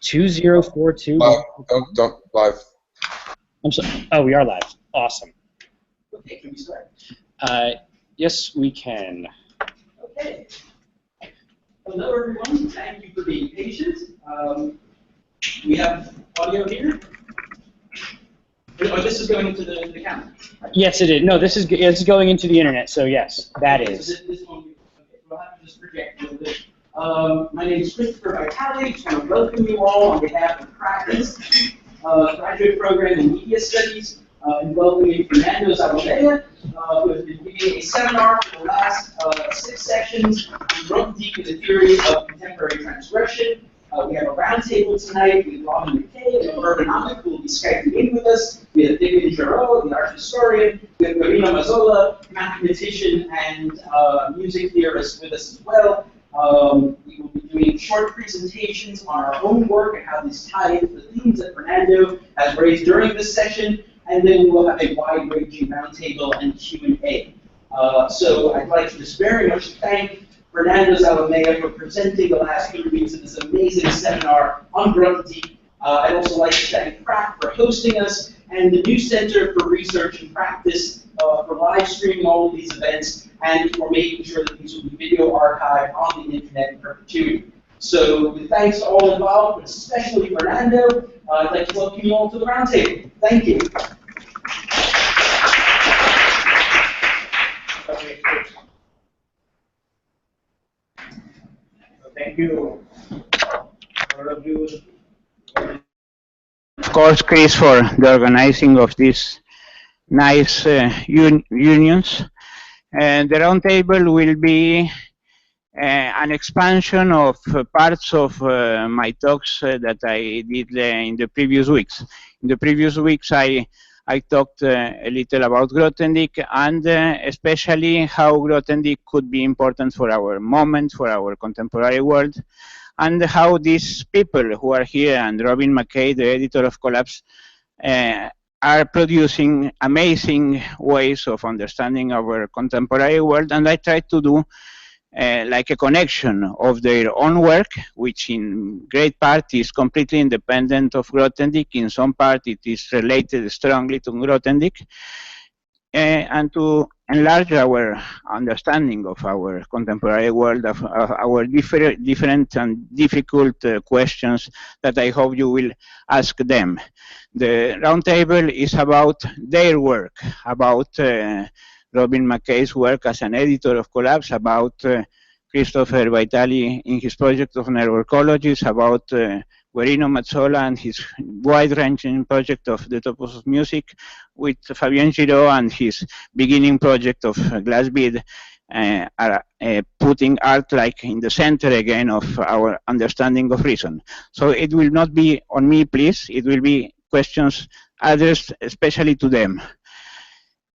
2042. Oh, don't live. I'm sorry. Oh, we are live. Awesome. Okay, can we start? Yes, we can. Okay. Hello, everyone. Thank you for being patient. We have audio here. Oh, this is going into the camera. Right? Yes, it is. No, this is going into the internet. So yes, that okay, is. So this one, okay, we'll have to just project a little bit. My name is Christopher Vitali. I just want to welcome you all on behalf of Pratt Institute, graduate program in media studies, and welcoming Fernando Alamea, who has been giving a seminar for the last 6 sessions on growth deep in the theory of contemporary transgression. We have a roundtable tonight with Robin McKay and Fernando, who will be Skyping in with us. We have David Giroux, the art historian. We have Guino Maza, mathematician and music theorist, with us as well. We will be doing short presentations on our own work and how these tie into the themes that Fernando has raised during this session, and then we will have a wide-ranging roundtable and Q&A. So I'd like to just very much thank Fernando Alamea for presenting the last 3 weeks of this amazing seminar on growth deep. I'd also like to thank Pratt for hosting us, and the new Center for Research and Practice for live streaming all of these events, and for making sure that these will be video archived on the internet in perpetuity. So with thanks to all involved, but especially Fernando, I'd like to welcome you all to the roundtable. Thank you. Thank you, all of you. Of course, Chris, for the organizing of these nice unions. And the roundtable will be an expansion of parts of my talks that I did in the previous weeks. In the previous weeks, I talked a little about Grothendieck, and especially how Grothendieck could be important for our moment, for our contemporary world, and how these people who are here, and Robin McKay, the editor of Collapse, are producing amazing ways of understanding our contemporary world. And I try to do like a connection of their own work, which in great part is completely independent of Grothendieck. In some part it is related strongly to Grothendieck, and to enlarge our understanding of our contemporary world, of our different and difficult questions that I hope you will ask them. The roundtable is about their work, about Robin McKay's work as an editor of Collapse, about Christopher Vitali in his project of Networkologies, about Guino Maza and his wide-ranging project of the Topos of music, with Fabiano Giroux and his beginning project of glass bead, are putting art like in the center again of our understanding of reason. So it will not be on me, please. It will be questions addressed especially to them.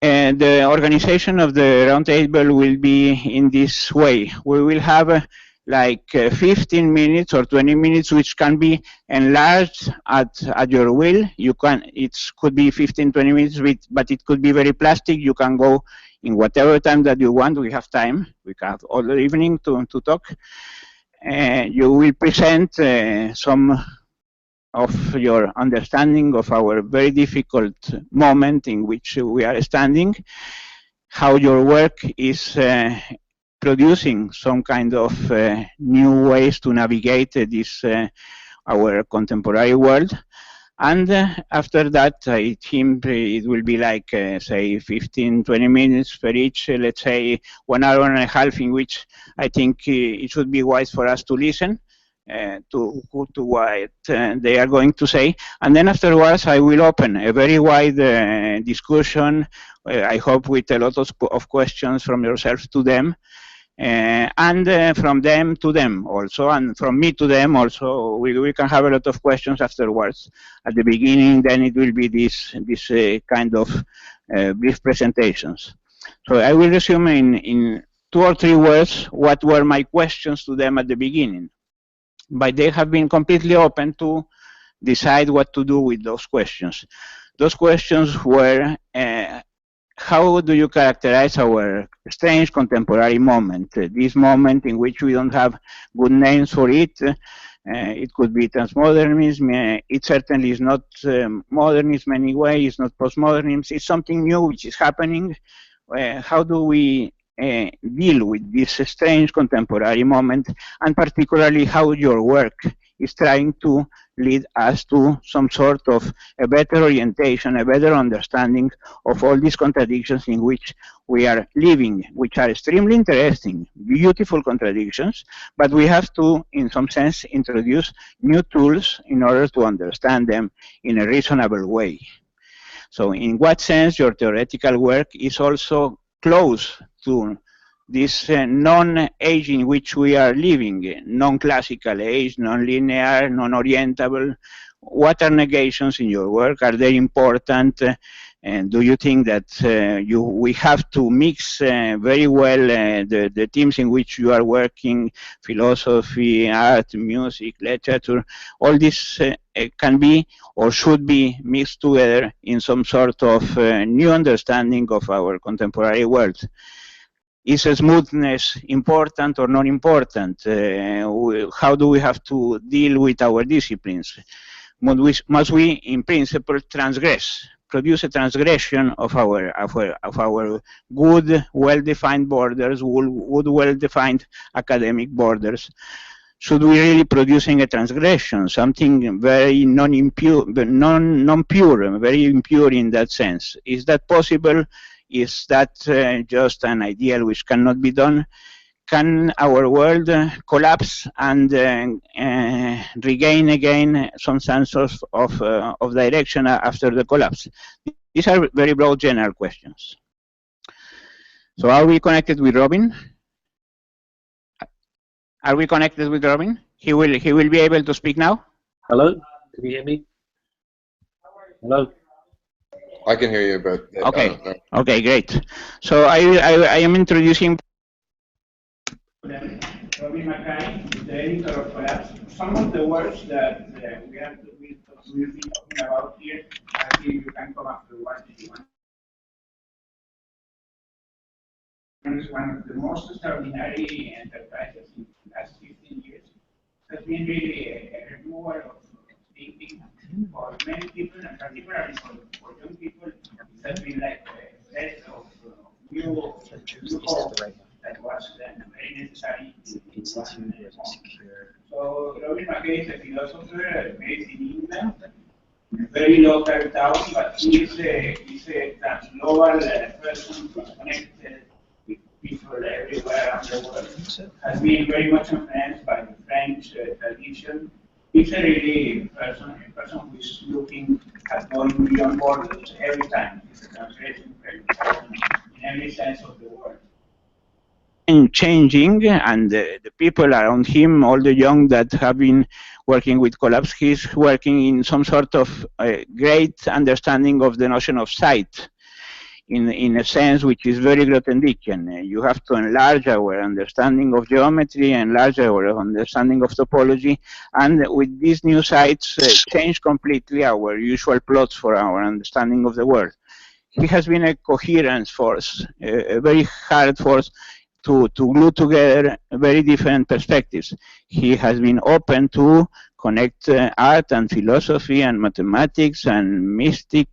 And the organization of the roundtable will be in this way. We will have like 15 minutes or 20 minutes, which can be enlarged at your will. You can, it could be 15, 20 minutes, but it could be very plastic. You can go in whatever time that you want. We have time. We have all the evening to talk. You will present some of your understanding of our very difficult moment in which we are standing, how your work is producing some kind of new ways to navigate this our contemporary world. And after that, I think it will be like, say, 15, 20 minutes for each, let's say 1 hour and a half, in which I think it should be wise for us to listen to what they are going to say. And then afterwards, I will open a very wide discussion, I hope with a lot of questions from yourselves to them, and from them to them also, and from me to them also. We can have a lot of questions afterwards. At the beginning, then it will be this kind of brief presentations. So I will resume in 2 or 3 words what were my questions to them at the beginning. But they have been completely open to decide what to do with those questions. Those questions were, how do you characterize our strange contemporary moment? This moment in which we don't have good names for it, It could be transmodernism. It certainly is not modernism anyway. It's not postmodernism. It's something new which is happening. How do we deal with this strange contemporary moment, and particularly how your work is trying to lead us to some sort of a better orientation, a better understanding of all these contradictions in which we are living, which are extremely interesting, beautiful contradictions, but we have to, in some sense, introduce new tools in order to understand them in a reasonable way. So in what sense your theoretical work is also close to this non-age in which we are living, non-classical age, non-linear, non-orientable? What are negations in your work? Are they important? And do you think that we have to mix very well the themes in which you are working, philosophy, art, music, literature, all this can be or should be mixed together in some sort of new understanding of our contemporary world? Is smoothness important or not important? How do we have to deal with our disciplines? Must we, in principle, transgress, produce a transgression of our good, well-defined borders, good, well-defined academic borders? Should we really producing a transgression, something very non-pure, very impure in that sense? Is that possible? Is that just an ideal which cannot be done? Can our world collapse and regain again some sense of direction after the collapse? These are very broad general questions. So are we connected with Robin? Are we connected with Robin? He will be able to speak now? Hello? Can you hear me? Hello? I can hear you, but okay. Okay, great. So I am introducing Robin McKay, the editor of Collapse. Some of the works that we'll be talking about here, I think you can come afterwards if you want. It's one of the most extraordinary enterprises in the last 15 years. It has been really a removal of thinking for many people, and particularly for young people. It has been like a set of new hope that was then very necessary. So Robin McKay is a philosopher based in England, a very local town, but he's a global person who's connected with people everywhere around the world. Has been very much influenced by the French tradition. He's a really person who is looking at going beyond borders every time. He's a transgression person in every sense of the word. Changing, and the people around him, all the young that have been working with Collapse, he's working in some sort of great understanding of the notion of sight, in a sense which is very Grothendieckien. You have to enlarge our understanding of geometry, enlarge our understanding of topology, and with these new sites, change completely our usual plots for our understanding of the world. He has been a coherence force, a very hard force to glue together very different perspectives. He has been open to connect art and philosophy and mathematics and mystic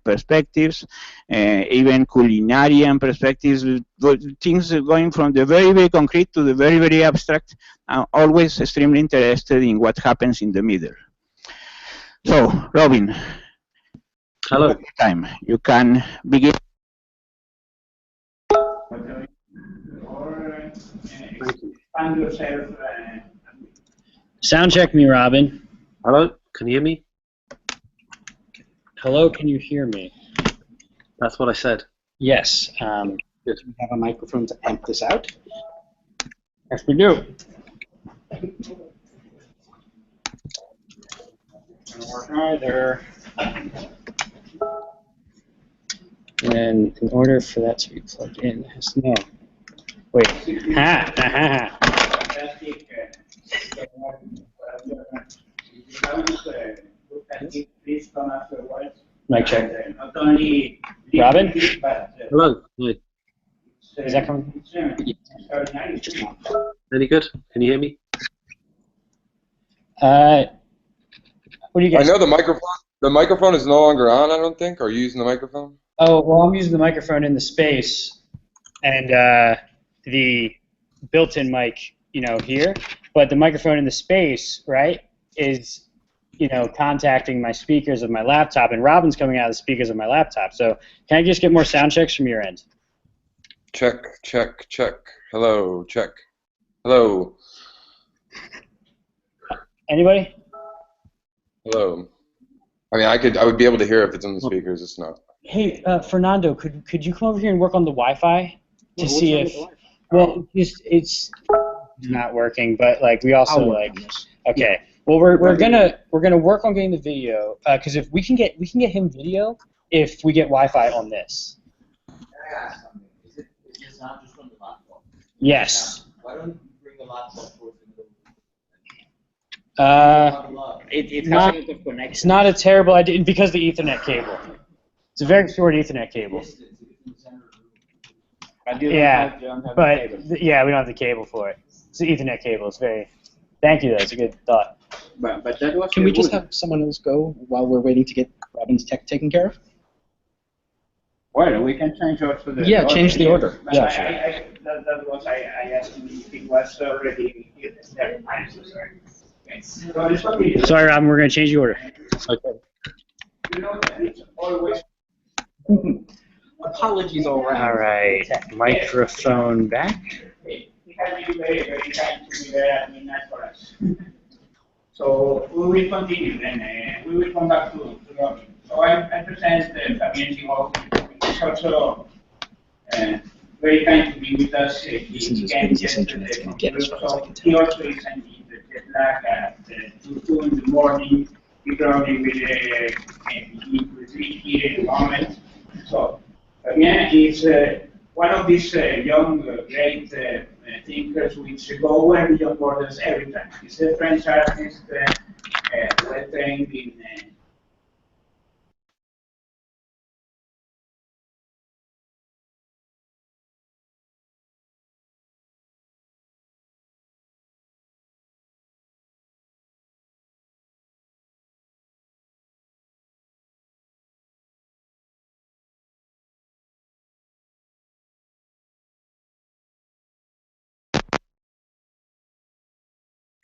perspectives, even culinarian perspectives, things going from the very, very concrete to the very, very abstract, always extremely interested in what happens in the middle. So, Robin, hello. Time. You can begin. Expand yourself. Sound check me, Robin. Hello, can you hear me? Hello, can you hear me? That's what I said. Yes. Good. Do we have a microphone to amp this out? Yes, we do. Work either. And in order for that to be plugged in, it has to know. Wait. Ha! Ha! Ha! Mic check. Not only Robin? Hello. Hi. Is that coming? Any good? Can you hear me? What do you guys? I know the microphone. The microphone is no longer on. I don't think. Are you using the microphone? Oh, well, I'm using the microphone in the space, and the built-in mic, here. But the microphone in the space, right, is, contacting my speakers of my laptop, and Robin's coming out of the speakers of my laptop. So can I just get more sound checks from your end? Check, check, check. Hello, check. Hello. Anybody? Hello. I mean, I would be able to hear if it's in the speakers. It's not. Hey, Fernando, could you come over here and work on the Wi-Fi to see if? Well, it's not working, but like we also okay. Well, we're gonna work on getting the video because if we can get him video if we get Wi-Fi on this. It's not just from the laptop. Yes. Why don't you bring the laptop forward? It has Not- a lot of connection. It's not a terrible idea because of the Ethernet cable. It's a very short Ethernet cable. Yeah, but yeah, we don't have the cable for it. It's the Ethernet cable. It's very. Thank you, though. It's a good thought. But that was Can we just good. have someone else go while we're waiting to get Robin's tech taken care of? Well, we can change also the Yeah, change the order. But Yeah, that was I asked him if it was already there. I'm so sorry. Okay. Sorry, Robin. We're gonna change the order. Okay. You know that it's always Apologies all around. All right. Microphone back. it has been very, very kind to be there at midnight for us. So we will continue then. We will come back to Robin. So I present Fabiano. It's also very kind to be with us. This is as good as this internet's going to get, as far as I can He tell. also is in the jet lag at 2 in the morning. He probably will be here in a moment. So again, he's one of these young, great thinkers which go where beyond borders every time. He's a French artist, well trained in.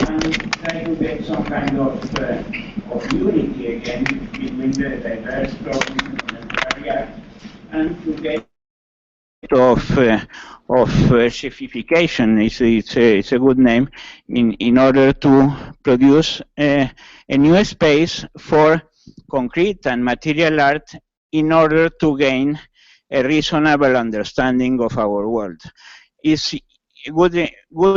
And try to get some kind of unity again between the diverse problems in the area and to get of Chefification, it's a good name, in order to produce a new space for concrete and material art in order to gain a reasonable understanding of our world. It's good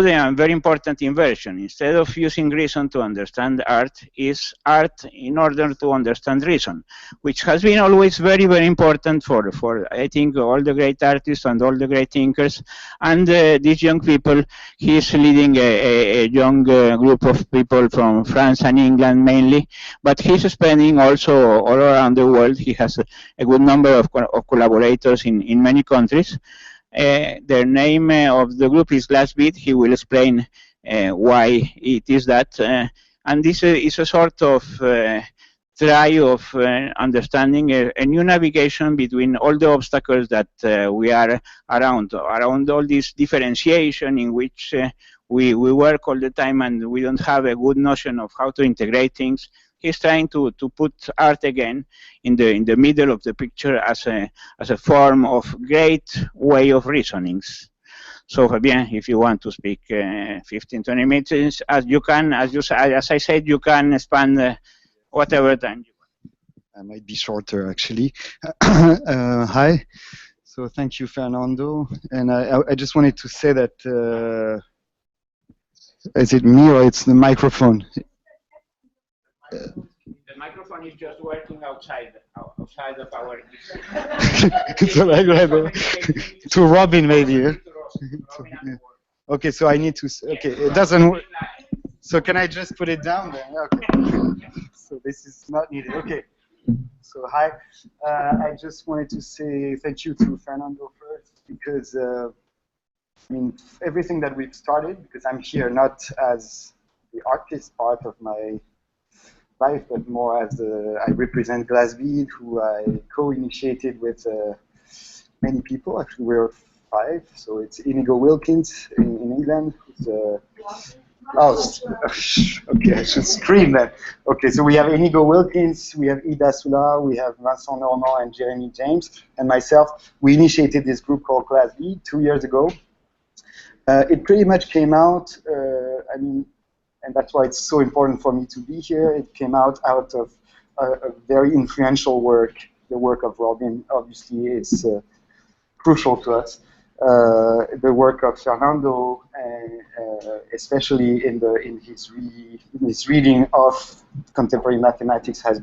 and very important inversion. Instead of using reason to understand art, is art in order to understand reason, which has been always very, very important for I think all the great artists and all the great thinkers. And these young people, he's leading a young group of people from France and England mainly, but he's spending also all around the world. He has a good number of collaborators in many countries. The name of the group is Bead. He will explain why it is that. And this is a sort of try of understanding a new navigation between all the obstacles that we are around all this differentiation in which we work all the time and we don't have a good notion of how to integrate things. He's trying to put art again in the middle of the picture as a form of great way of reasonings. So Fabien, if you want to speak 15, 20 minutes, as I said, you can span whatever time you want. I might be shorter actually. Hi. So thank you, Fernando. And I just wanted to say that is it me or it's the microphone? The microphone is just working outside of our. To Robin maybe. Okay, so I need to. Okay, it doesn't work. So can I just put it down then? Okay. So this is not needed. Okay. So hi. I just wanted to say thank you to Fernando first because I mean everything that we've started, because I'm here not as the artist part of my life, but more as I represent Bead, who I co-initiated with many people. Actually, we're 5. So it's Inigo Wilkins in England. Who's, okay, I should scream that. Okay, so we have Inigo Wilkins, we have Ida Soula, we have Vincent Normand and Jeremy James, and myself. We initiated this group called Bead 2 years ago. It pretty much came out, I mean, and that's why it's so important for me to be here. It came out of a very influential work. The work of Robin, obviously, is crucial to us. The work of Fernando, especially in his reading of contemporary mathematics, has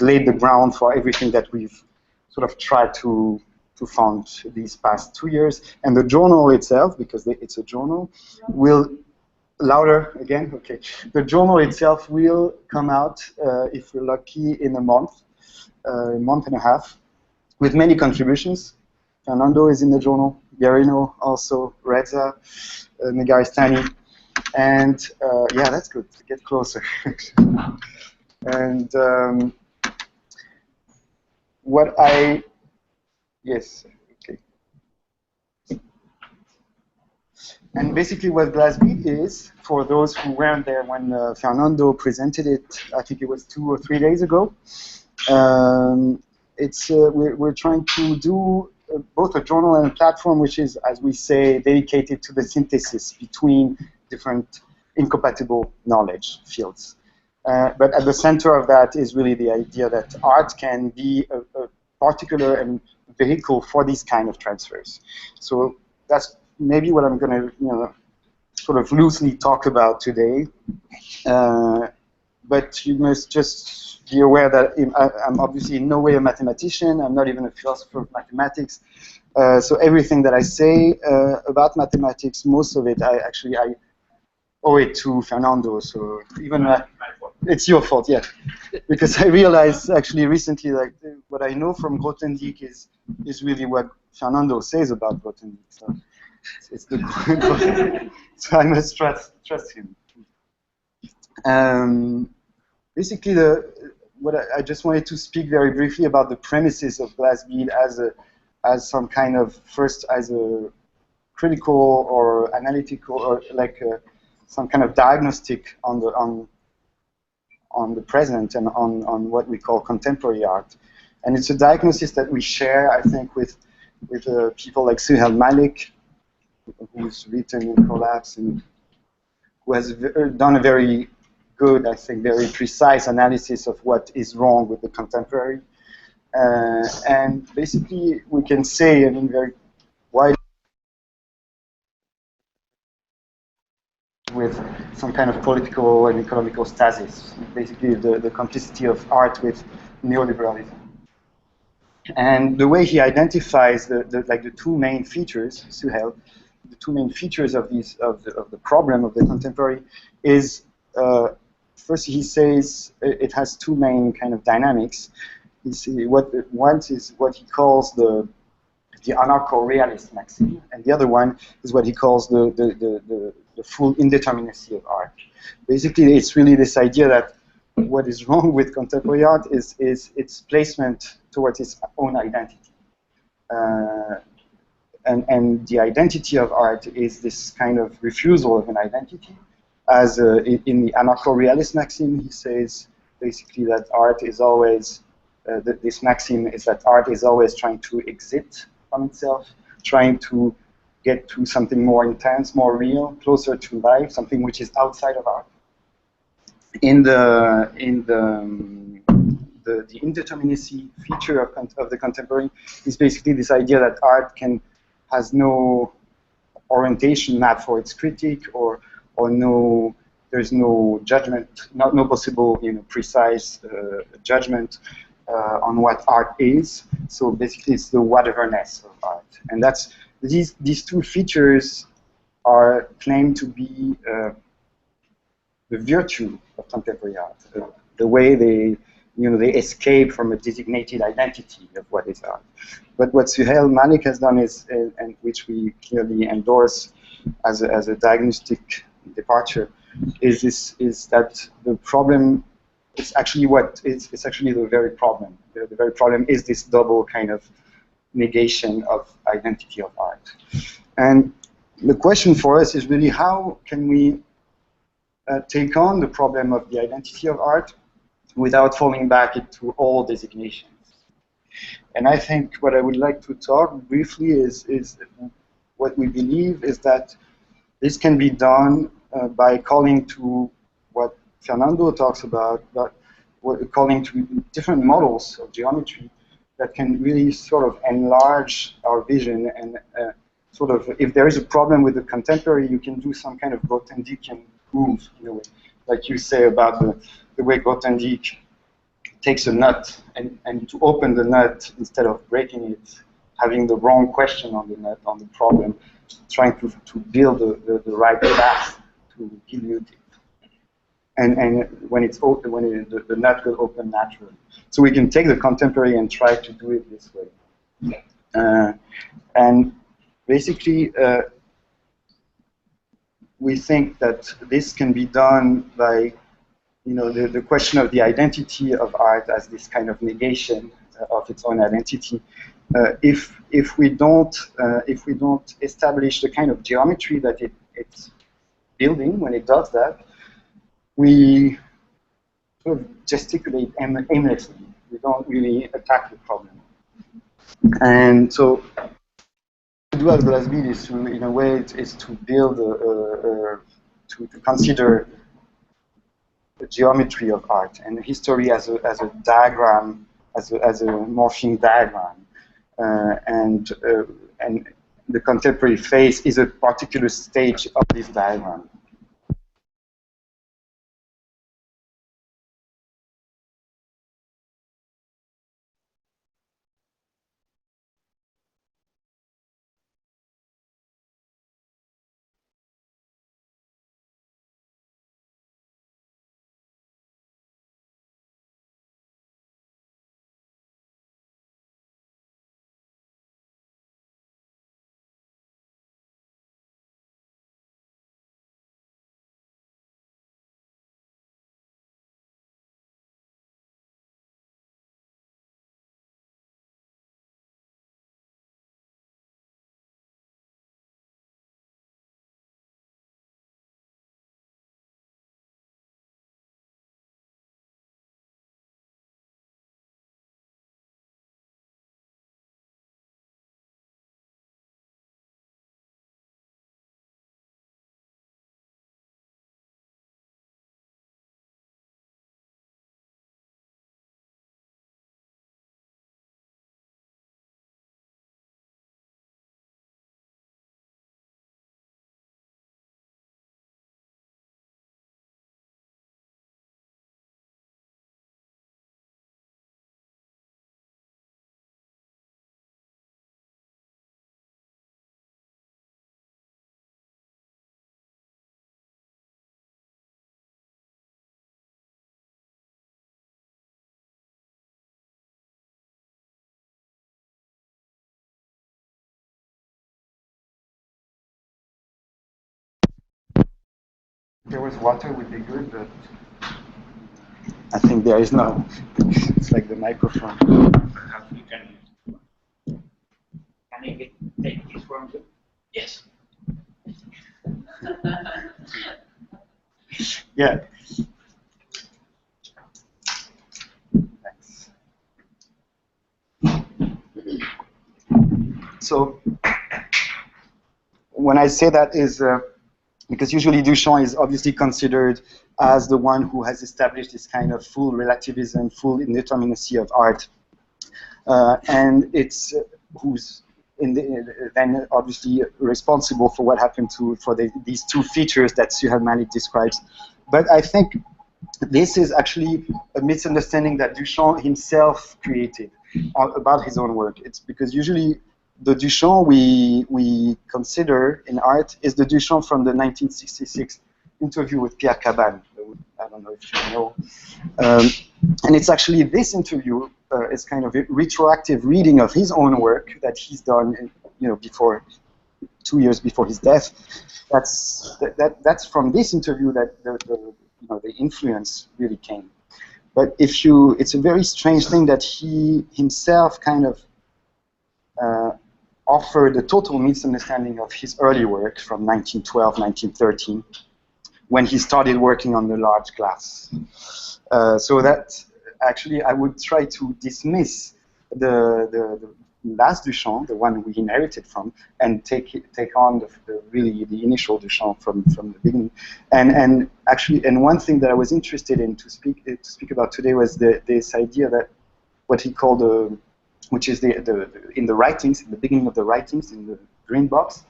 laid the ground for everything that we've sort of tried to found these past 2 years. And the journal itself, because it's a journal, will louder again. Okay, the journal itself will come out if we're lucky in a month and a half, with many contributions. Fernando is in the journal, Guino also, Reza, Negaristani, and yeah, that's good to get closer. And yes, okay. And basically what Bead is, for those who weren't there when Fernando presented it, I think it was 2 or 3 days ago, we're trying to do both a journal and a platform which is, as we say, dedicated to the synthesis between different incompatible knowledge fields. But at the center of that is really the idea that art can be a particular and vehicle for these kind of transfers. So that's maybe what I'm going to, sort of loosely talk about today. But you must just be aware that I'm obviously in no way a mathematician. I'm not even a philosopher of mathematics. So everything that I say about mathematics, most of it, I owe it to Fernando. So even it's your fault, yeah. Because I realized actually recently, like what I know from Grothendieck is really what Fernando says about Grothendieck. So it's the so I must trust him. Basically, I just wanted to speak very briefly about the premises of Bead as some kind of, first as a critical or analytical, or like some kind of diagnostic on the present and on what we call contemporary art. And it's a diagnosis that we share, I think, with people like Suhail Malik, who's written in Collapse and who has done a very good, I think, very precise analysis of what is wrong with the contemporary. And basically, we can say, I mean, very widely, with some kind of political and economical stasis, basically the complicity of art with neoliberalism. And the way he identifies the 2 main features, Suhail, the 2 main features of the problem of the contemporary is, first he says it has 2 main kind of dynamics. One is what he calls the anarcho-realist maxim, and the other one is what he calls the full indeterminacy of art. Basically, it's really this idea that what is wrong with contemporary art is its placement towards its own identity. And the identity of art is this kind of refusal of an identity. As in the anarcho-realist maxim, he says basically that art is always, this maxim is that art is always trying to exit from itself, trying to get to something more intense, more real, closer to life, something which is outside of art. In the indeterminacy feature of the contemporary is basically this idea that art has no orientation map for its critique, or there's no judgment, no possible precise judgment on what art is. So basically, it's the whateverness of art, and that's these 2 features are claimed to be the virtue of contemporary art, the way they escape from a designated identity of what is art. But what Suhail Malik has done is, and which we clearly endorse as a diagnostic departure, is that the problem is actually it's actually the very problem. The very problem is this double kind of negation of identity of art. And the question for us is really how can we take on the problem of the identity of art without falling back into all designations. And I think what I would like to talk briefly is what we believe is that this can be done by calling to what Fernando talks about calling to different models of geometry that can really sort of enlarge our vision and sort of, if there is a problem with the contemporary, you can do some kind of Grothendieck move, in a way. Like you say about the way Grothendieck takes a nut and to open the nut instead of breaking it, having the wrong question on the nut, on the problem, trying to build the right path to dilute it. And when it's open, the nut will open naturally. So we can take the contemporary and try to do it this way. And basically, we think that this can be done by, the question of the identity of art as this kind of negation of its own identity. If we don't establish the kind of geometry that it's building when it does that, we sort of gesticulate aimlessly. We don't really attack the problem. And so, to do at Bead is to, in a way, is to build, to consider the geometry of art and history as a diagram, as a morphing diagram, and the contemporary phase is a particular stage of this diagram. If there was water, would be good, but I think there is no. It's like the microphone. Perhaps you can you take this from you? Yes. Yeah. Thanks. So when I say that is because usually Duchamp is obviously considered as the one who has established this kind of full relativism, full indeterminacy of art, and it's who's then obviously responsible for what happened for these two features that Suhail Malik describes. But I think this is actually a misunderstanding that Duchamp himself created about his own work. It's because usually the Duchamp we consider in art is the Duchamp from the 1966 interview with Pierre Cabane. I don't know if you know. And it's actually this interview is kind of a retroactive reading of his own work that he's done, before 2 years before his death. That's from this interview that the influence really came. But it's a very strange thing that he himself kind of offered a total misunderstanding of his early work from 1912, 1913, when he started working on the large glass. So that actually I would try to dismiss the last Duchamp, the one we inherited from, and take on really the initial Duchamp from the beginning. And one thing that I was interested in to speak about today was this idea that what he called which is in the writings, in the beginning of the writings, in the green box,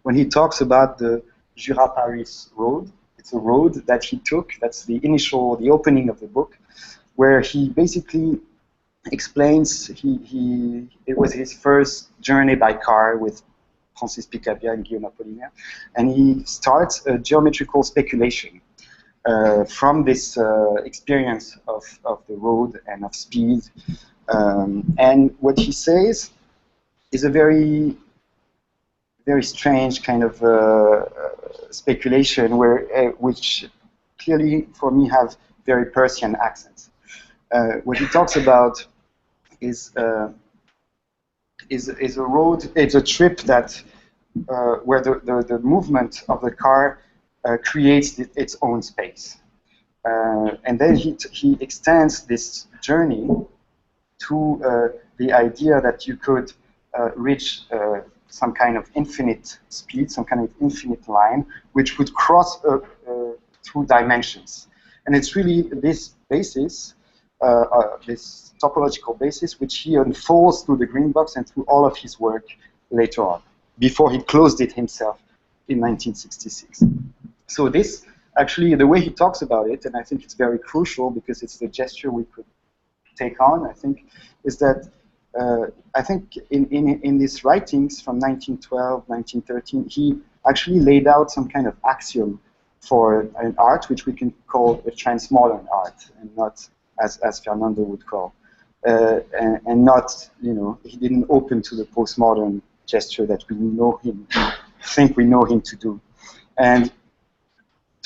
when he talks about the Jura-Paris road. It's a road that he took. That's the opening of the book, where he basically explains it was his first journey by car with Francis Picabia and Guino Maza, and he starts a geometrical speculation from this experience of the road and of speed. And what he says is a very, very strange kind of speculation, which clearly, for me, have very Peircean accents. What he talks about is a road. It's a trip that where the movement of the car creates its own space, and then he extends this journey to the idea that you could reach some kind of infinite speed, some kind of infinite line, which would cross through dimensions. And it's really this basis, this topological basis, which he unfolds through the green box and through all of his work later on, before he closed it himself in 1966. So this, actually, the way he talks about it, and I think it's very crucial because it's the gesture we could take on, I think, is that I think in his writings from 1912, 1913, he actually laid out some kind of axiom for an art which we can call a transmodern art, and not as Fernando would call, and not, he didn't open to the postmodern gesture that we know him, think we know him to do. And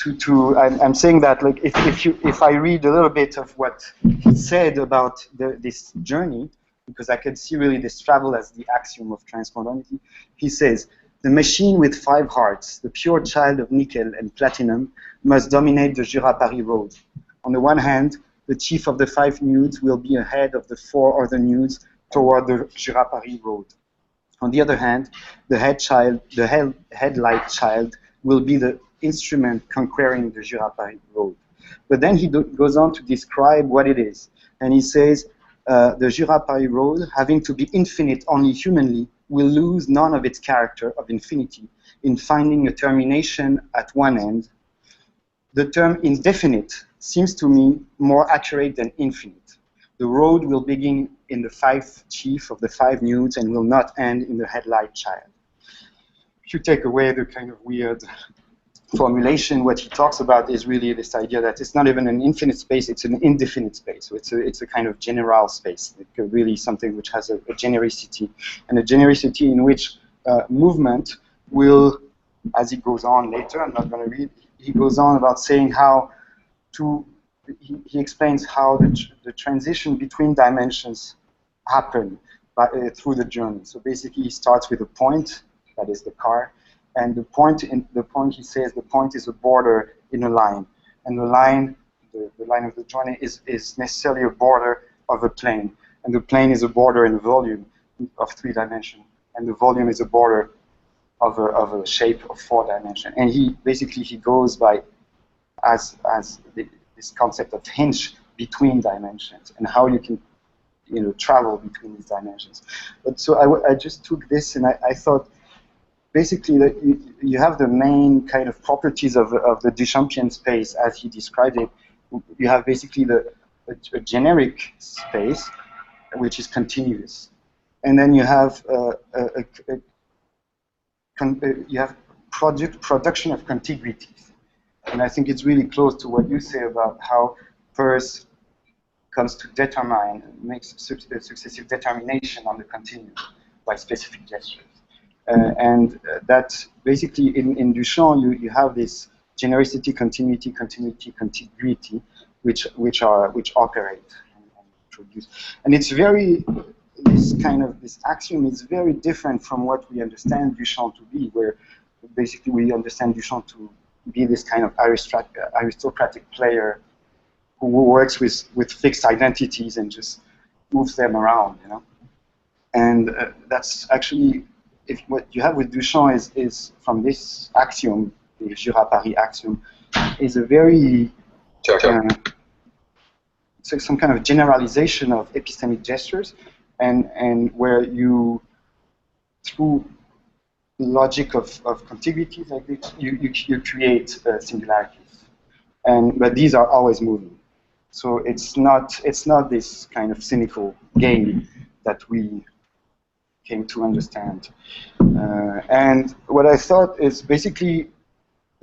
I'm saying that, like, if I read a little bit of what he said about this journey, because I can see really this travel as the axiom of transmodernity, he says, the machine with 5 hearts, the pure child of nickel and platinum, must dominate the Jura-Paris road. On the one hand, the chief of the 5 nudes will be ahead of the 4 other nudes toward the Jura-Paris road. On the other hand, the headlight child will be the instrument conquering the Jura-Paris road. But then he goes on to describe what it is. And he says, the Jura-Paris road, having to be infinite only humanly, will lose none of its character of infinity in finding a termination at one end. The term indefinite seems to me more accurate than infinite. The road will begin in the 5th chief of the 5 nudes and will not end in the headlight child. If you take away the kind of weird formulation, what he talks about is really this idea that it's not even an infinite space, it's an indefinite space. So it's a kind of general space, really something which has a genericity, and a genericity in which movement will, as he goes on later, I'm not going to read, he goes on about saying how he explains how the transition between dimensions happen through the journey. So basically he starts with a point, that is the car, and the point he says, the point is a border in a line, and the line of the journey is necessarily a border of a plane, and the plane is a border in volume of 3 dimensions, and the volume is a border of a shape of 4 dimensions. And he goes by this concept of hinge between dimensions and how you can travel between these dimensions. But so I just took this and I thought, basically, that you have the main kind of properties of the Duchampian space as he described it. You have basically a generic space, which is continuous, and then you have production of contiguities. And I think it's really close to what you say about how Peirce comes to determine, makes successive determination on the continuum by specific gestures. That basically in Duchamp you have this genericity, continuity, contiguity, which operate and produce, and it's very this axiom is very different from what we understand Duchamp to be, where basically we understand Duchamp to be this kind of aristocratic player who works with fixed identities and just moves them around, you know. And that's actually, what you have with Duchamp is from this axiom, the Jura-Paris axiom, is a very so some kind of generalization of epistemic gestures, and where you, through logic of contiguities like this, you create singularities, but these are always moving. So it's not this kind of cynical game that we came to understand. And what I thought is basically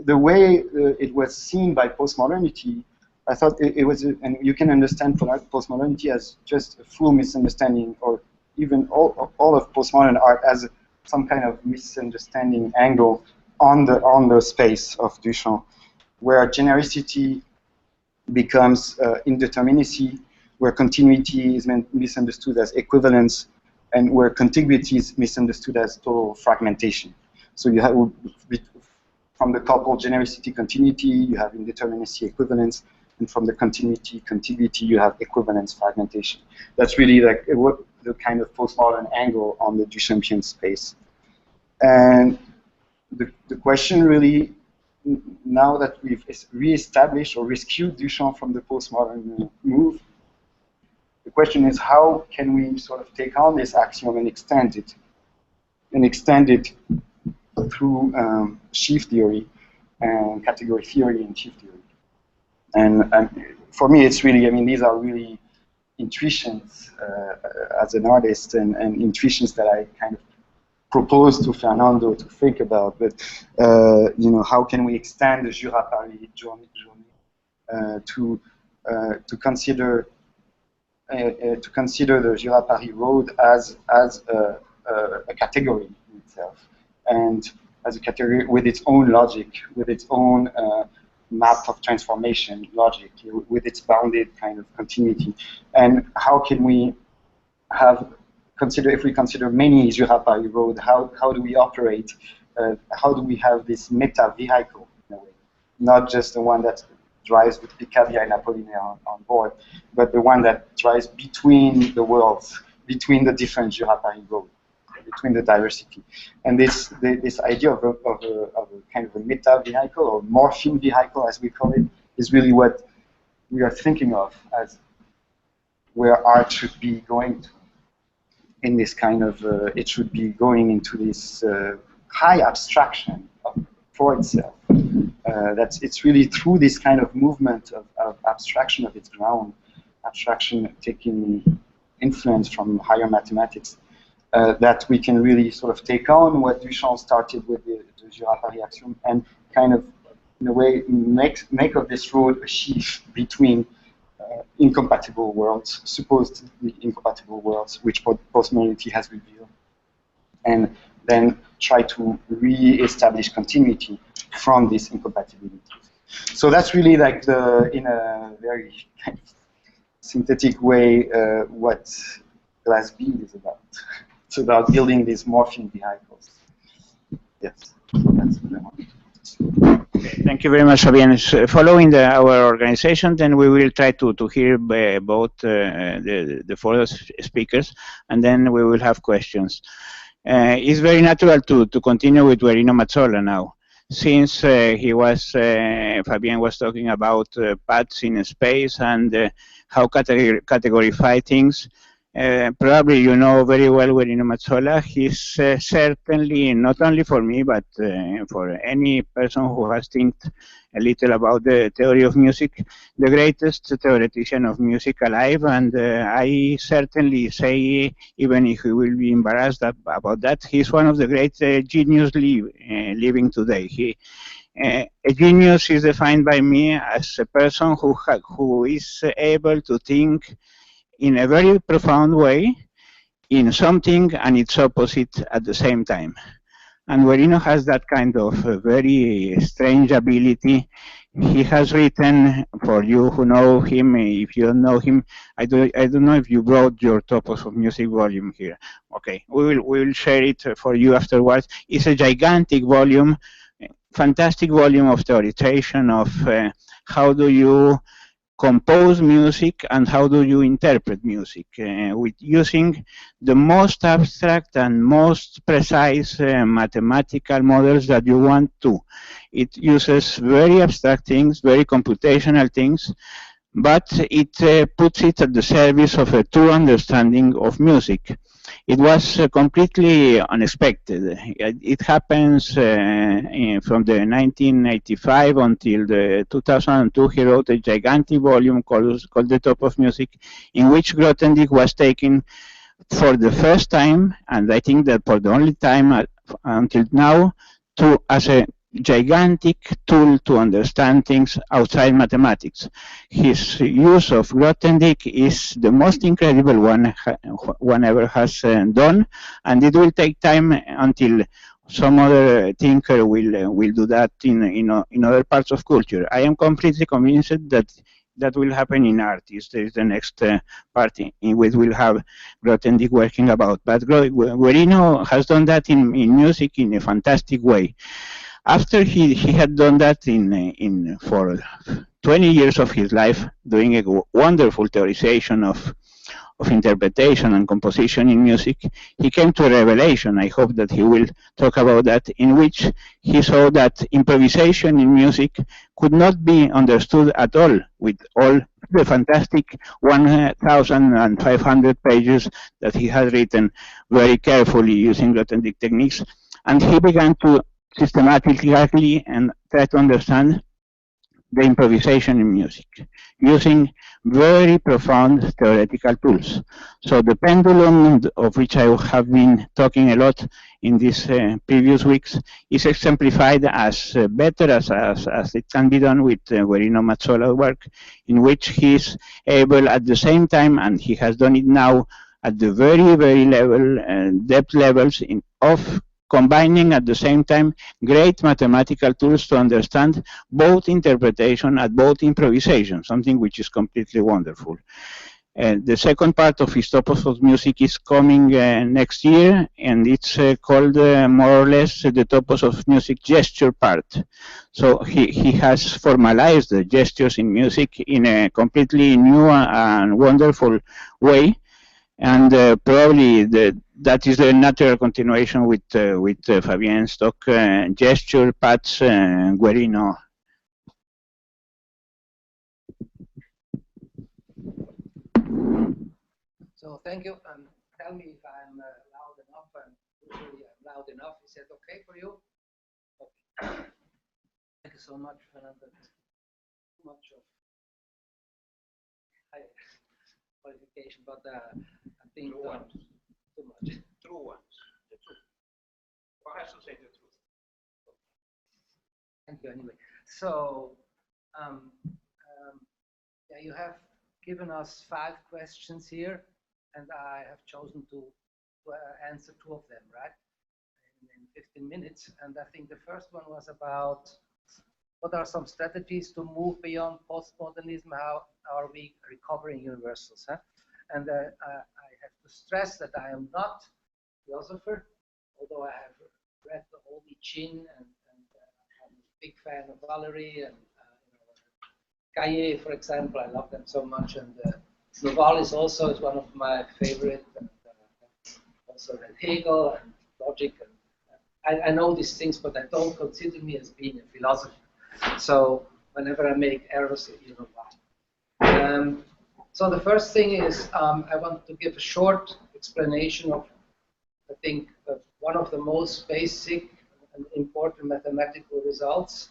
the way it was seen by postmodernity. I thought it was, and you can understand postmodernity as just a full misunderstanding, or even all of postmodern art as some kind of misunderstanding angle on the space of Duchamp, where genericity becomes indeterminacy, where continuity is misunderstood as equivalence, and where contiguity is misunderstood as total fragmentation. So you have, from the couple genericity, continuity, you have indeterminacy, equivalence, and from the continuity, contiguity, you have equivalence, fragmentation. That's really like the kind of postmodern angle on the Duchampian space. And the question really, now that we've re-established or rescued Duchamp from the postmodern move, the question is, how can we sort of take on this axiom and extend it through sheaf theory and category theory and sheaf theory. And for me, it's really, I mean, these are really intuitions as an artist, and intuitions that I kind of propose to Fernando to think about. But you know, how can we extend the Jura-Paris journey to consider the Jura-Paris road as a category in itself, and as a category with its own logic, with its own map of transformation logic, with its bounded kind of continuity. And how can we if we consider many Jura-Paris road, how do we operate, how do we have this meta vehicle in a way, not just the one that drives with Picabia and Apollinaire on board, but the one that drives between the worlds, between the different Jura-Paris roads, between the diversity. And this idea of a kind of a meta vehicle, or morphine vehicle as we call it, is really what we are thinking of as where art should be going to. In this kind of, it should be going into this high abstraction for itself. It's really through this kind of movement of abstraction of its ground, abstraction taking influence from higher mathematics, that we can really sort of take on what Duchamp started with the Jura-Paris axiom, and kind of, in a way, make of this road a sheaf between incompatible worlds, supposedly incompatible worlds, which postmodernity has revealed, and then try to re-establish continuity from these incompatibilities. So that's really like in a very kind of synthetic way, what Glass Bead is about. It's about building these morphine vehicles. Yes, so that's what I wanted to say. Okay, thank you very much, Fabiano. Following our organization, then we will try to hear both the four speakers, and then we will have questions. It's very natural to continue with Guino Maza now, since Fabian was talking about paths in space and how categorify things. Probably you know very well Guino Maza. He's certainly, not only for me, but for any person who has think a little about the theory of music, the greatest theoretician of music alive. And I certainly say, even if he will be embarrassed about that, he's one of the great geniuses living today. A genius is defined by me as a person who is able to think in a very profound way in something and its opposite at the same time. And Guerino has that kind of very strange ability. He has written, for you who know him, if you don't know him, I don't know if you brought your Topos of Music volume here. Okay, we will share it for you afterwards. It's a gigantic volume, fantastic volume of theorization of how do you compose music and how do you interpret music with using the most abstract and most precise mathematical models that you want to. It uses very abstract things, very computational things, but it puts it at the service of a true understanding of music. It was completely unexpected. It happens from the 1985 until the 2002. He wrote a gigantic volume called The Top of Music, in which Grothendieck was taken for the first time, and I think that for the only time until now, as a gigantic tool to understand things outside mathematics. His use of Grothendieck is the most incredible one ever has done, and it will take time until some other thinker will do that in other parts of culture. I am completely convinced that will happen in art. This is the next part in which we'll have Grothendieck working about. But Guerino has done that in music in a fantastic way. After he had done that for 20 years of his life, doing a wonderful theorization of interpretation and composition in music, he came to a revelation. I hope that he will talk about that, in which he saw that improvisation in music could not be understood at all with all the fantastic 1,500 pages that he had written very carefully using Grothendieck techniques. And he began to systematically and try to understand the improvisation in music using very profound theoretical tools. So the pendulum, of which I have been talking a lot in these previous weeks, is exemplified as better as it can be done with Guino Maza's work, in which he is able at the same time, and he has done it now at the very, very depth levels of combining at the same time great mathematical tools to understand both interpretation and both improvisation, something which is completely wonderful. The second part of his Topos of Music is coming next year, and it's called more or less the Topos of Music gesture part. So he has formalized the gestures in music in a completely new and wonderful way. And probably that is the natural continuation with Fabien's talk, gesture, paths, Guerino. So thank you. Tell me if I'm loud enough. Usually I'm loud enough. Is that okay for you? Okay. Thank you so much, Fernando. Too much of high qualification, but I think too much. True ones. The truth. Perhaps to say the truth. Thank you anyway. So, yeah, you have given us 5 questions here, and I have chosen to answer 2 of them, right? In 15 minutes. And I think the first one was about what are some strategies to move beyond postmodernism? How are we recovering universals? Huh? And I have to stress that I am not a philosopher, although I have read all the Chin, and I'm a big fan of Valéry and McKay, for example. I love them so much, and Novalis also is one of my favorite, and also read Hegel and logic. And I know these things, but I don't consider me as being a philosopher. So whenever I make errors, you know why. So the first thing is I want to give a short explanation of, I think, one of the most basic and important mathematical results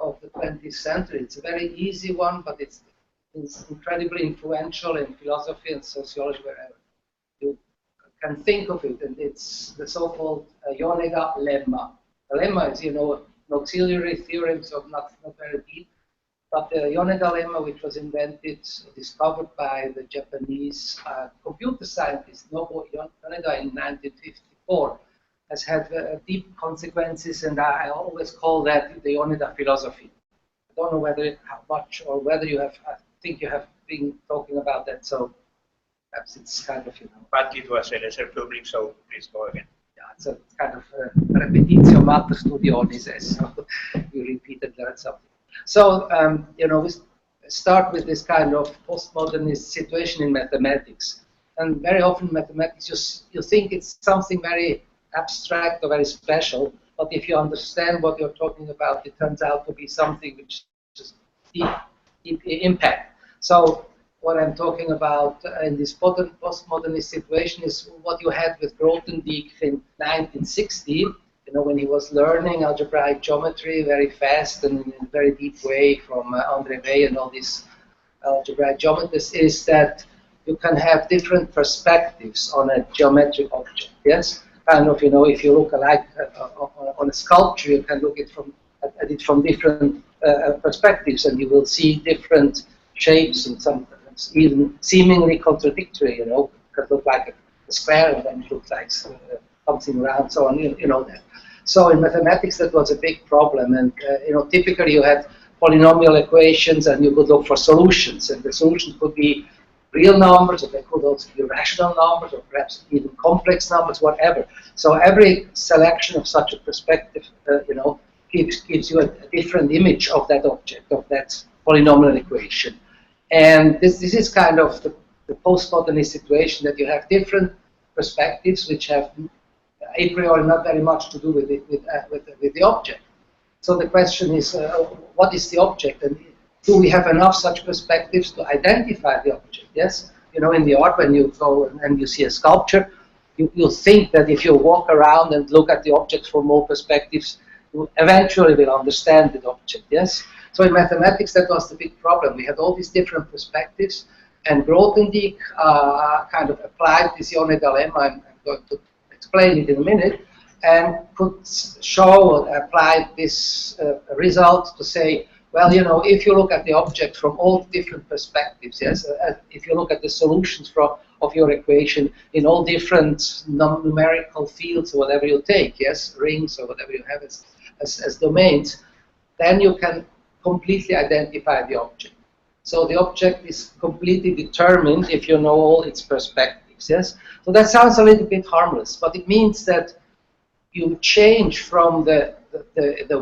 of the 20th century. It's a very easy one, but it's incredibly influential in philosophy and sociology, wherever you can think of it. And it's the so-called Yoneda lemma. The lemma is, you know, an auxiliary theorem, so not very deep. But the Yoneda lemma, which was discovered by the Japanese computer scientist Nobuo Yoneda in 1954, has had deep consequences, and I always call that the Yoneda philosophy. I don't know whether how much or whether you have. I think you have been talking about that, so perhaps it's kind of But it was a lesser public, so please go again. Yeah, it's a kind of repetitio mater studionis, so you repeated that something. So we start with this kind of postmodernist situation in mathematics, and very often mathematics you think it's something very abstract or very special, but if you understand what you're talking about, it turns out to be something which is deep impact. So what I'm talking about in this postmodernist situation is what you had with Grothendieck in 1960, when he was learning algebraic geometry very fast and in a very deep way from André Weil and all these algebraic geometrists, is that you can have different perspectives on a geometric object. Yes, kind of, if you look on a sculpture, you can look at it from different perspectives, and you will see different shapes and sometimes even seemingly contradictory. It could look like a square and then it looks like something round, so on. You know that. So in mathematics, that was a big problem, and typically you had polynomial equations, and you could look for solutions, and the solutions could be real numbers, or they could also be rational numbers, or perhaps even complex numbers, whatever. So every selection of such a perspective, gives you a different image of that object, of that polynomial equation. And this is kind of the postmodernist situation, that you have different perspectives which have a priori not very much to do with the object. So the question is, what is the object, and do we have enough such perspectives to identify the object? Yes, in the art, when you go and you see a sculpture, you think that if you walk around and look at the object from all perspectives, you eventually will understand the object. Yes. So in mathematics, that was the big problem. We had all these different perspectives, and Grothendieck kind of applied this Yoneda lemma. I'm going to explain it in a minute, and could show or apply this result to say, well, if you look at the object from all different perspectives, yes, if you look at the solutions of your equation in all different numerical fields or whatever you take, yes, rings or whatever you have as domains, then you can completely identify the object. So the object is completely determined if you know all its perspectives, yes. So that sounds a little bit harmless, but it means that you change from the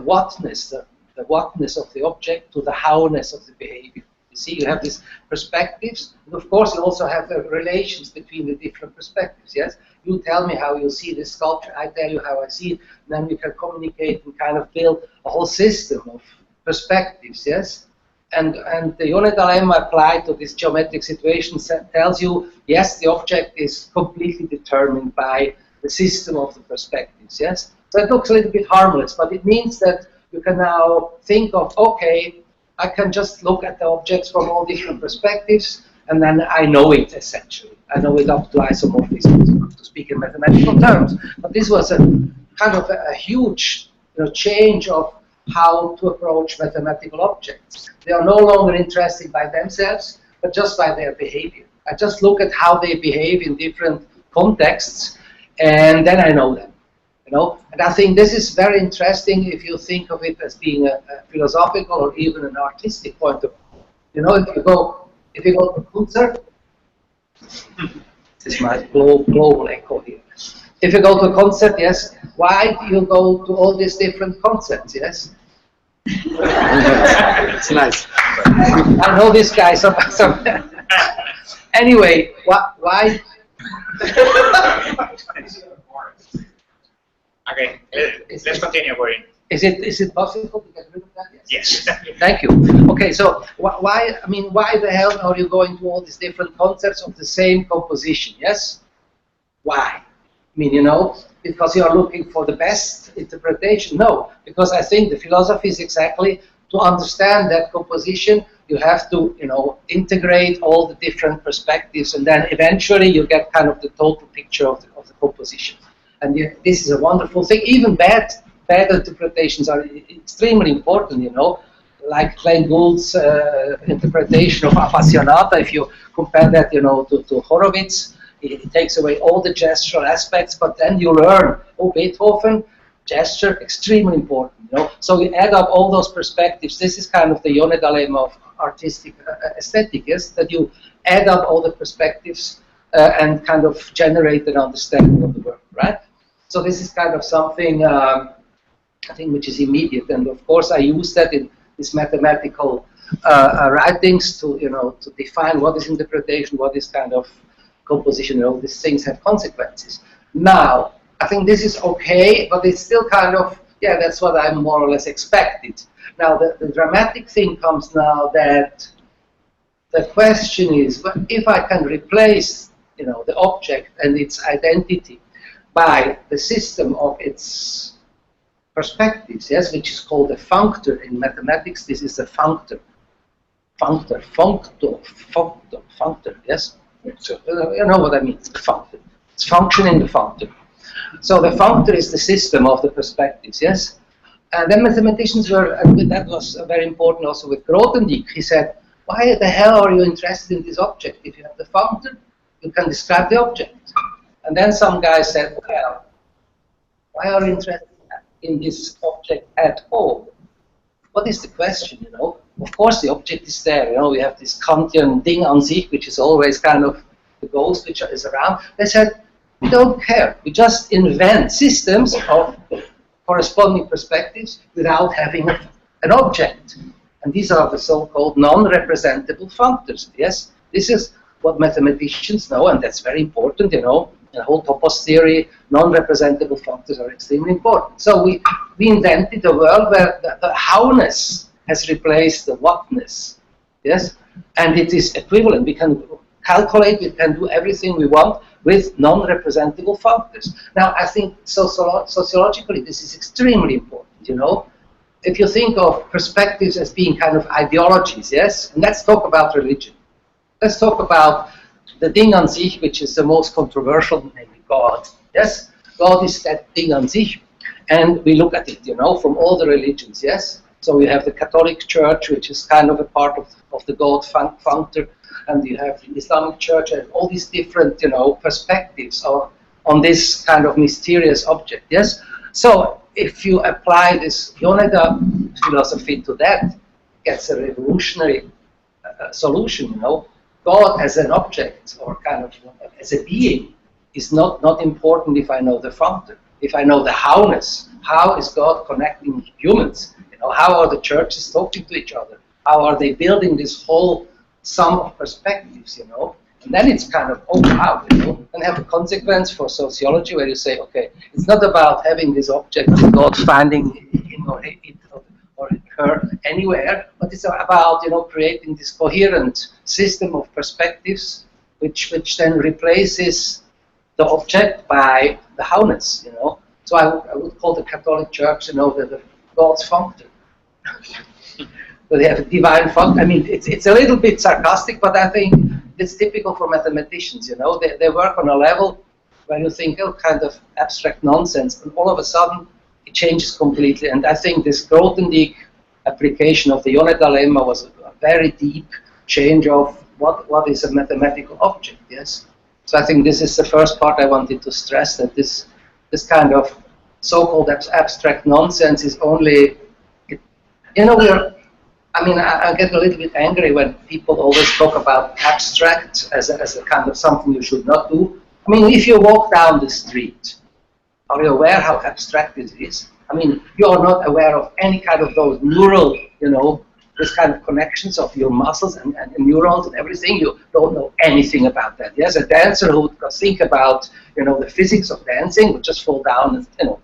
whatness, the whatness of the object to the howness of the behavior. You see, you have these perspectives, and of course you also have the relations between the different perspectives, yes? You tell me how you see this sculpture, I tell you how I see it, and then we can communicate and kind of build a whole system of perspectives, yes? And the Yoneda lemma applied to this geometric situation tells you, yes, the object is completely determined by the system of the perspectives, yes? So it looks a little bit harmless, but it means that you can now think of, okay, I can just look at the objects from all different perspectives, and then I know it, essentially. I know it up to isomorphism, to speak in mathematical terms. But this was a kind of a huge change of how to approach mathematical objects. They are no longer interested by themselves, but just by their behavior. I just look at how they behave in different contexts, and then I know them. And I think this is very interesting if you think of it as being a philosophical or even an artistic point of view. If you go to a concert, this is my global echo here. If you go to a concert, yes, why do you go to all these different concerts? Yes. It's nice. I know this guy. Anyway, why? Okay, let's continue going. Is it possible to get rid of that? Yes. Thank you. Okay, so why the hell are you going to all these different concepts of the same composition? Yes. Why? Because you are looking for the best interpretation. No, because I think the philosophy is exactly to understand that composition. You have to, integrate all the different perspectives, and then eventually you get kind of the total picture of the composition. And this is a wonderful thing. Even bad interpretations are extremely important, like Glenn Gould's interpretation of Appassionata. If you compare that, to Horowitz, It takes away all the gestural aspects, but then you learn, oh, Beethoven, gesture, extremely important, you know. So you add up all those perspectives. This is kind of the Guino dilemma of artistic aesthetic, yes, that you add up all the perspectives and kind of generate an understanding of the work, right? So this is kind of something, I think, which is immediate. And of course, I use that in this mathematical writings to, you know, to define what is interpretation, what is kind of composition, and all these things have consequences. Now, I think this is okay, but it's still kind of, yeah, that's what I more or less expected. Now, the dramatic thing comes now that the question is, if I can replace, you know, the object and its identity by the system of its perspectives, yes, which is called a functor in mathematics. This is a functor. Functor, yes? You know what I mean, functor. It's functioning the functor. So the functor is the system of the perspectives, yes? And then mathematicians were, and that was very important also with Grothendieck. He said, why the hell are you interested in this object? If you have the functor, you can describe the object. And then some guy said, well, why are you interested in this object at all? What is the question, you know? Of course the object is there, you know, we have this Kantian Ding an sich, which is always kind of the ghost which is around. They said, we don't care, we just invent systems of corresponding perspectives without having an object. And these are the so-called non-representable functors, yes? This is what mathematicians know, and that's very important, you know. In the whole Topos theory, non-representable functors are extremely important. So we invented a world where the howness has replaced the whatness, yes? And it is equivalent. We can calculate, we can do everything we want with non-representable functors. Now, I think sociologically this is extremely important, you know? If you think of perspectives as being kind of ideologies, yes? And let's talk about religion. Let's talk about the Ding an sich, which is the most controversial, namely God. Yes? God is that Ding an sich. And we look at it, you know, from all the religions, yes? So we have the Catholic Church, which is kind of a part of the God functor, and you have the Islamic Church, and all these different, you know, perspectives on this kind of mysterious object, yes? So if you apply this Yoneda philosophy to that, it gets a revolutionary solution, you know. God as an object, or kind of as a being, is not important if I know the functor. If I know the howness, how is God connecting humans? You know, how are the churches talking to each other? How are they building this whole sum of perspectives, you know? And then it's kind of, oh wow, you know, and have a consequence for sociology where you say, okay, it's not about having this object of God finding him or it or her anywhere, but it's about, you know, creating this coherent system of perspectives which then replaces the object by the howness, you know. So I would call the Catholic Church, you know, the God's functor. So they have a divine functor. I mean, it's a little bit sarcastic, but I think it's typical for mathematicians, you know. They work on a level where you think, oh, kind of abstract nonsense, and all of a sudden it changes completely. And I think this Grothendieck application of the Guino dilemma was a very deep change of what is a mathematical object, yes? So I think this is the first part I wanted to stress, that this kind of so-called abstract nonsense is only, you know, I get a little bit angry when people always talk about abstract as a kind of something you should not do. I mean, if you walk down the street, are you aware how abstract this is? I mean, you are not aware of any kind of those neural, you know, this kind of connections of your muscles and neurons and everything. You don't know anything about that. Yes, a dancer who would think about, you know, the physics of dancing would just fall down and, you know,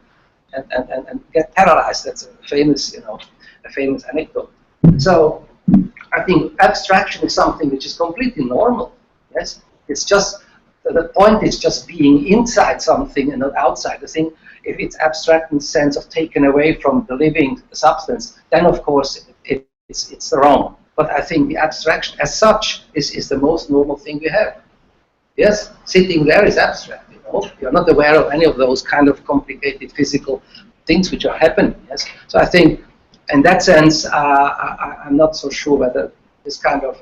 and get paralyzed. That's a famous, you know, a famous anecdote. So I think abstraction is something which is completely normal. Yes, it's just the point is just being inside something and not outside. I think if it's abstract in the sense of taken away from the living substance, then of course it's wrong. But I think the abstraction as such is the most normal thing we have. Yes, sitting there is abstract. You know, you're not aware of any of those kind of complicated physical things which are happening. Yes, so I think in that sense, I'm not so sure whether this kind of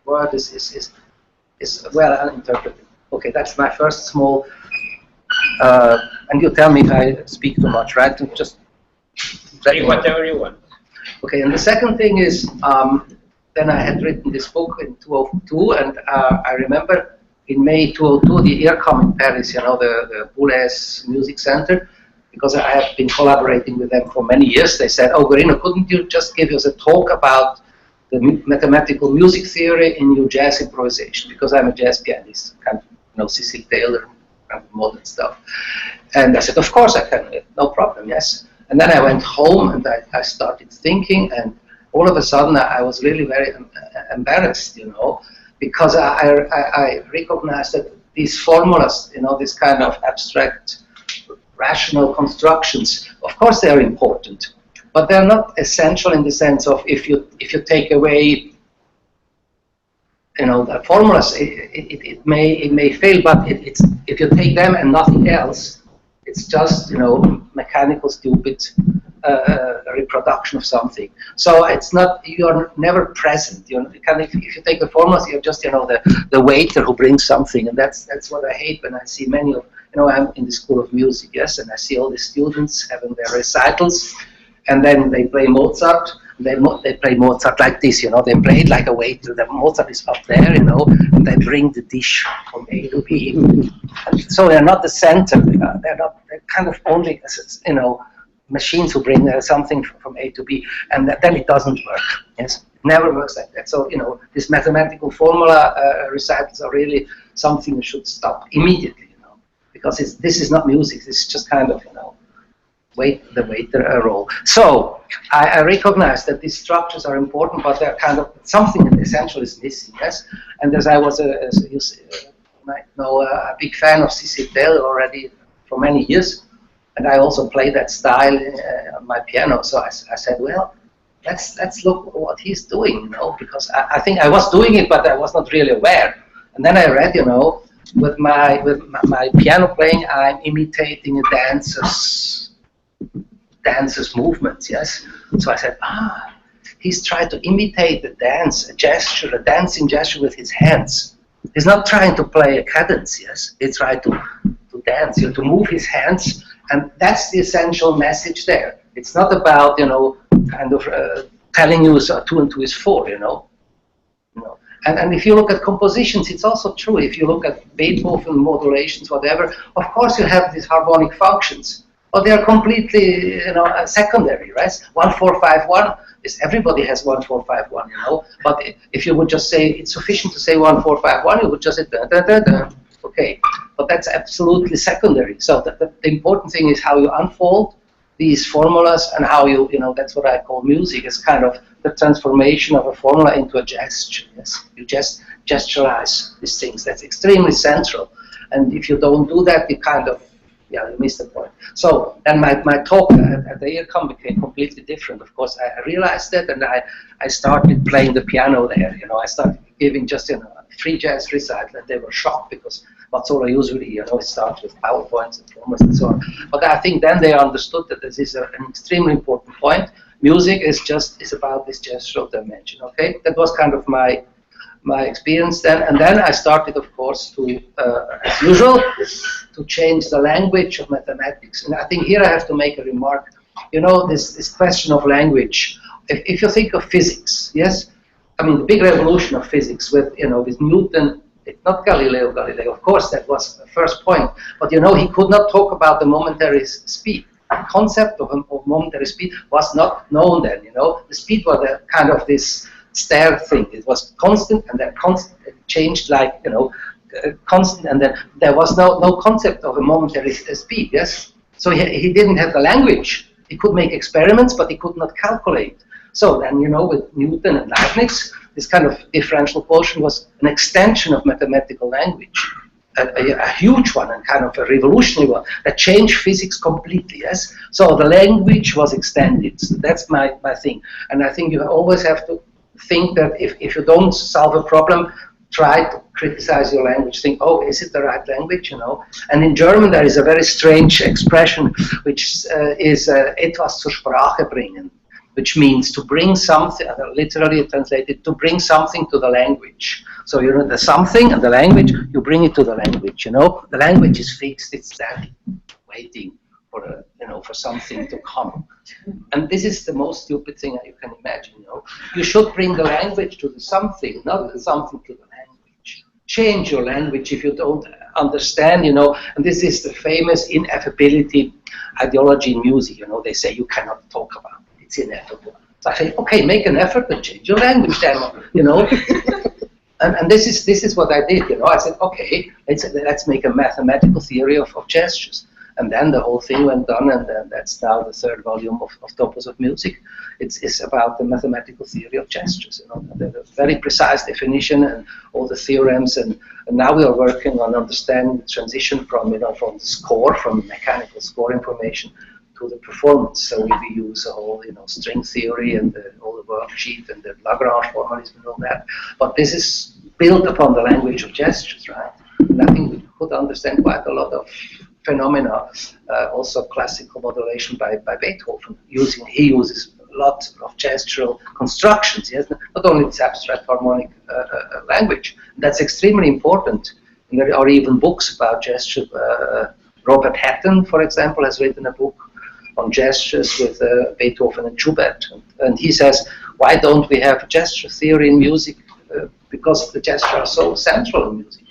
word is well interpreted. Okay, that's my first small, and you tell me if I speak too much, right? Just Say whatever you want. Okay, and the second thing is, then I had written this book in 2002, and I remember in May 2002, the IRCAM in Paris, you know, the Boulez Music Center, because I have been collaborating with them for many years. They said, oh, Guino, couldn't you just give us a talk about the mathematical music theory in your jazz improvisation? Because I'm a jazz pianist, kind of, you know, Cecil Taylor, kind of modern stuff. And I said, of course I can, no problem, yes. And then I went home and I started thinking, and all of a sudden I was really very embarrassed, you know, because I recognized that these formulas, you know, this kind of abstract rational constructions, of course they are important, but they're not essential in the sense of if you take away, you know, the formulas, it may fail, but it's if you take them and nothing else, it's just, you know, mechanical, stupid reproduction of something. So it's not, you're never present. You know, if you take the formulas, you're just, you know, the waiter who brings something, and that's what I hate when I see many of, you know, I'm in the School of Music, yes, and I see all the students having their recitals, and then they play Mozart. They play Mozart like this, you know, they play it like a waiter. The Mozart is up there, you know, and they bring the dish from A to B. And so they're not the center, they're kind of only, you know, machines who bring something from A to B, and then it doesn't work, yes, it never works like that. So, you know, this mathematical formula recitals are really something that should stop immediately, you know, because this is not music, this is just kind of, you know, the waiter role. So I recognize that these structures are important, but they're kind of something essential is missing. Yes, and as I was as you might know, a big fan of Cecil Taylor already for many years, and I also play that style on my piano. So I said, well, let's look what he's doing, you know, because I think I was doing it, but I was not really aware. And then I read, you know, with my piano playing, I'm imitating a dancer's movements, yes. So I said, he's trying to imitate the dance, a dancing gesture with his hands. He's not trying to play a cadence, yes. He's trying to dance, you know, to move his hands, and that's the essential message there. It's not about, you know, kind of telling you 2 and 2 is 4, you know. And if you look at compositions, it's also true. If you look at Beethoven modulations, whatever, of course you have these harmonic functions. But they are completely, you know, secondary, right? 1 4 5 1 is everybody has 1 4 5 1, you know. But if you would just say it's sufficient to say 1 4 5 1, you would just say da da da da. Okay, but that's absolutely secondary. So the important thing is how you unfold these formulas and how you know, that's what I call music. It's kind of the transformation of a formula into a gesture. Yes, you just gesturize these things. That's extremely central. And if you don't do that, you kind of, yeah, you miss the point. So then my talk at the IRCAM became completely different. Of course, I realized that, and I started playing the piano there. You know, I started giving just, you know, free jazz recital, and they were shocked because Mazzola usually, you know, it starts with PowerPoints and formulas and so on. But I think then they understood that this is an extremely important point. Music is about this gestural dimension. Okay, that was kind of my experience then, and then I started, of course, to, as usual, to change the language of mathematics. And I think here I have to make a remark. You know, this question of language. If you think of physics, yes, I mean the big revolution of physics with, you know, with Newton. It's not Galileo Galilei, of course, that was the first point. But you know, he could not talk about the momentary speed. The concept of momentary speed was not known then. You know, the speed was a kind of this stair thing. It was constant, and then constant. It changed like, you know, constant, and then there was no concept of a momentary speed. Yes, so he didn't have the language. He could make experiments, but he could not calculate. So then, you know, with Newton and Leibniz, this kind of differential quotient was an extension of mathematical language, a huge one and kind of a revolutionary one that changed physics completely. Yes, so the language was extended. So that's my thing, and I think you always have to think that if you don't solve a problem, try to criticize your language. Think, oh, is it the right language? You know. And in German there is a very strange expression which is etwas zur Sprache bringen, which means to bring something, literally translated, to bring something to the language. So you know the something and the language, you bring it to the language. You know, the language is fixed; it's there, waiting for for something to come. And this is the most stupid thing you can imagine. You know, you should bring the language to the something, not the something to the language. Change your language if you don't understand. You know, and this is the famous ineffability ideology in music. You know, they say you cannot talk about it; it's ineffable. So I say, okay, make an effort and change your language, then. You know. And this is what I did, you know. I said, okay, let's make a mathematical theory of gestures. And then the whole thing went on, and that's now the third volume of Topos of Music. It's about the mathematical theory of gestures, you know, the very precise definition and all the theorems. And now we are working on understanding the transition from, from the score, from mechanical score information to the performance. So we use a whole, string theory and all the worksheet and the Lagrange formalism and all that. But this is built upon the language of gestures, right? And I think we could understand quite a lot of phenomena, also classical modulation by Beethoven. He uses a lot of gestural constructions, yes? Not only this abstract harmonic language. That's extremely important. And there are even books about gesture. Robert Hatton, for example, has written a book on gestures with Beethoven and Schubert. And he says, why don't we have gesture theory in music? Because the gestures are so central in music.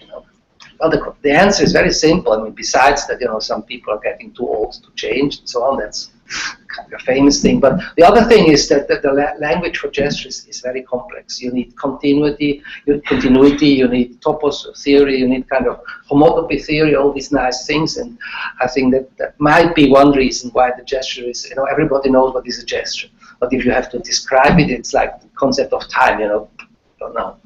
Well, the answer is very simple. I mean, besides that, some people are getting too old to change and so on. That's kind of a famous thing. But the other thing is that the language for gestures is very complex. You need continuity, you need topos theory, you need kind of homotopy theory, all these nice things. And I think that might be one reason why the gesture is, everybody knows what is a gesture. But if you have to describe it, it's like the concept of time, don't know.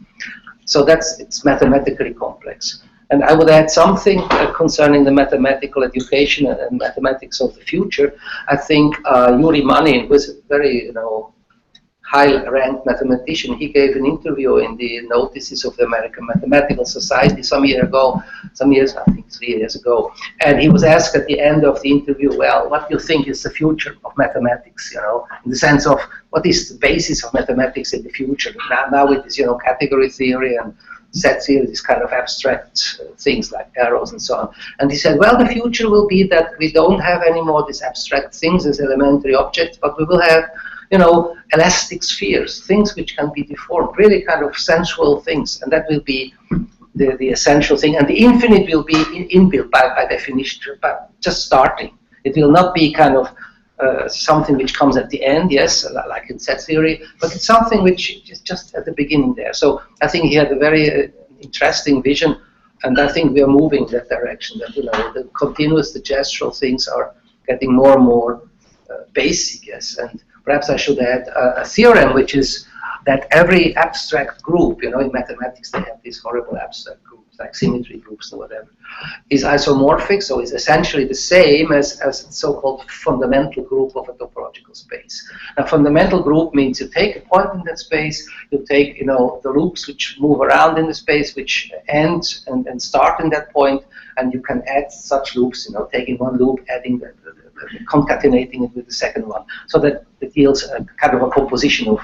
So it's mathematically complex. And I would add something concerning the mathematical education and mathematics of the future. I think Yuri Manin was a very, high-ranked mathematician. He gave an interview in the Notices of the American Mathematical Society I think 3 years ago. And he was asked at the end of the interview, well, what do you think is the future of mathematics, in the sense of what is the basis of mathematics in the future? Now it is, category theory and set theory, these kind of abstract things like arrows and so on. And he said, well, the future will be that we don't have any more these abstract things as elementary objects, but we will have, elastic spheres, things which can be deformed, really kind of sensual things, and that will be the essential thing. And the infinite will be inbuilt by definition, by just starting. It will not be kind of something which comes at the end, yes, like in set theory, but it's something which is just at the beginning there. So I think he had a very interesting vision, and I think we are moving in that direction, that, the continuous, the gestural things are getting more and more basic, yes. And perhaps I should add a theorem, which is that every abstract group, in mathematics they have these horrible abstract groups, like symmetry groups or whatever, is isomorphic, so it's essentially the same as the so-called fundamental group of a topological space. A fundamental group means you take a point in that space, you take, the loops which move around in the space, which end and start in that point, and you can add such loops, taking one loop, adding concatenating it with the second one, so that it yields a kind of a composition of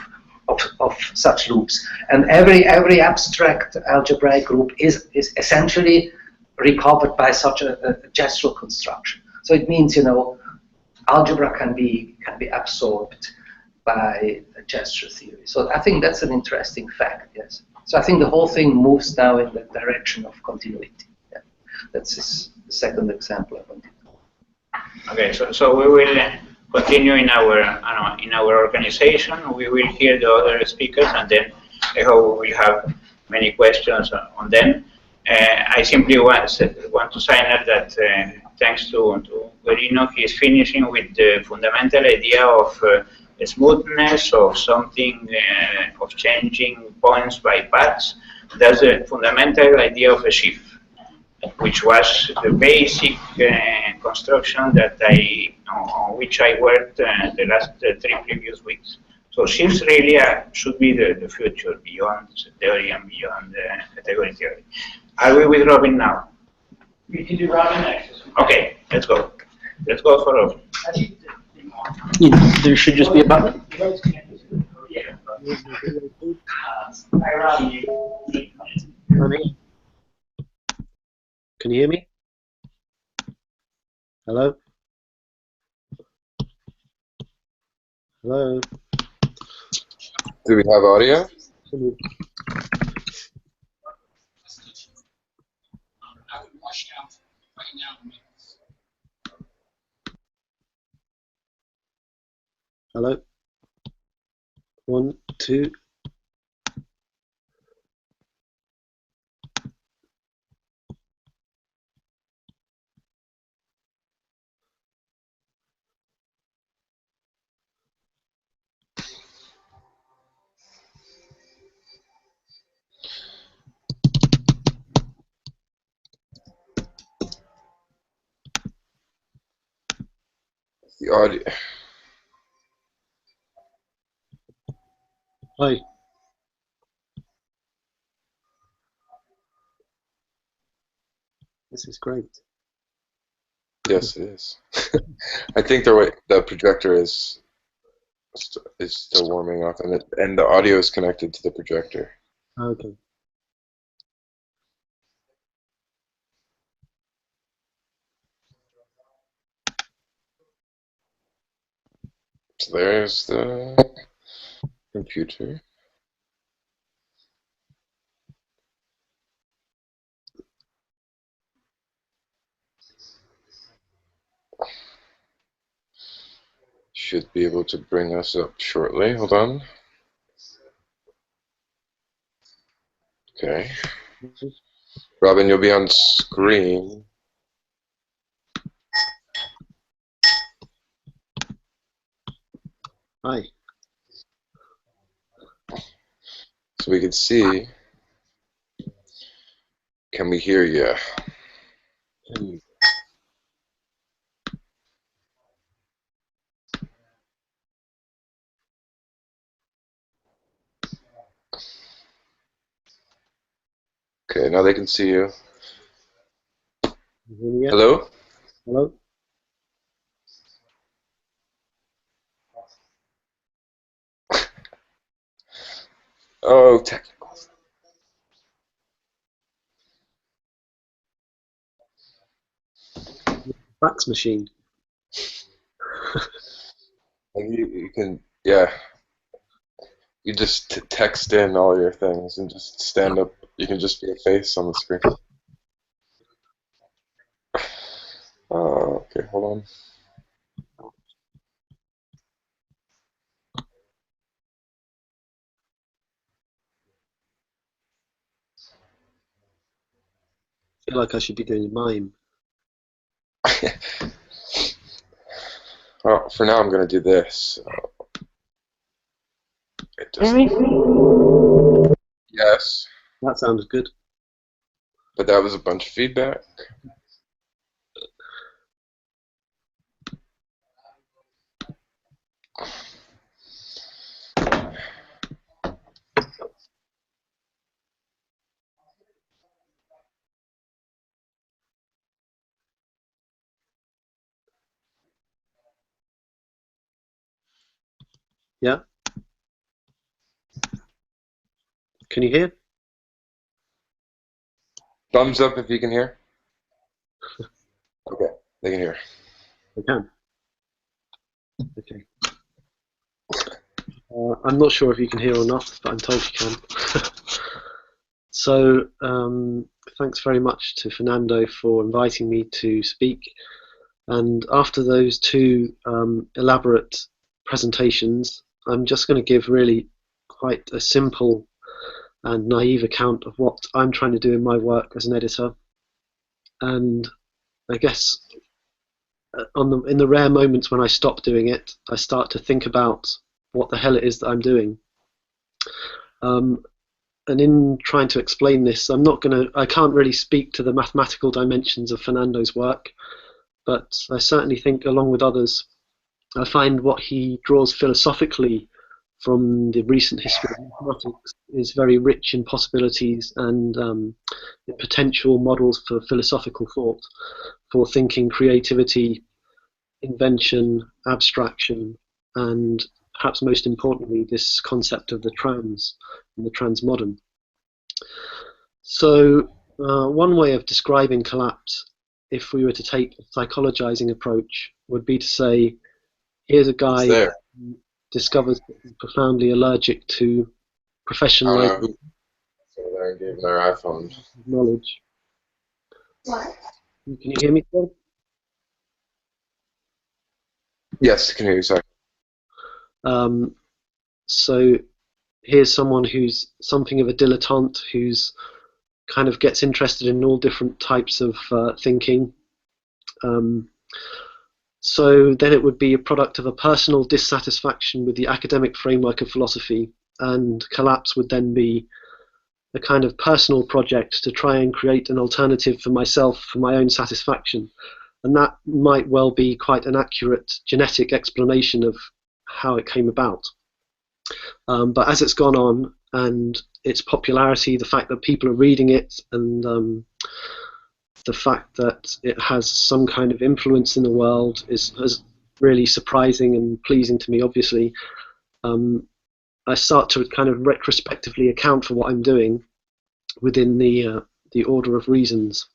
such loops. And every abstract algebraic group is essentially recovered by such a gestural construction. So it means, algebra can be absorbed by a gesture theory. So I think that's an interesting fact, yes. So I think the whole thing moves now in the direction of continuity. Yeah. That's the second example I wanted. Okay, so we will continue in our organization. We will hear the other speakers, and then I hope we will have many questions on them. I simply want to sign up that thanks to Guino, he is finishing with the fundamental idea of smoothness, of something, of changing points by paths. That's the fundamental idea of a sheaf, which was the basic construction that on which I worked the last 3 previous weeks. So shifts really should be the future, beyond theory and beyond category theory. Are we with Robin now? We can do Robin next. Okay, let's go. Let's go for Robin. There should just be a button. Can you hear me? Hello? Hello? Do we have audio? Hello? 1, 2. The audio. Hi. This is great. Yes, it is. I think the projector is still warming up, and the audio is connected to the projector. Okay. So there's the computer. Should be able to bring us up shortly. Hold on. Okay. Robin, you'll be on screen. Hi. So we can see. Can we hear you? Okay, now they can see you. Hello? Hello? Oh, technical. Fax machine. And you can, yeah. You just text in all your things and just stand up. You can just be a face on the screen. Oh, okay, hold on. I feel like I should be doing a mime. Well, for now I'm going to do this. It just, yes, That sounds good. but that was a bunch of feedback. Yeah? Can you hear? Thumbs up if you can hear. Okay, they can hear. I can. Okay. I'm not sure if you can hear or not, but I'm told you can. So, thanks very much to Fernando for inviting me to speak. And after those two elaborate presentations, I'm just going to give really quite a simple and naive account of what I'm trying to do in my work as an editor. And I guess in the rare moments when I stop doing it, I start to think about what the hell it is that I'm doing. And in trying to explain this, I can't really speak to the mathematical dimensions of Fernando's work, but I certainly think, along with others, I find what he draws philosophically from the recent history of mathematics is very rich in possibilities and potential models for philosophical thought, for thinking, creativity, invention, abstraction, and perhaps most importantly, this concept of the trans and the transmodern. So one way of describing collapse, if we were to take a psychologizing approach, would be to say, here's a guy who discovers that he's profoundly allergic to professional gave their iPhone knowledge. What? Can you hear me still? Yes, I can hear you, sorry. So here's someone who's something of a dilettante, who's kind of gets interested in all different types of thinking. So then it would be a product of a personal dissatisfaction with the academic framework of philosophy, and collapse would then be a kind of personal project to try and create an alternative for myself, for my own satisfaction. And that might well be quite an accurate genetic explanation of how it came about. But as it's gone on, and its popularity, the fact that people are reading it, and the fact that it has some kind of influence in the world is really surprising and pleasing to me, obviously. I start to kind of retrospectively account for what I'm doing within the order of reasons.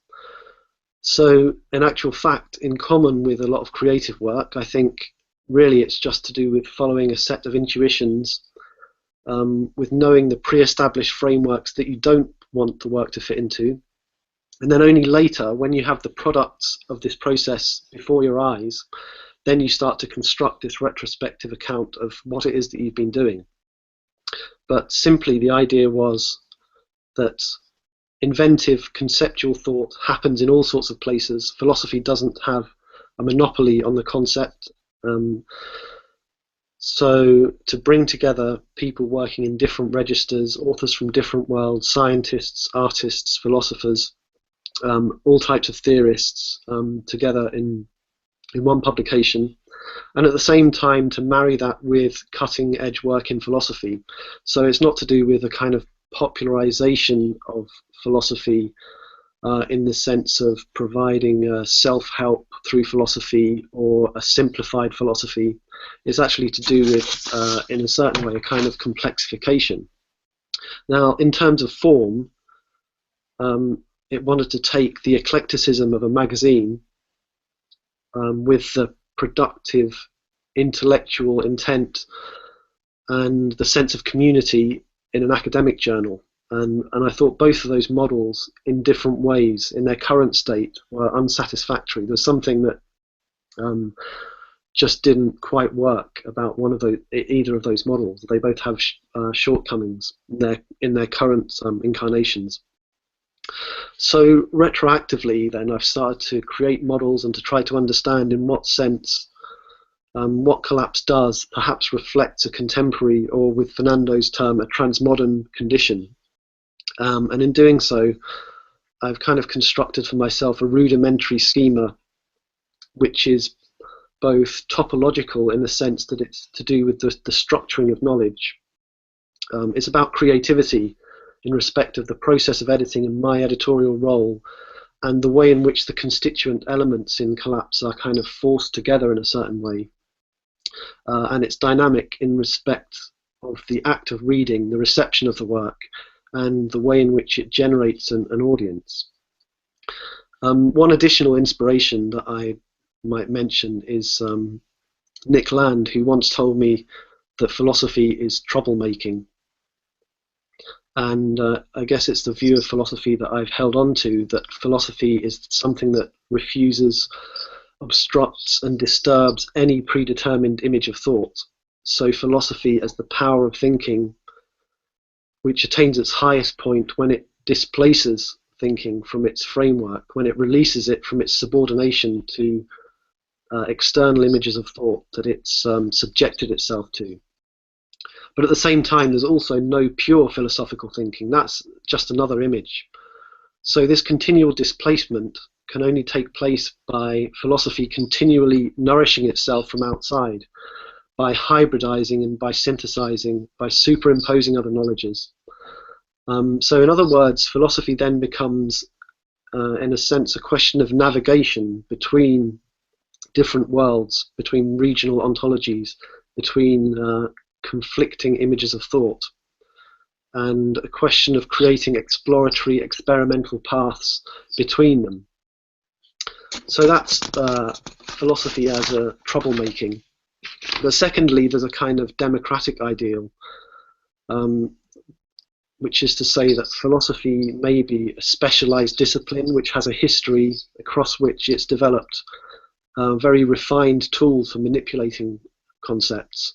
So in actual fact, in common with a lot of creative work, I think really it's just to do with following a set of intuitions, with knowing the pre-established frameworks that you don't want the work to fit into, and then only later, when you have the products of this process before your eyes, then you start to construct this retrospective account of what it is that you've been doing. But simply the idea was that inventive conceptual thought happens in all sorts of places. Philosophy doesn't have a monopoly on the concept. So to bring together people working in different registers, authors from different worlds, scientists, artists, philosophers, all types of theorists together in one publication, and at the same time to marry that with cutting edge work in philosophy. So it's not to do with a kind of popularization of philosophy in the sense of providing self-help through philosophy or a simplified philosophy. It's actually to do with, in a certain way, a kind of complexification. Now, in terms of form, it wanted to take the eclecticism of a magazine with the productive intellectual intent and the sense of community in an academic journal. And I thought both of those models, in different ways, in their current state, were unsatisfactory. There's something that just didn't quite work about either of those models. They both have shortcomings in their current incarnations. So retroactively, then, I've started to create models and to try to understand in what sense what collapse does perhaps reflects a contemporary, or with Fernando's term, a transmodern condition. And in doing so, I've kind of constructed for myself a rudimentary schema which is both topological in the sense that it's to do with the structuring of knowledge. It's about creativity in respect of the process of editing and my editorial role, and the way in which the constituent elements in collapse are kind of forced together in a certain way. And it's dynamic in respect of the act of reading, the reception of the work, and the way in which it generates an audience. One additional inspiration that I might mention is Nick Land, who once told me that philosophy is troublemaking. And I guess it's the view of philosophy that I've held on to, that philosophy is something that refuses, obstructs, and disturbs any predetermined image of thought. So philosophy as the power of thinking, which attains its highest point when it displaces thinking from its framework, when it releases it from its subordination to external images of thought that it's subjected itself to. But at the same time, there's also no pure philosophical thinking. That's just another image. So this continual displacement can only take place by philosophy continually nourishing itself from outside, by hybridizing and by synthesizing, by superimposing other knowledges. So in other words, philosophy then becomes, in a sense, a question of navigation between different worlds, between regional ontologies, between conflicting images of thought, and a question of creating exploratory experimental paths between them. So that's philosophy as a troublemaking. But secondly, there's a kind of democratic ideal, which is to say that philosophy may be a specialized discipline which has a history across which it's developed very refined tools for manipulating concepts.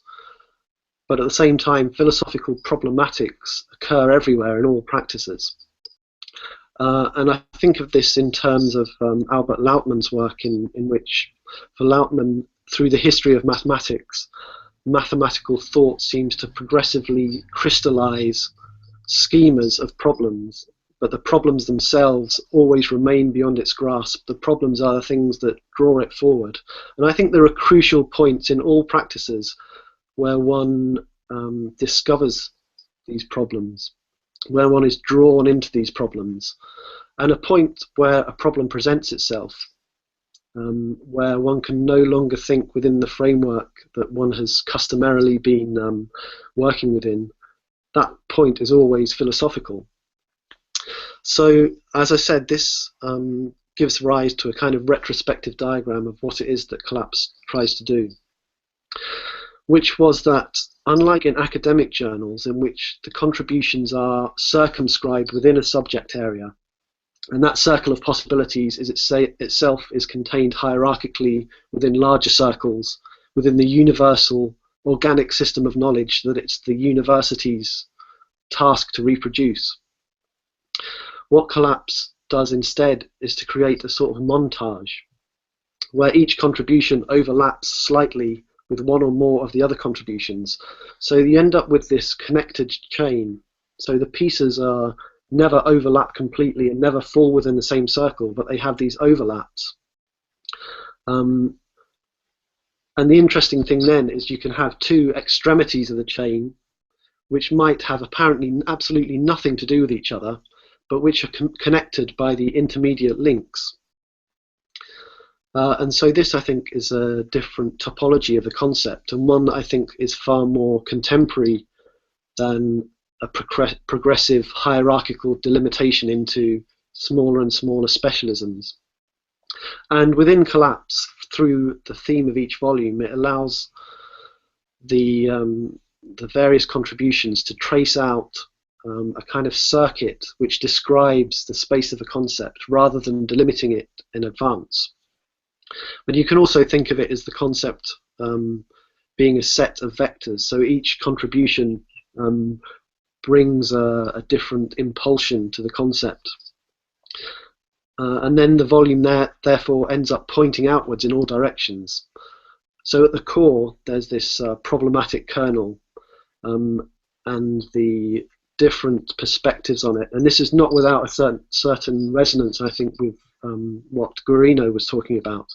But at the same time, philosophical problematics occur everywhere in all practices. And I think of this in terms of Albert Lautmann's work, in which, for Lautmann, through the history of mathematics, mathematical thought seems to progressively crystallize schemas of problems, but the problems themselves always remain beyond its grasp. The problems are the things that draw it forward. And I think there are crucial points in all practices where one discovers these problems, where one is drawn into these problems, and a point where a problem presents itself, where one can no longer think within the framework that one has customarily been working within. That point is always philosophical. So, as I said, this gives rise to a kind of retrospective diagram of what it is that Collapse tries to do, which was that, unlike in academic journals in which the contributions are circumscribed within a subject area, and that circle of possibilities is itself is contained hierarchically within larger circles, within the universal organic system of knowledge that it's the university's task to reproduce. What Collapse does instead is to create a sort of montage where each contribution overlaps slightly with one or more of the other contributions. So you end up with this connected chain. So the pieces are never overlap completely and never fall within the same circle, but they have these overlaps. And the interesting thing then is you can have two extremities of the chain which might have apparently absolutely nothing to do with each other, but which are connected by the intermediate links. And so this, I think, is a different topology of the concept, and one that I think is far more contemporary than a progressive hierarchical delimitation into smaller and smaller specialisms. And within Collapse, through the theme of each volume, it allows the various contributions to trace out a kind of circuit which describes the space of a concept rather than delimiting it in advance. But you can also think of it as the concept being a set of vectors. So each contribution brings a different impulsion to the concept. And then the volume therefore ends up pointing outwards in all directions. So at the core, there's this problematic kernel and the different perspectives on it. And this is not without a certain resonance, I think, with what Guino was talking about.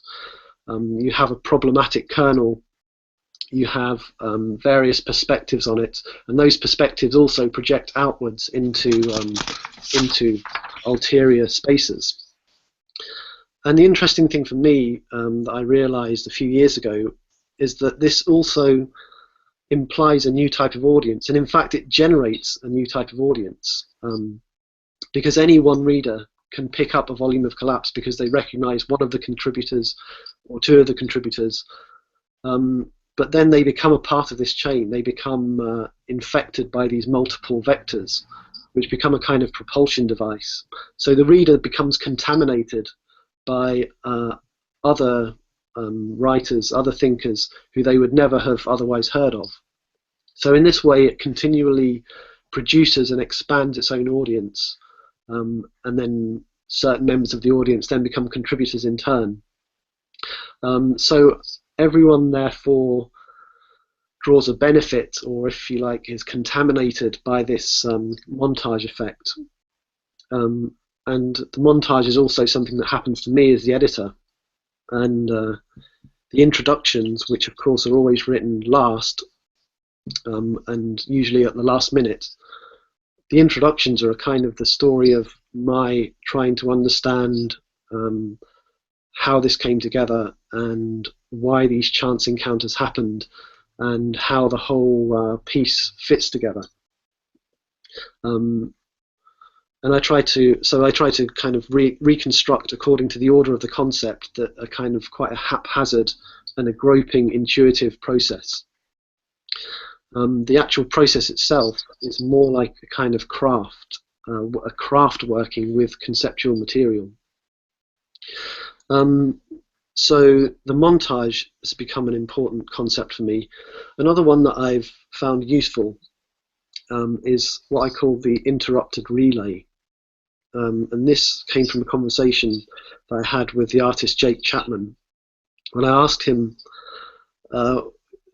You have a problematic kernel, you have various perspectives on it, and those perspectives also project outwards into ulterior spaces. And the interesting thing for me that I realized a few years ago is that this also implies a new type of audience, and in fact it generates a new type of audience, because any one reader can pick up a volume of Collapse because they recognize one of the contributors or two of the contributors, but then they become a part of this chain. They become infected by these multiple vectors, which become a kind of propulsion device. So the reader becomes contaminated by other writers, other thinkers who they would never have otherwise heard of. So in this way it continually produces and expands its own audience, and then certain members of the audience then become contributors in turn. So everyone therefore draws a benefit, or if you like, is contaminated by this montage effect. And the montage is also something that happens to me as the editor. And the introductions, which of course are always written last, and usually at the last minute, the introductions are a kind of the story of my trying to understand how this came together and why these chance encounters happened and how the whole piece fits together. And I try to kind of reconstruct according to the order of the concept, that a kind of quite a haphazard and a groping intuitive process. The actual process itself is more like a kind of craft, a craft working with conceptual material. So the montage has become an important concept for me. Another one that I've found useful is what I call the interrupted relay. And this came from a conversation that I had with the artist Jake Chapman. When I asked him,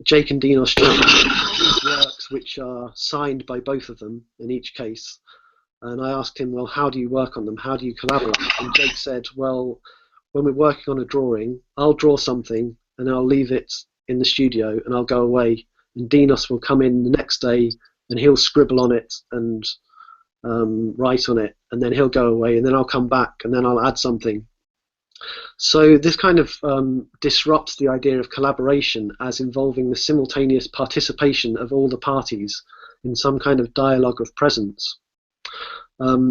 Jake and Dinos Chapman, works which are signed by both of them in each case, and I asked him, well, how do you work on them? How do you collaborate? And Jake said, well, when we're working on a drawing, I'll draw something and I'll leave it in the studio and I'll go away, and Dinos will come in the next day and he'll scribble on it and write on it, and then he'll go away, and then I'll come back and then I'll add something. So this kind of disrupts the idea of collaboration as involving the simultaneous participation of all the parties in some kind of dialogue of presence.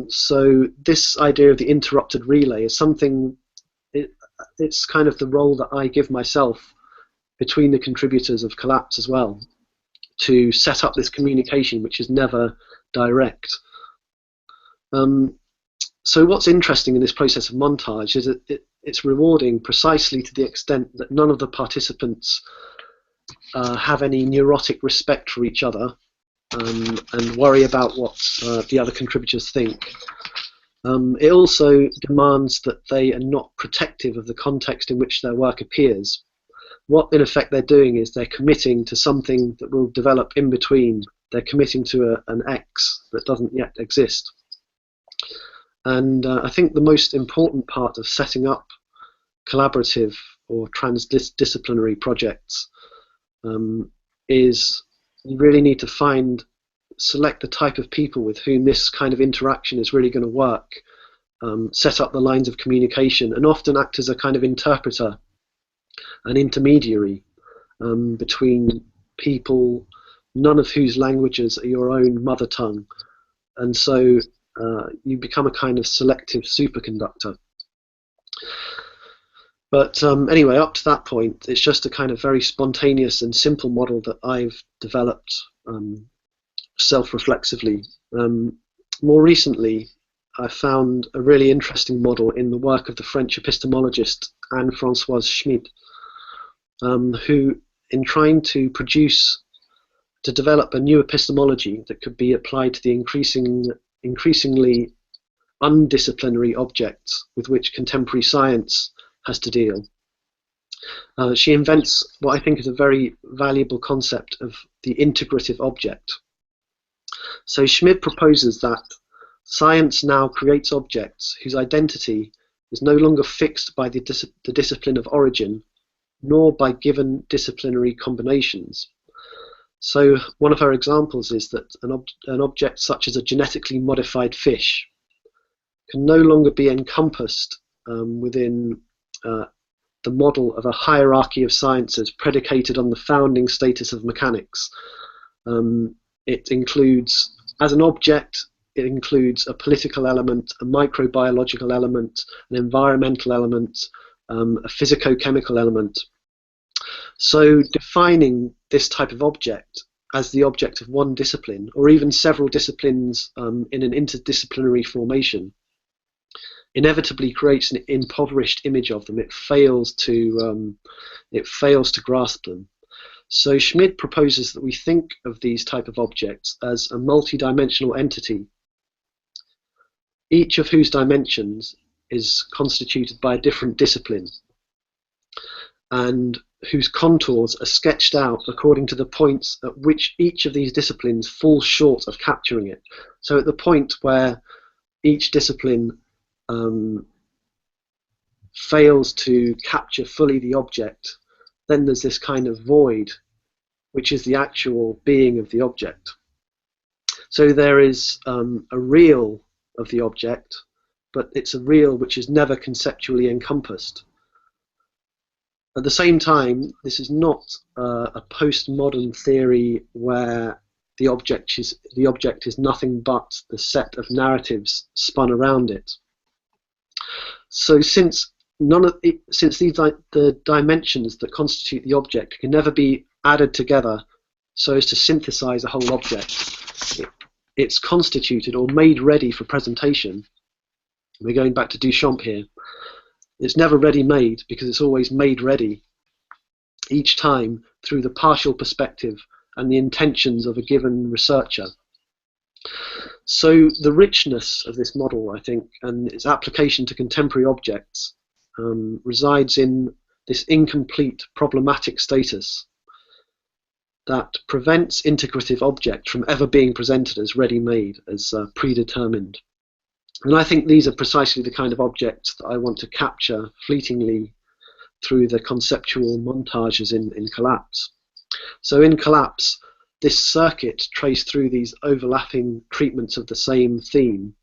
So this idea of the interrupted relay is something, it's kind of the role that I give myself between the contributors of Collapse as well, to set up this communication which is never direct. So what's interesting in this process of montage is that it's rewarding precisely to the extent that none of the participants have any neurotic respect for each other and worry about what the other contributors think. It also demands that they are not protective of the context in which their work appears. What in effect they're doing is they're committing to something that will develop in between. They're committing to an X that doesn't yet exist. And I think the most important part of setting up collaborative or transdisciplinary projects is you really need to select the type of people with whom this kind of interaction is really going to work, set up the lines of communication, and often act as a kind of interpreter, an intermediary between people, none of whose languages are your own mother tongue. And so you become a kind of selective superconductor. But anyway, up to that point, it's just a kind of very spontaneous and simple model that I've developed self-reflexively. More recently, I found a really interesting model in the work of the French epistemologist Anne-Françoise Schmid, who, in trying to develop a new epistemology that could be applied to the increasingly undisciplinary objects with which contemporary science has to deal. She invents what I think is a very valuable concept of the integrative object. So Schmid proposes that science now creates objects whose identity is no longer fixed by the discipline of origin, nor by given disciplinary combinations. So one of her examples is that an object such as a genetically modified fish can no longer be encompassed within the model of a hierarchy of sciences predicated on the founding status of mechanics. It includes, as an object, it includes a political element, a microbiological element, an environmental element, a physicochemical element. So defining this type of object as the object of one discipline, or even several disciplines in an interdisciplinary formation, inevitably creates an impoverished image of them. It fails to grasp them. So Schmid proposes that we think of these type of objects as a multidimensional entity, each of whose dimensions is constituted by a different discipline, and whose contours are sketched out according to the points at which each of these disciplines falls short of capturing it. So at the point where each discipline fails to capture fully the object, then there's this kind of void, which is the actual being of the object. So there is a real of the object, but it's a real which is never conceptually encompassed. At the same time, this is not a postmodern theory where the object is nothing but the set of narratives spun around it. So since the dimensions that constitute the object can never be added together so as to synthesize a whole object, it's constituted or made ready for presentation. We're going back to Duchamp here. It's never ready-made because it's always made ready each time through the partial perspective and the intentions of a given researcher. So the richness of this model, I think, and its application to contemporary objects resides in this incomplete problematic status that prevents integrative object from ever being presented as ready-made, as predetermined. And I think these are precisely the kind of objects that I want to capture fleetingly through the conceptual montages in Collapse. So in Collapse, this circuit traced through these overlapping treatments of the same theme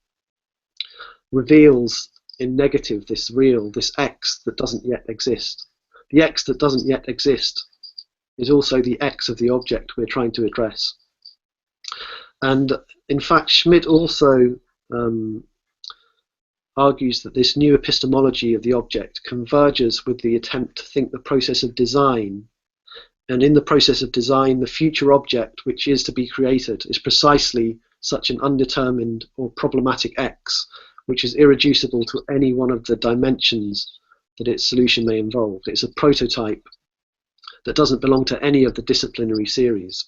reveals in negative this real, this X that doesn't yet exist. The X that doesn't yet exist is also the X of the object we're trying to address. And in fact, Schmidt also argues that this new epistemology of the object converges with the attempt to think the process of design. And in the process of design, the future object which is to be created is precisely such an undetermined or problematic X, which is irreducible to any one of the dimensions that its solution may involve. It's a prototype that doesn't belong to any of the disciplinary series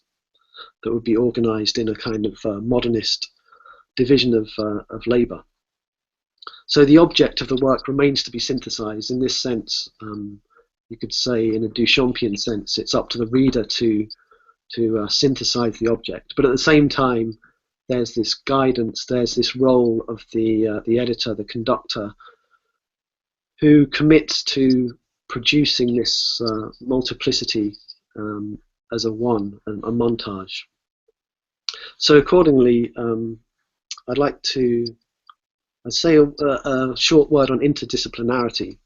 that would be organized in a kind of modernist division of labor. So the object of the work remains to be synthesized. In this sense, you could say in a Duchampian sense, it's up to the reader to synthesize the object. But at the same time, there's this guidance, there's this role of the editor, the conductor, who commits to producing this multiplicity as a one, a montage. So accordingly, I'd like to say a short word on interdisciplinarity.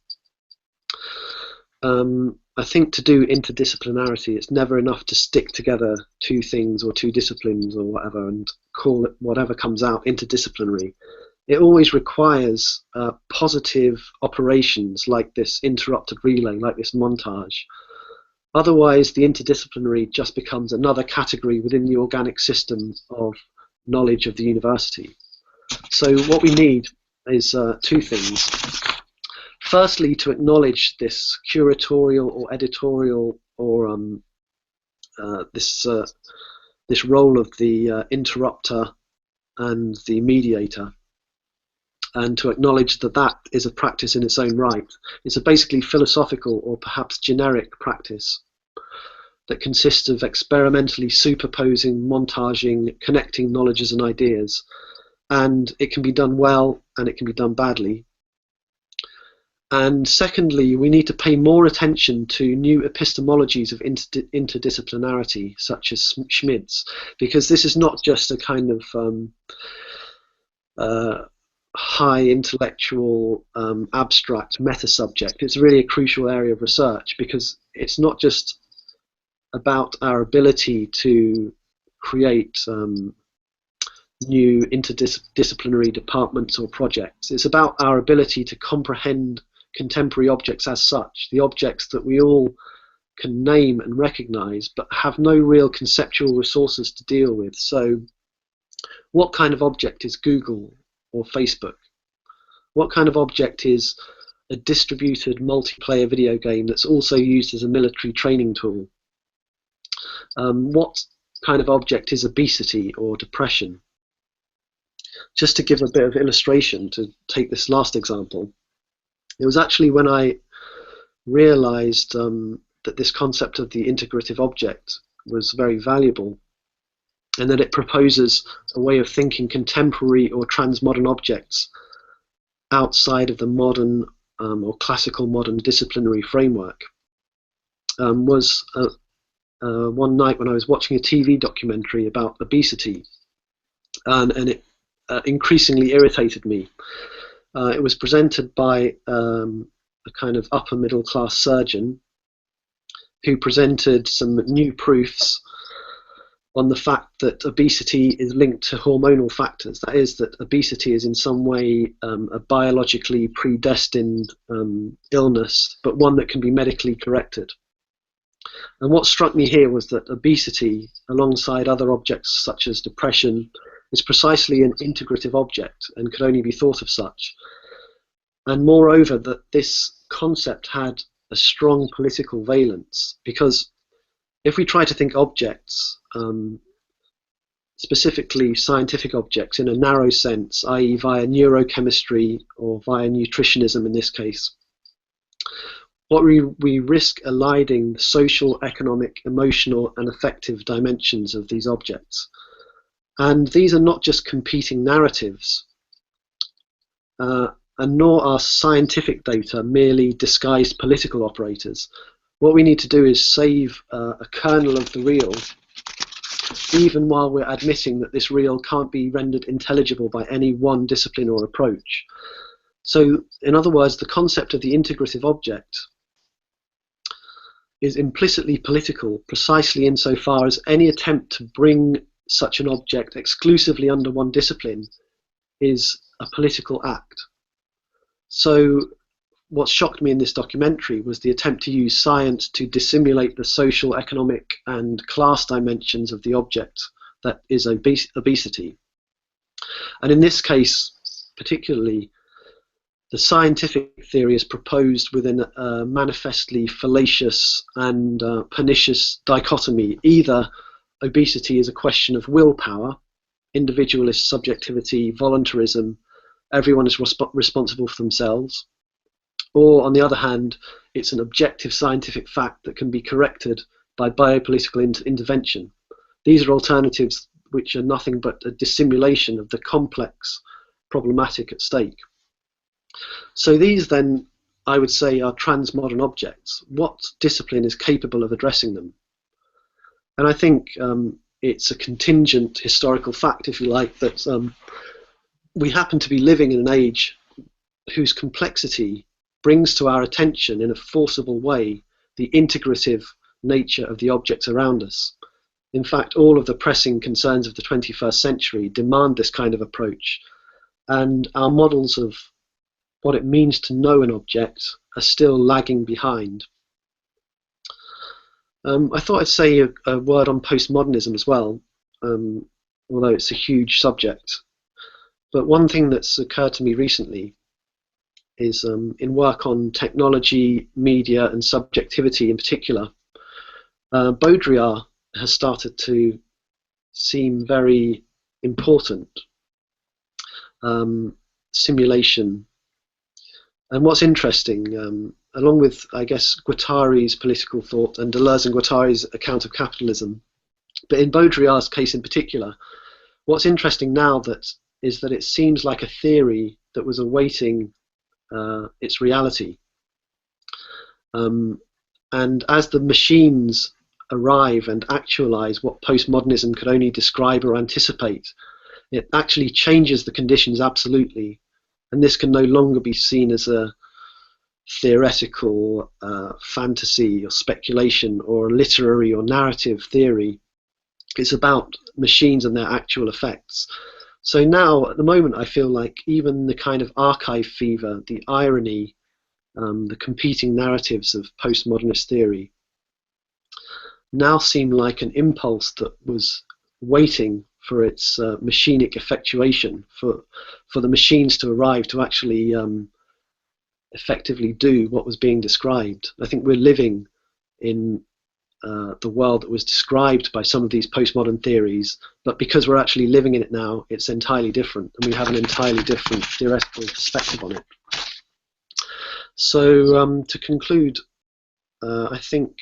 I think to do interdisciplinarity, it's never enough to stick together two things or two disciplines or whatever and call it whatever comes out interdisciplinary. It always requires positive operations like this interrupted relay, like this montage. Otherwise, the interdisciplinary just becomes another category within the organic system of knowledge of the university. So what we need is two things. Firstly, to acknowledge this curatorial or editorial or this role of the interrupter and the mediator, and to acknowledge that that is a practice in its own right. It's a basically philosophical or perhaps generic practice that consists of experimentally superposing, montaging, connecting knowledges and ideas, and it can be done well and it can be done badly. And secondly, we need to pay more attention to new epistemologies of interdisciplinarity, such as Schmidt's, because this is not just a kind of high intellectual, abstract meta-subject. It's really a crucial area of research, because it's not just about our ability to create new interdisciplinary departments or projects. It's about our ability to comprehend contemporary objects as such, the objects that we all can name and recognize but have no real conceptual resources to deal with. So what kind of object is Google or Facebook? What kind of object is a distributed multiplayer video game that's also used as a military training tool? What kind of object is obesity or depression? Just to give a bit of illustration, to take this last example, it was actually when I realized that this concept of the integrative object was very valuable, and that it proposes a way of thinking contemporary or transmodern objects outside of the modern or classical modern disciplinary framework, was one night when I was watching a TV documentary about obesity, and it increasingly irritated me. It was presented by a kind of upper middle class surgeon who presented some new proofs on the fact that obesity is linked to hormonal factors. That is, that obesity is in some way a biologically predestined illness, but one that can be medically corrected. And what struck me here was that obesity, alongside other objects such as depression, is precisely an integrative object and could only be thought of such. And moreover, that this concept had a strong political valence, because if we try to think objects, specifically scientific objects in a narrow sense, i.e. via neurochemistry or via nutritionism in this case, what we risk eliding the social, economic, emotional and affective dimensions of these objects. And these are not just competing narratives, and nor are scientific data merely disguised political operators. What we need to do is save a kernel of the real, even while we're admitting that this real can't be rendered intelligible by any one discipline or approach. So, in other words, the concept of the integrative object is implicitly political, precisely insofar as any attempt to bring such an object exclusively under one discipline is a political act. So what shocked me in this documentary was the attempt to use science to dissimulate the social, economic and class dimensions of the object that is obesity. And in this case particularly, the scientific theory is proposed within a manifestly fallacious and pernicious dichotomy. Either obesity is a question of willpower, individualist subjectivity, voluntarism, everyone is responsible for themselves, or on the other hand, it's an objective scientific fact that can be corrected by biopolitical intervention. These are alternatives which are nothing but a dissimulation of the complex problematic at stake. So these then, I would say, are transmodern objects. What discipline is capable of addressing them? And I think it's a contingent historical fact, if you like, that we happen to be living in an age whose complexity brings to our attention in a forcible way the integrative nature of the objects around us. In fact, all of the pressing concerns of the 21st century demand this kind of approach, and our models of what it means to know an object are still lagging behind. I thought I'd say a word on postmodernism as well, although it's a huge subject. But one thing that's occurred to me recently is in work on technology, media and subjectivity in particular, Baudrillard has started to seem very important. Simulation. And what's interesting, along with, I guess, Guattari's political thought and Deleuze and Guattari's account of capitalism, but in Baudrillard's case in particular, what's interesting now is that it seems like a theory that was awaiting its reality. And as the machines arrive and actualize what postmodernism could only describe or anticipate, it actually changes the conditions absolutely. And this can no longer be seen as a theoretical fantasy or speculation or a literary or narrative theory. It's about machines and their actual effects. So now, at the moment, I feel like even the kind of archive fever, the irony, the competing narratives of postmodernist theory now seem like an impulse that was waiting for its machinic effectuation, for the machines to arrive to actually effectively do what was being described. I think we're living in the world that was described by some of these postmodern theories, but because we're actually living in it now, it's entirely different, and we have an entirely different theoretical perspective on it. So to conclude, I think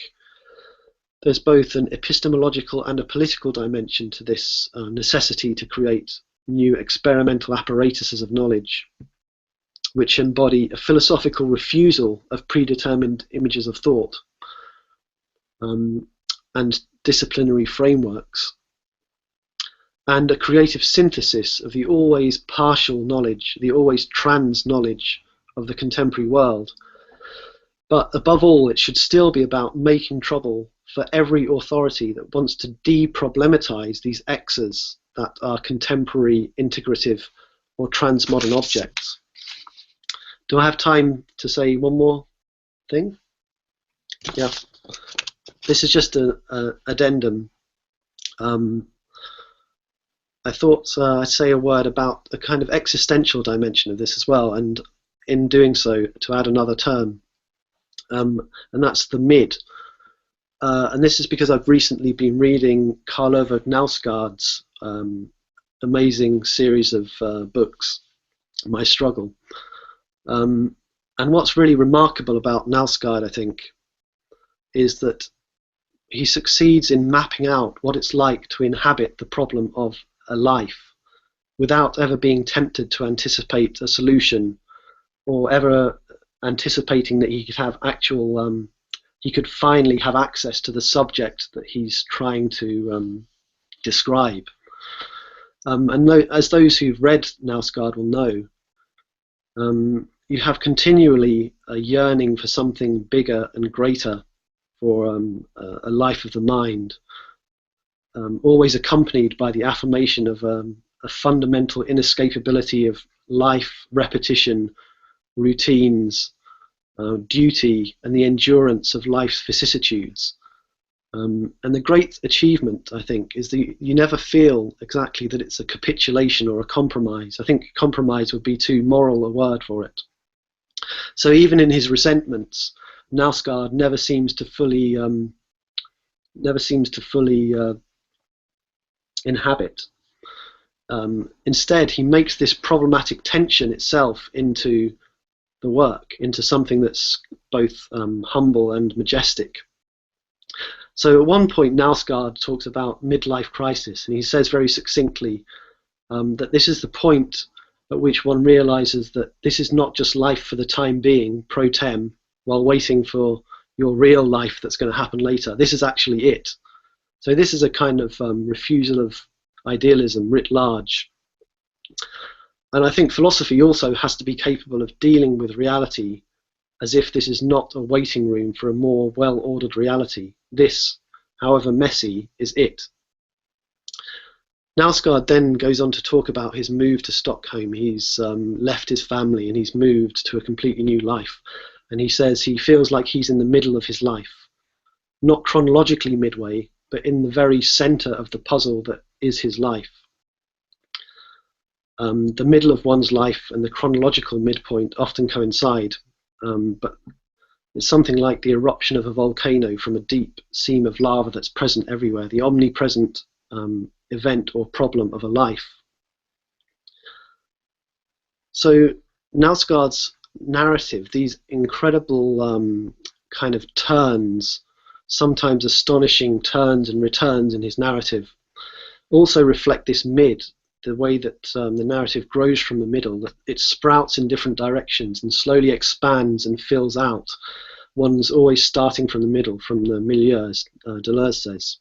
there's both an epistemological and a political dimension to this necessity to create new experimental apparatuses of knowledge, which embody a philosophical refusal of predetermined images of thought and disciplinary frameworks, and a creative synthesis of the always partial knowledge, the always trans knowledge of the contemporary world. But above all, it should still be about making trouble for every authority that wants to de-problematize these X's that are contemporary, integrative, or transmodern objects. Do I have time to say one more thing? Yeah. This is just an addendum. I thought I'd say a word about a kind of existential dimension of this as well, and in doing so, to add another term, and that's the mid. And this is because I've recently been reading Karl Ove Knausgaard's amazing series of books, My Struggle. And what's really remarkable about Knausgaard, I think, is that he succeeds in mapping out what it's like to inhabit the problem of a life without ever being tempted to anticipate a solution, or ever anticipating that he could have actual, he could finally have access to the subject that he's trying to describe. And as those who've read Knausgaard will know, you have continually a yearning for something bigger and greater, for a life of the mind, always accompanied by the affirmation of a fundamental inescapability of life, repetition, routines, duty, and the endurance of life's vicissitudes. And the great achievement, I think, is that you never feel exactly that it's a capitulation or a compromise. I think compromise would be too moral a word for it. So even in his resentments, Knausgaard never seems to fully inhabit. Instead, he makes this problematic tension itself into the work, into something that's both humble and majestic. So at one point, Knausgaard talks about midlife crisis, and he says very succinctly that this is the point at which one realizes that this is not just life for the time being, pro tem, while waiting for your real life that's going to happen later. This is actually it. So this is a kind of refusal of idealism writ large. And I think philosophy also has to be capable of dealing with reality as if this is not a waiting room for a more well-ordered reality. This, however messy, is it. Knausgaard then goes on to talk about his move to Stockholm. He's left his family and he's moved to a completely new life. And he says he feels like he's in the middle of his life, not chronologically midway, but in the very center of the puzzle that is his life. The middle of one's life and the chronological midpoint often coincide, but it's something like the eruption of a volcano from a deep seam of lava that's present everywhere, the omnipresent event or problem of a life. So Knausgaard's narrative, these incredible kind of turns, sometimes astonishing turns and returns in his narrative, also reflect this mid, the way that the narrative grows from the middle, that it sprouts in different directions and slowly expands and fills out. One's always starting from the middle, from the milieu, as Deleuze says.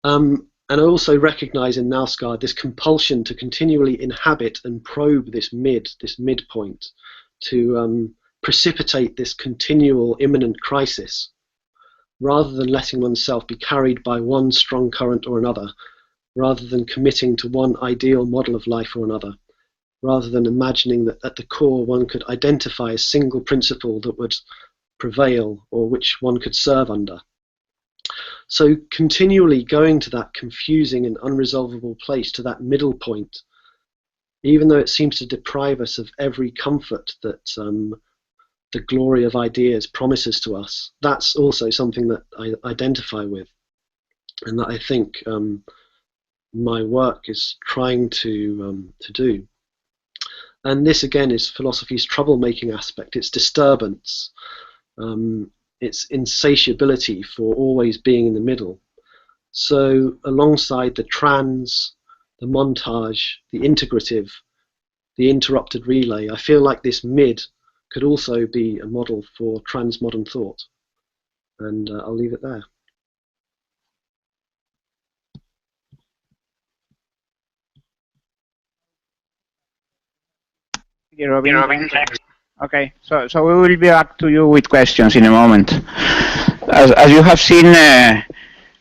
And I also recognize in Knausgaard this compulsion to continually inhabit and probe this midpoint, to precipitate this continual imminent crisis, rather than letting oneself be carried by one strong current or another, rather than committing to one ideal model of life or another, rather than imagining that at the core one could identify a single principle that would prevail or which one could serve under. So continually going to that confusing and unresolvable place, to that middle point, even though it seems to deprive us of every comfort that the glory of ideas promises to us, that's also something that I identify with, and that I think my work is trying to do. And this again is philosophy's troublemaking aspect, its disturbance, its insatiability for always being in the middle. So alongside the trans, the montage, the integrative, the interrupted relay, I feel like this mid could also be a model for transmodern thought. And I'll leave it there. Robin, Okay, so we will be back to you with questions in a moment. As you have seen,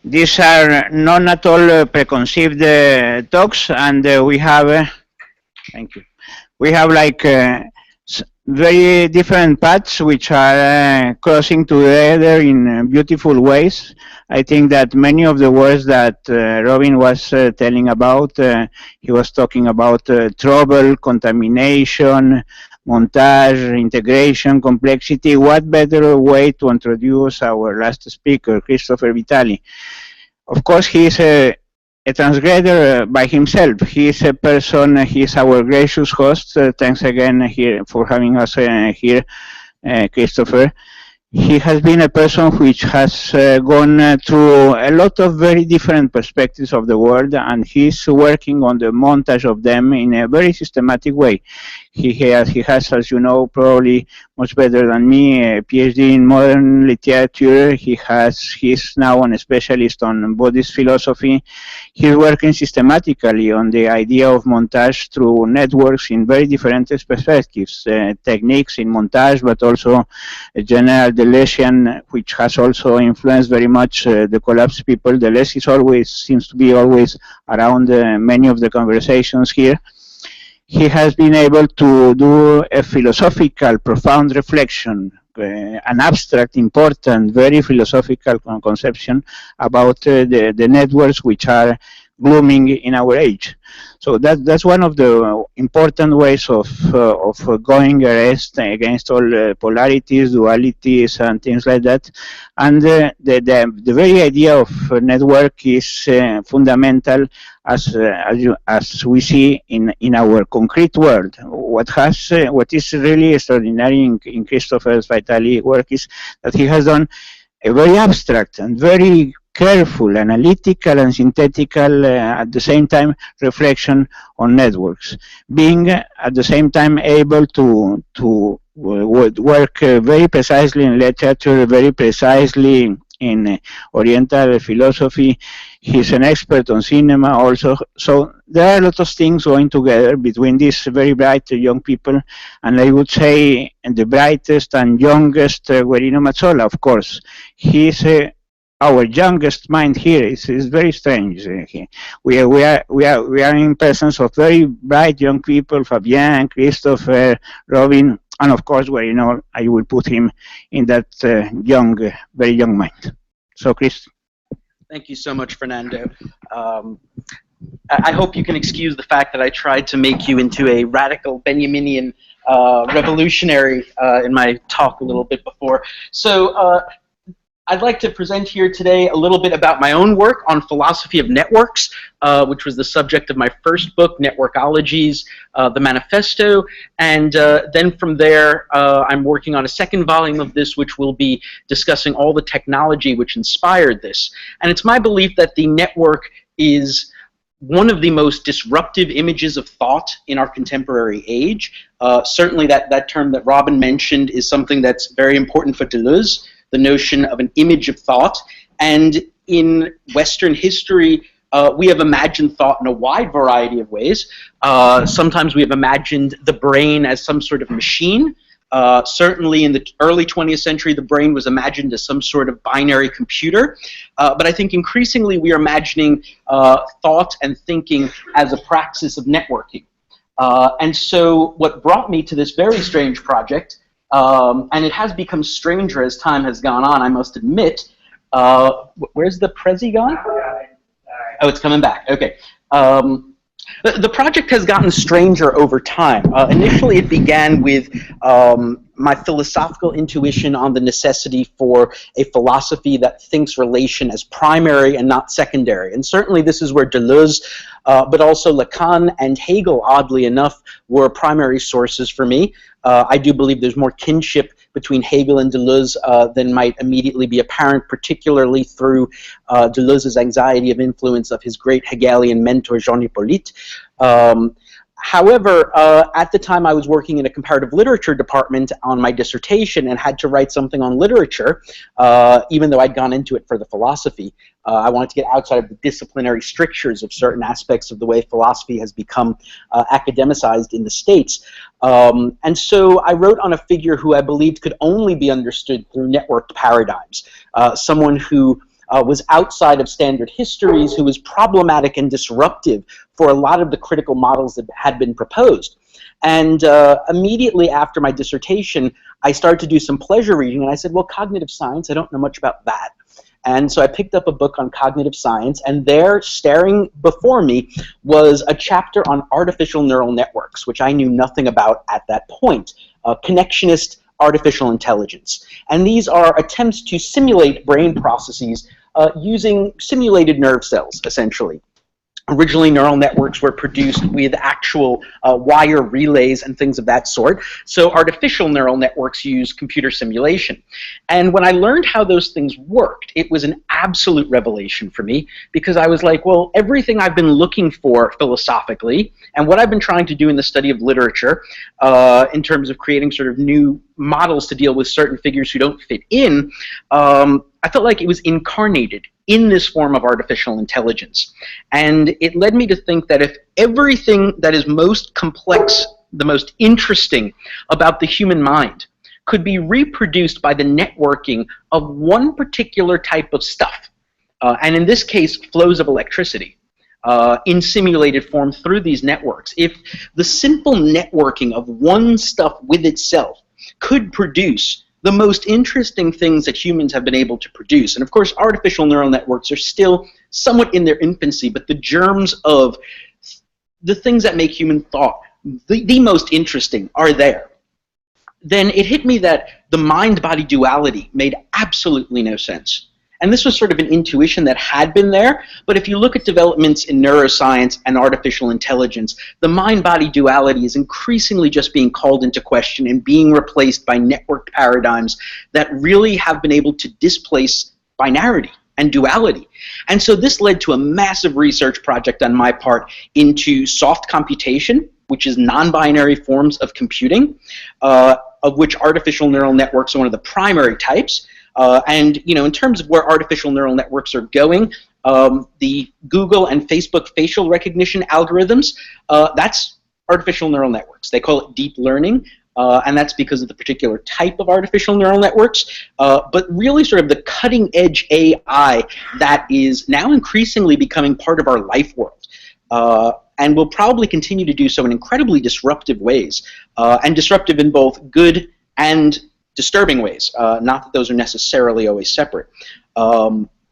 these are not at all preconceived talks, and we have, thank you, we have like very different paths which are crossing together in beautiful ways. I think that many of the words that Robin was telling about, he was talking about trouble, contamination, montage, integration, complexity. What better way to introduce our last speaker, Christopher Vitali? Of course, he is a transgressor by himself. He is a person, he is our gracious host. Thanks again here for having us here, Christopher. He has been a person which has gone through a lot of very different perspectives of the world, and he's working on the montage of them in a very systematic way. He has, as you know, probably much better than me, a PhD in modern literature. He's now a specialist on Buddhist philosophy. He's working systematically on the idea of montage through networks in very different perspectives, techniques in montage, but also a general Deleuzian, which has also influenced very much the collapse people. Deleuze seems to be always around many of the conversations here. He has been able to do a philosophical, profound reflection, an abstract, important, very philosophical conception about the networks which are blooming in our age. So that's one of the important ways of going against all polarities, dualities, and things like that. And the very idea of network is fundamental as we see in our concrete world. What is really extraordinary in Christopher Vitali's work is that he has done a very abstract and very careful, analytical and synthetical, at the same time, reflection on networks, being at the same time able to work very precisely in literature, very precisely in Oriental philosophy. He's an expert on cinema also. So there are a lot of things going together between these very bright young people, and I would say the brightest and youngest, Guino Maza, of course. He's our youngest mind here. Is very strange. We are in presence of very bright young people: Fabiano, Christopher, Robin, and of course, I will put him in that very young mind. So, Chris. Thank you so much, Fernando. I hope you can excuse the fact that I tried to make you into a radical Benjaminian revolutionary in my talk a little bit before. So. I'd like to present here today a little bit about my own work on philosophy of networks, which was the subject of my first book, Networkologies, the Manifesto, and then from there I'm working on a second volume of this, which will be discussing all the technology which inspired this. And it's my belief that the network is one of the most disruptive images of thought in our contemporary age. Certainly that term that Robin mentioned is something that's very important for Deleuze, the notion of an image of thought. And in Western history, we have imagined thought in a wide variety of ways. Sometimes we have imagined the brain as some sort of machine. Certainly in the early 20th century, the brain was imagined as some sort of binary computer. But I think increasingly we are imagining thought and thinking as a praxis of networking. And so what brought me to this very strange project, and it has become stranger as time has gone on, I must admit. Where's the Prezi gone? Oh, it's coming back. Okay. The project has gotten stranger over time. Initially, it began with my philosophical intuition on the necessity for a philosophy that thinks relation as primary and not secondary. And certainly this is where Deleuze, but also Lacan and Hegel, oddly enough, were primary sources for me. I do believe there's more kinship between Hegel and Deleuze than might immediately be apparent, particularly through Deleuze's anxiety of influence of his great Hegelian mentor, Jean-Hippolyte. However, at the time I was working in a comparative literature department on my dissertation and had to write something on literature, even though I'd gone into it for the philosophy. I wanted to get outside of the disciplinary strictures of certain aspects of the way philosophy has become academicized in the States. And so I wrote on a figure who I believed could only be understood through networked paradigms, someone who was outside of standard histories, who was problematic and disruptive for a lot of the critical models that had been proposed. And immediately after my dissertation, I started to do some pleasure reading, and I said, well, cognitive science, I don't know much about that. And so I picked up a book on cognitive science, and there, staring before me, was a chapter on artificial neural networks, which I knew nothing about at that point, connectionist artificial intelligence. And these are attempts to simulate brain processes using simulated nerve cells, essentially. Originally, neural networks were produced with actual wire relays and things of that sort. So artificial neural networks use computer simulation. And when I learned how those things worked, it was an absolute revelation for me, because I was like, well, everything I've been looking for philosophically, and what I've been trying to do in the study of literature, in terms of creating sort of new models to deal with certain figures who don't fit in, I felt like it was incarnated in this form of artificial intelligence. And it led me to think that if everything that is most complex, the most interesting about the human mind could be reproduced by the networking of one particular type of stuff, and in this case, flows of electricity, in simulated form through these networks, if the simple networking of one stuff with itself could produce the most interesting things that humans have been able to produce. And of course, artificial neural networks are still somewhat in their infancy, but the germs of the things that make human thought the most interesting are there. Then it hit me that the mind-body duality made absolutely no sense. And this was sort of an intuition that had been there, but if you look at developments in neuroscience and artificial intelligence, the mind-body duality is increasingly just being called into question and being replaced by networked paradigms that really have been able to displace binarity and duality. And so this led to a massive research project on my part into soft computation, which is non-binary forms of computing, of which artificial neural networks are one of the primary types. And you know, in terms of where artificial neural networks are going, the Google and Facebook facial recognition algorithms, that's artificial neural networks. They call it deep learning, and that's because of the particular type of artificial neural networks. But really sort of the cutting edge AI that is now increasingly becoming part of our life world. And will probably continue to do so in incredibly disruptive ways, and disruptive in both good and disturbing ways, not that those are necessarily always separate.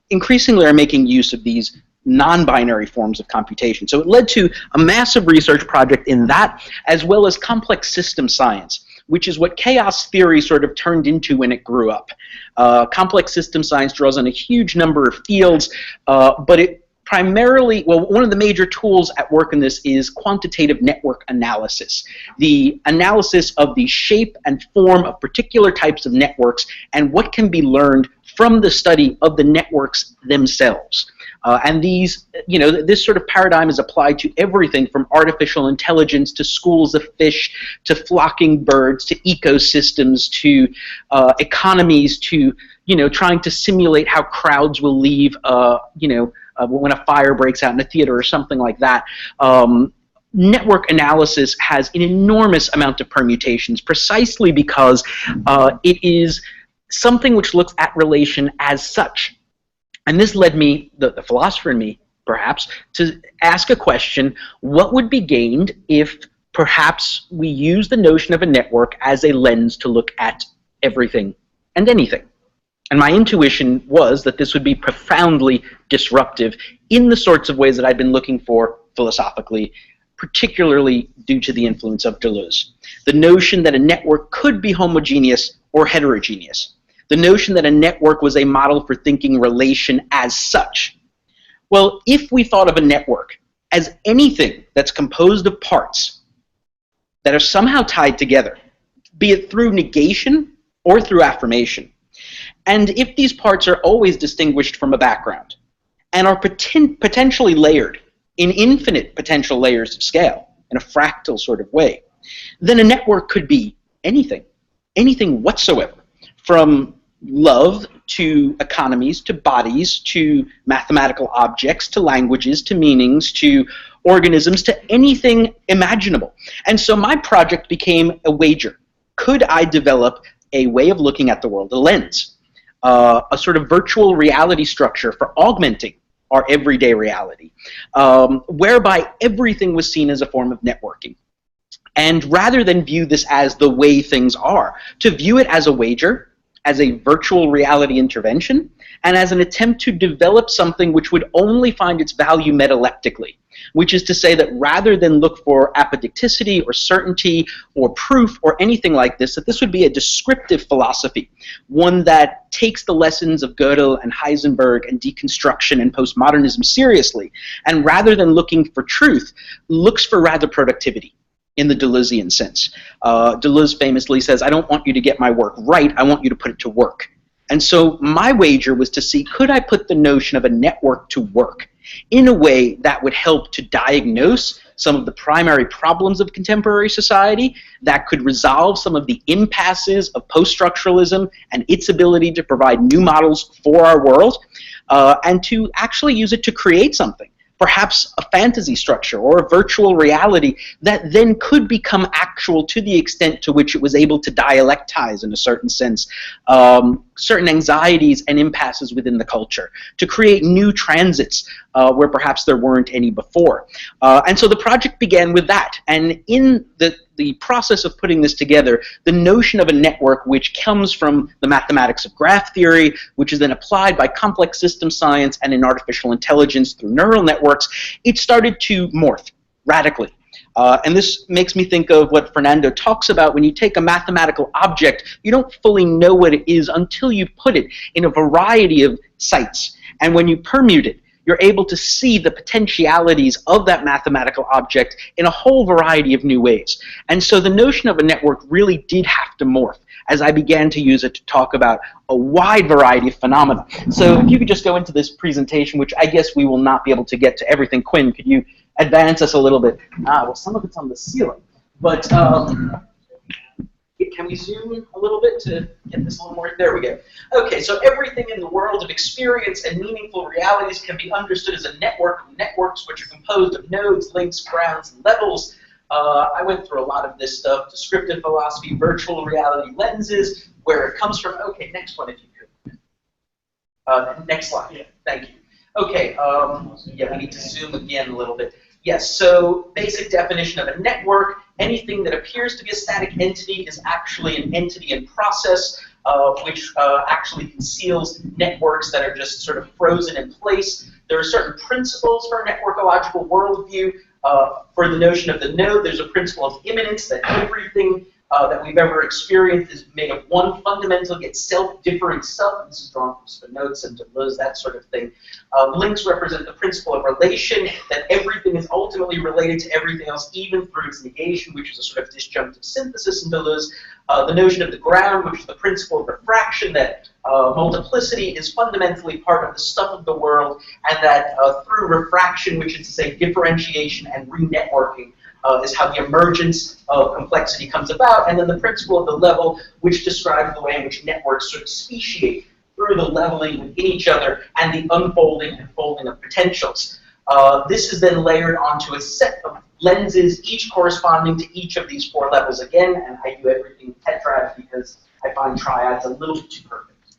Increasingly are making use of these non-binary forms of computation. So it led to a massive research project in that, as well as complex system science, which is what chaos theory sort of turned into when it grew up. Complex system science draws on a huge number of fields, but it primarily, well, one of the major tools at work in this is quantitative network analysis, the analysis of the shape and form of particular types of networks and what can be learned from the study of the networks themselves. And these, you know, this sort of paradigm is applied to everything from artificial intelligence to schools of fish to flocking birds to ecosystems to economies to, you know, trying to simulate how crowds will leave, you know, when a fire breaks out in a theater or something like that. Network analysis has an enormous amount of permutations precisely because it is something which looks at relation as such. And this led me, the philosopher in me, perhaps, to ask a question: what would be gained if perhaps we use the notion of a network as a lens to look at everything and anything? And my intuition was that this would be profoundly disruptive in the sorts of ways that I'd been looking for philosophically, particularly due to the influence of Deleuze. The notion that a network could be homogeneous or heterogeneous. The notion that a network was a model for thinking relation as such. Well, if we thought of a network as anything that's composed of parts that are somehow tied together, be it through negation or through affirmation, and if these parts are always distinguished from a background and are potentially layered in infinite potential layers of scale in a fractal sort of way, then a network could be anything, anything whatsoever, from love to economies, to bodies, to mathematical objects, to languages, to meanings, to organisms, to anything imaginable. And so my project became a wager. Could I develop a way of looking at the world, a lens, a sort of virtual reality structure for augmenting our everyday reality, whereby everything was seen as a form of networking? And rather than view this as the way things are, to view it as a wager, as a virtual reality intervention, and as an attempt to develop something which would only find its value metaleptically, which is to say that rather than look for apodicticity or certainty or proof or anything like this, that this would be a descriptive philosophy, one that takes the lessons of Gödel and Heisenberg and deconstruction and postmodernism seriously, and rather than looking for truth, looks for rather productivity, in the Deleuzian sense. Deleuze famously says, I don't want you to get my work right, I want you to put it to work. And so my wager was to see, could I put the notion of a network to work in a way that would help to diagnose some of the primary problems of contemporary society, that could resolve some of the impasses of post-structuralism and its ability to provide new models for our world, and to actually use it to create something, perhaps a fantasy structure or a virtual reality that then could become actual to the extent to which it was able to dialectize, in a certain sense, certain anxieties and impasses within the culture, to create new transits where perhaps there weren't any before. And so the project began with that. And in the process of putting this together, the notion of a network, which comes from the mathematics of graph theory, which is then applied by complex system science and in artificial intelligence through neural networks, it started to morph radically. And this makes me think of what Fernando talks about. When you take a mathematical object, you don't fully know what it is until you put it in a variety of sites. And when you permute it, you're able to see the potentialities of that mathematical object in a whole variety of new ways. And so the notion of a network really did have to morph as I began to use it to talk about a wide variety of phenomena. So if you could just go into this presentation, which I guess we will not be able to get to everything. Quinn, could you advance us a little bit? Well, some of it's on the ceiling, but can we zoom a little bit to get this a little more? There we go. Okay, so everything in the world of experience and meaningful realities can be understood as a network of networks which are composed of nodes, links, grounds, and levels. I went through a lot of this stuff: descriptive philosophy, virtual reality lenses, where it comes from. Okay, next one if you could. Next slide. Yeah, thank you. Okay, yeah, we need to zoom again a little bit. Yes, so basic definition of a network: anything that appears to be a static entity is actually an entity in process, which actually conceals networks that are just sort of frozen in place. There are certain principles for a networkological worldview. For the notion of the node, there's a principle of immanence, that everything that we've ever experienced is made of one fundamental yet self-differing stuff. This is drawn from Spinoza and Deleuze, that sort of thing. Links represent the principle of relation, that everything is ultimately related to everything else, even through its negation, which is a sort of disjunctive synthesis in Deleuze. The notion of the ground, which is the principle of refraction, that multiplicity is fundamentally part of the stuff of the world, and that through refraction, which is to say differentiation and re-networking, is how the emergence of complexity comes about. And then the principle of the level, which describes the way in which networks sort of speciate through the leveling within each other and the unfolding and folding of potentials. This is then layered onto a set of lenses, each corresponding to each of these four levels again, and I do everything tetrads because I find triads a little bit too perfect.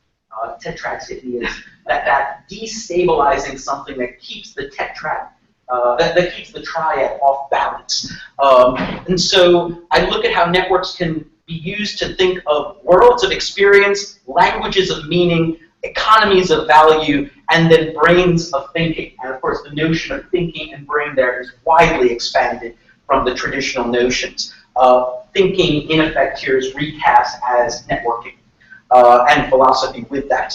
Tetrads hit me as that destabilizing something that keeps the tetrad, that keeps the triad off balance. And so I look at how networks can be used to think of worlds of experience, languages of meaning, economies of value, and then brains of thinking. And of course, the notion of thinking and brain there is widely expanded from the traditional notions. Thinking, in effect, here is recast as networking, and philosophy with that.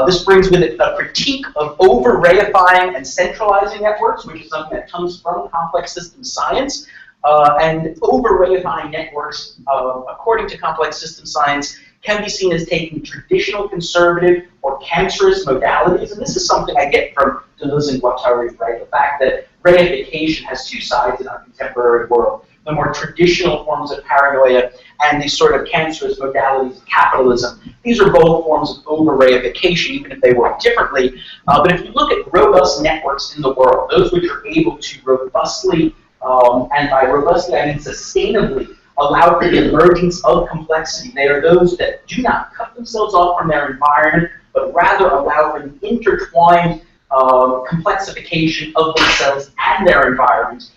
This brings with it a critique of over-reifying and centralizing networks, which is something that comes from complex system science. And over-reifying networks, according to complex system science, can be seen as taking traditional conservative or cancerous modalities. And this is something I get from Deleuze and Guattari, right? The fact that reification has two sides in our contemporary world: the more traditional forms of paranoia and these sort of cancerous modalities of capitalism These are both forms of over-reification, even if they work differently. But if you look at robust networks in the world, those which are able to robustly, and by robustly I mean sustainably, allow for the emergence of complexity, they are those that do not cut themselves off from their environment, but rather allow for the intertwined complexification of themselves and their environment,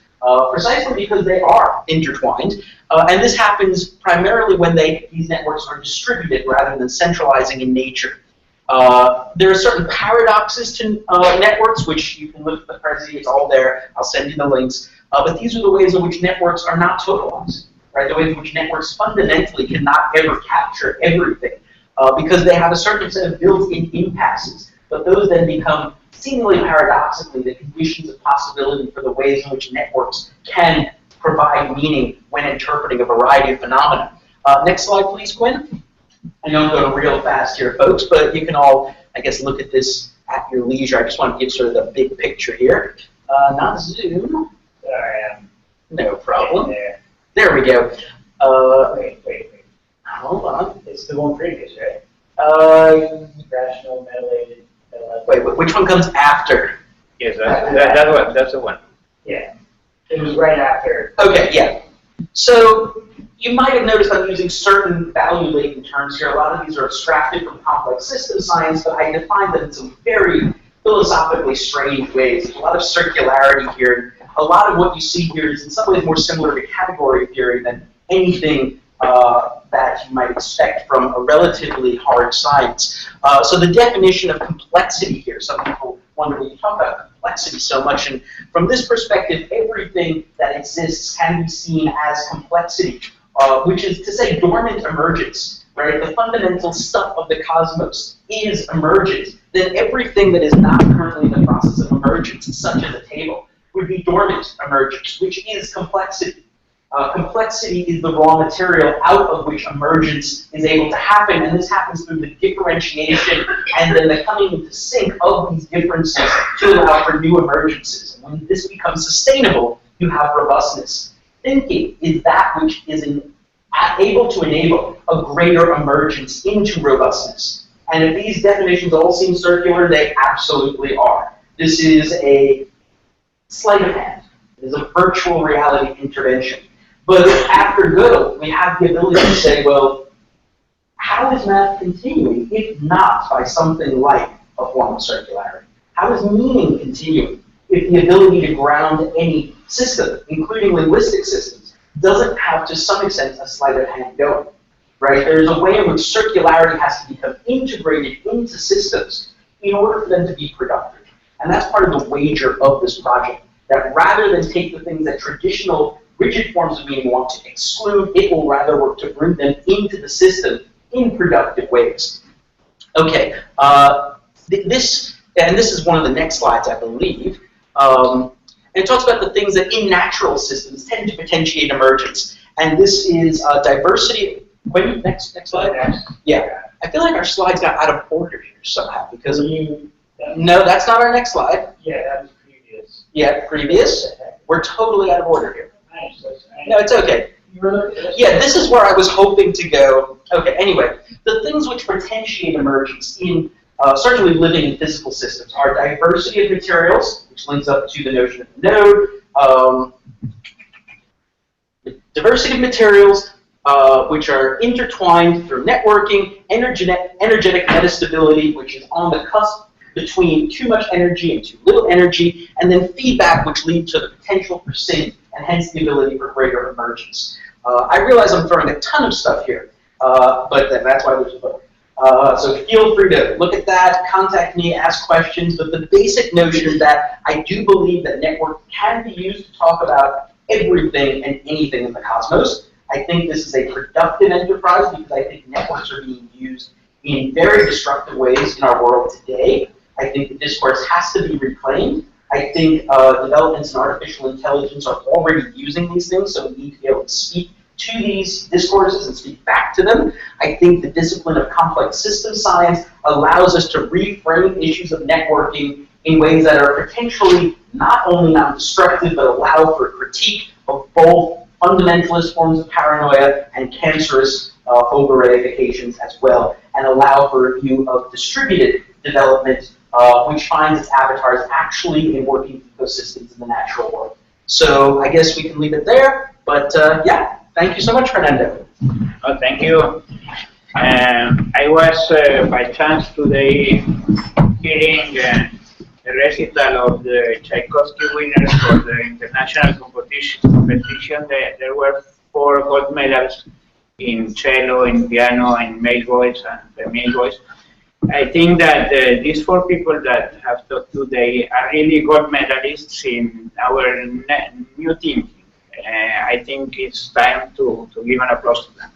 precisely because they are intertwined. And this happens primarily when these networks are distributed rather than centralizing in nature. There are certain paradoxes to networks, which you can look at the Prezi, it's all there, I'll send you the links. But these are the ways in which networks are not totalized, right? The ways in which networks fundamentally cannot ever capture everything, because they have a certain set of built-in impasses. But those then become seemingly paradoxically the conditions of possibility for the ways in which networks can provide meaning when interpreting a variety of phenomena. Next slide, please, Quinn. I know I'm going real fast here, folks, but you can all, I guess, look at this at your leisure. I just want to give sort of the big picture here. Not Zoom. Sorry, no problem. there we go. Wait. Hold on. It's the one previous, right? Rational, metilated. Wait, which one comes after? Yes, that one. That's the one. Yeah. It was right after. Okay, yeah. So you might have noticed I'm using certain value-laden terms here. A lot of these are abstracted from complex system science, but I define them in some very philosophically strange ways. There's a lot of circularity here. A lot of what you see here is in some ways more similar to category theory than anything that you might expect from a relatively hard science. So the definition of complexity here, some people wonder when you talk about complexity so much, and from this perspective, everything that exists can be seen as complexity, which is to say dormant emergence, right? The fundamental stuff of the cosmos is emergent. Then everything that is not currently in the process of emergence, such as a table, would be dormant emergence, which is complexity. Complexity is the raw material out of which emergence is able to happen, and this happens through the differentiation and then the coming into sync of these differences to allow for new emergences. And when this becomes sustainable, you have robustness. Thinking is that which is able to enable a greater emergence into robustness. And if these definitions all seem circular, they absolutely are. This is a sleight of hand. It is a virtual reality intervention. But after Gödel, we have the ability to say, well, how is math continuing, if not by something like a form of circularity? How is meaning continuing if the ability to ground any system, including linguistic systems, doesn't have to some extent a sleight of hand going, right? There's a way in which circularity has to become integrated into systems in order for them to be productive. And that's part of the wager of this project, that rather than take the things that traditional rigid forms of meaning want to exclude, it will rather work to bring them into the system in productive ways. Okay, this is one of the next slides, I believe. And it talks about the things that in natural systems tend to potentiate emergence. And this is diversity. Wait, next slide. Yeah, I feel like our slides got out of order here somehow because no, that's not our next slide. Yeah, that was previous. Yeah, previous. We're totally out of order here. No, it's okay. Yeah, this is where I was hoping to go. Okay, anyway, the things which potentiate emergence in certainly living in physical systems are diversity of materials, which links up to the notion of the node, diversity of materials, which are intertwined through networking, energetic metastability, which is on the cusp between too much energy and too little energy, and then feedback, which leads to the potential for sync, and hence the ability for greater emergence. I realize I'm throwing a ton of stuff here, but that's why there's a book. So feel free to look at that, contact me, ask questions, but the basic notion is that I do believe that network can be used to talk about everything and anything in the cosmos. I think this is a productive enterprise because I think networks are being used in very destructive ways in our world today. I think the discourse has to be reclaimed. I think developments in artificial intelligence are already using these things, so we need to be able to speak to these discourses and speak back to them. I think the discipline of complex system science allows us to reframe issues of networking in ways that are potentially not only non-destructive, but allow for critique of both fundamentalist forms of paranoia and cancerous over-edifications as well, and allow for a view of distributed development, which finds its avatars actually in working ecosystems in the natural world. So I guess we can leave it there, but yeah, thank you so much, Fernando. Oh, thank you. I was by chance today hearing a recital of the Tchaikovsky winners for the international competition. There were 4 gold medals in cello, in piano, in male voice and female voice. I think that these 4 people that have talked today are really gold medalists in our new thinking. I think it's time to give an applause to them.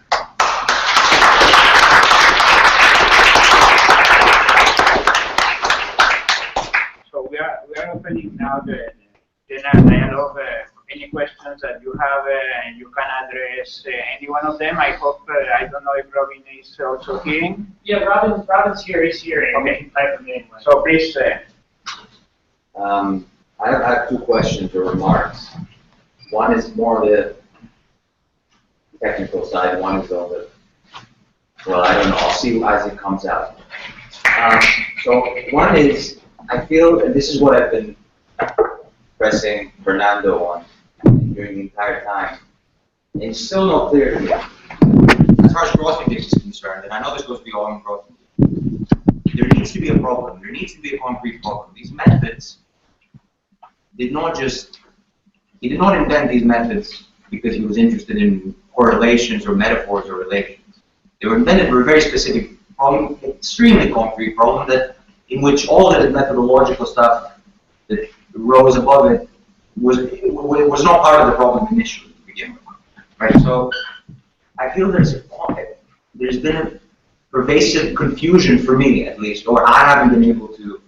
So we are opening now the general dialogue. Any questions that you have, you can address any one of them. I hope, I don't know if Robin is also hearing. Yeah, Robin's here, he's here. Okay. So please. I have 2 questions or remarks. One is more the technical side, one is on the, well, I don't know, I'll see as it comes out. So one is, I feel, and this is what I've been pressing Fernando on during the entire time, and it's still not clear to me. As far as Grothendieck is concerned, and I know this goes beyond Grothendieck, there needs to be a problem. There needs to be a concrete problem. These methods did not just, he did not invent these methods because he was interested in correlations or metaphors or relations. They were invented for a very specific problem, extremely concrete problem that in which all the methodological stuff that rose above it was not part of the problem initially to begin with, right? So I feel there's been a pervasive confusion for me, at least, or I haven't been able to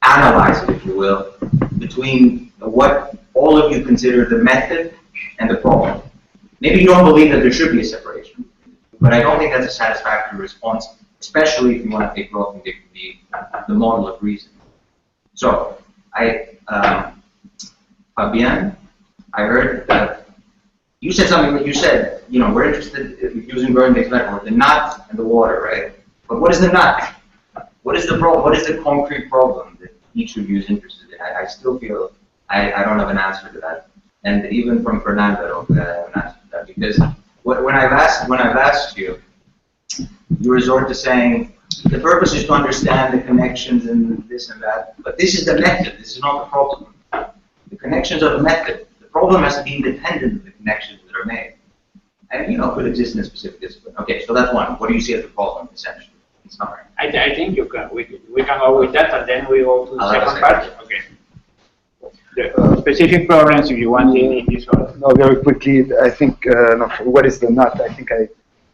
analyze it, if you will, between what all of you consider the method and the problem. Maybe you don't believe that there should be a separation, but I don't think that's a satisfactory response, especially if you want to take Grothendieck to be the model of reason. So, Fabiano, I heard that you said something that you said, you know, we're interested in using Grothendieck's metaphor, the nut and the water, right? But what is the nut? What is the problem? What is the concrete problem that each of you is interested in? I still feel I don't have an answer to that, and even from Fernando, I don't have an answer to that, because when I've asked you, you resort to saying the purpose is to understand the connections and this and that, but this is the method. This is not the problem. The connections are the method. The problem has to be independent of the connections that are made, and you know could exist in a specific discipline. Okay, so that's one. What do you see as the problem, essentially? In summary. I think we can go with that, and then we go to the second part. Okay. The specific problems, if you want in this order. No, very quickly. I think no, what is the nut? I think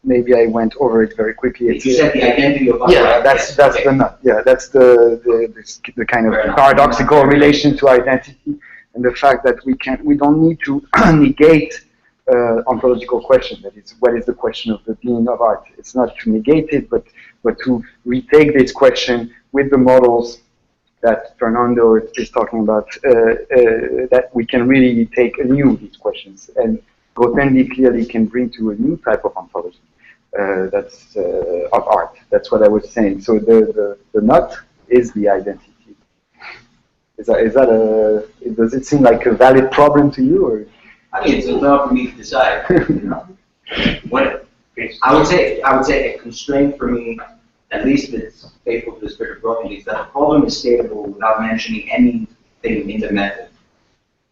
maybe I went over it very quickly. You said the identity of yeah, that's okay. The nut. Yeah, that's the kind of paradoxical relation to identity, and the fact that we don't need to negate ontological question. That is, what is the question of the being of art? It's not to negate it, but to retake this question with the models that Fernando is talking about, that we can really take anew these questions. And Grothendieck clearly can bring to a new type of ontology that's of art. That's what I was saying. So the nut is the identity. Does it seem like a valid problem to you? Or? I mean, it's not for me to decide. You know. I would say a constraint for me, at least it's faithful to the spirit of Grothendieck, is that the problem is stateable without mentioning anything in the method.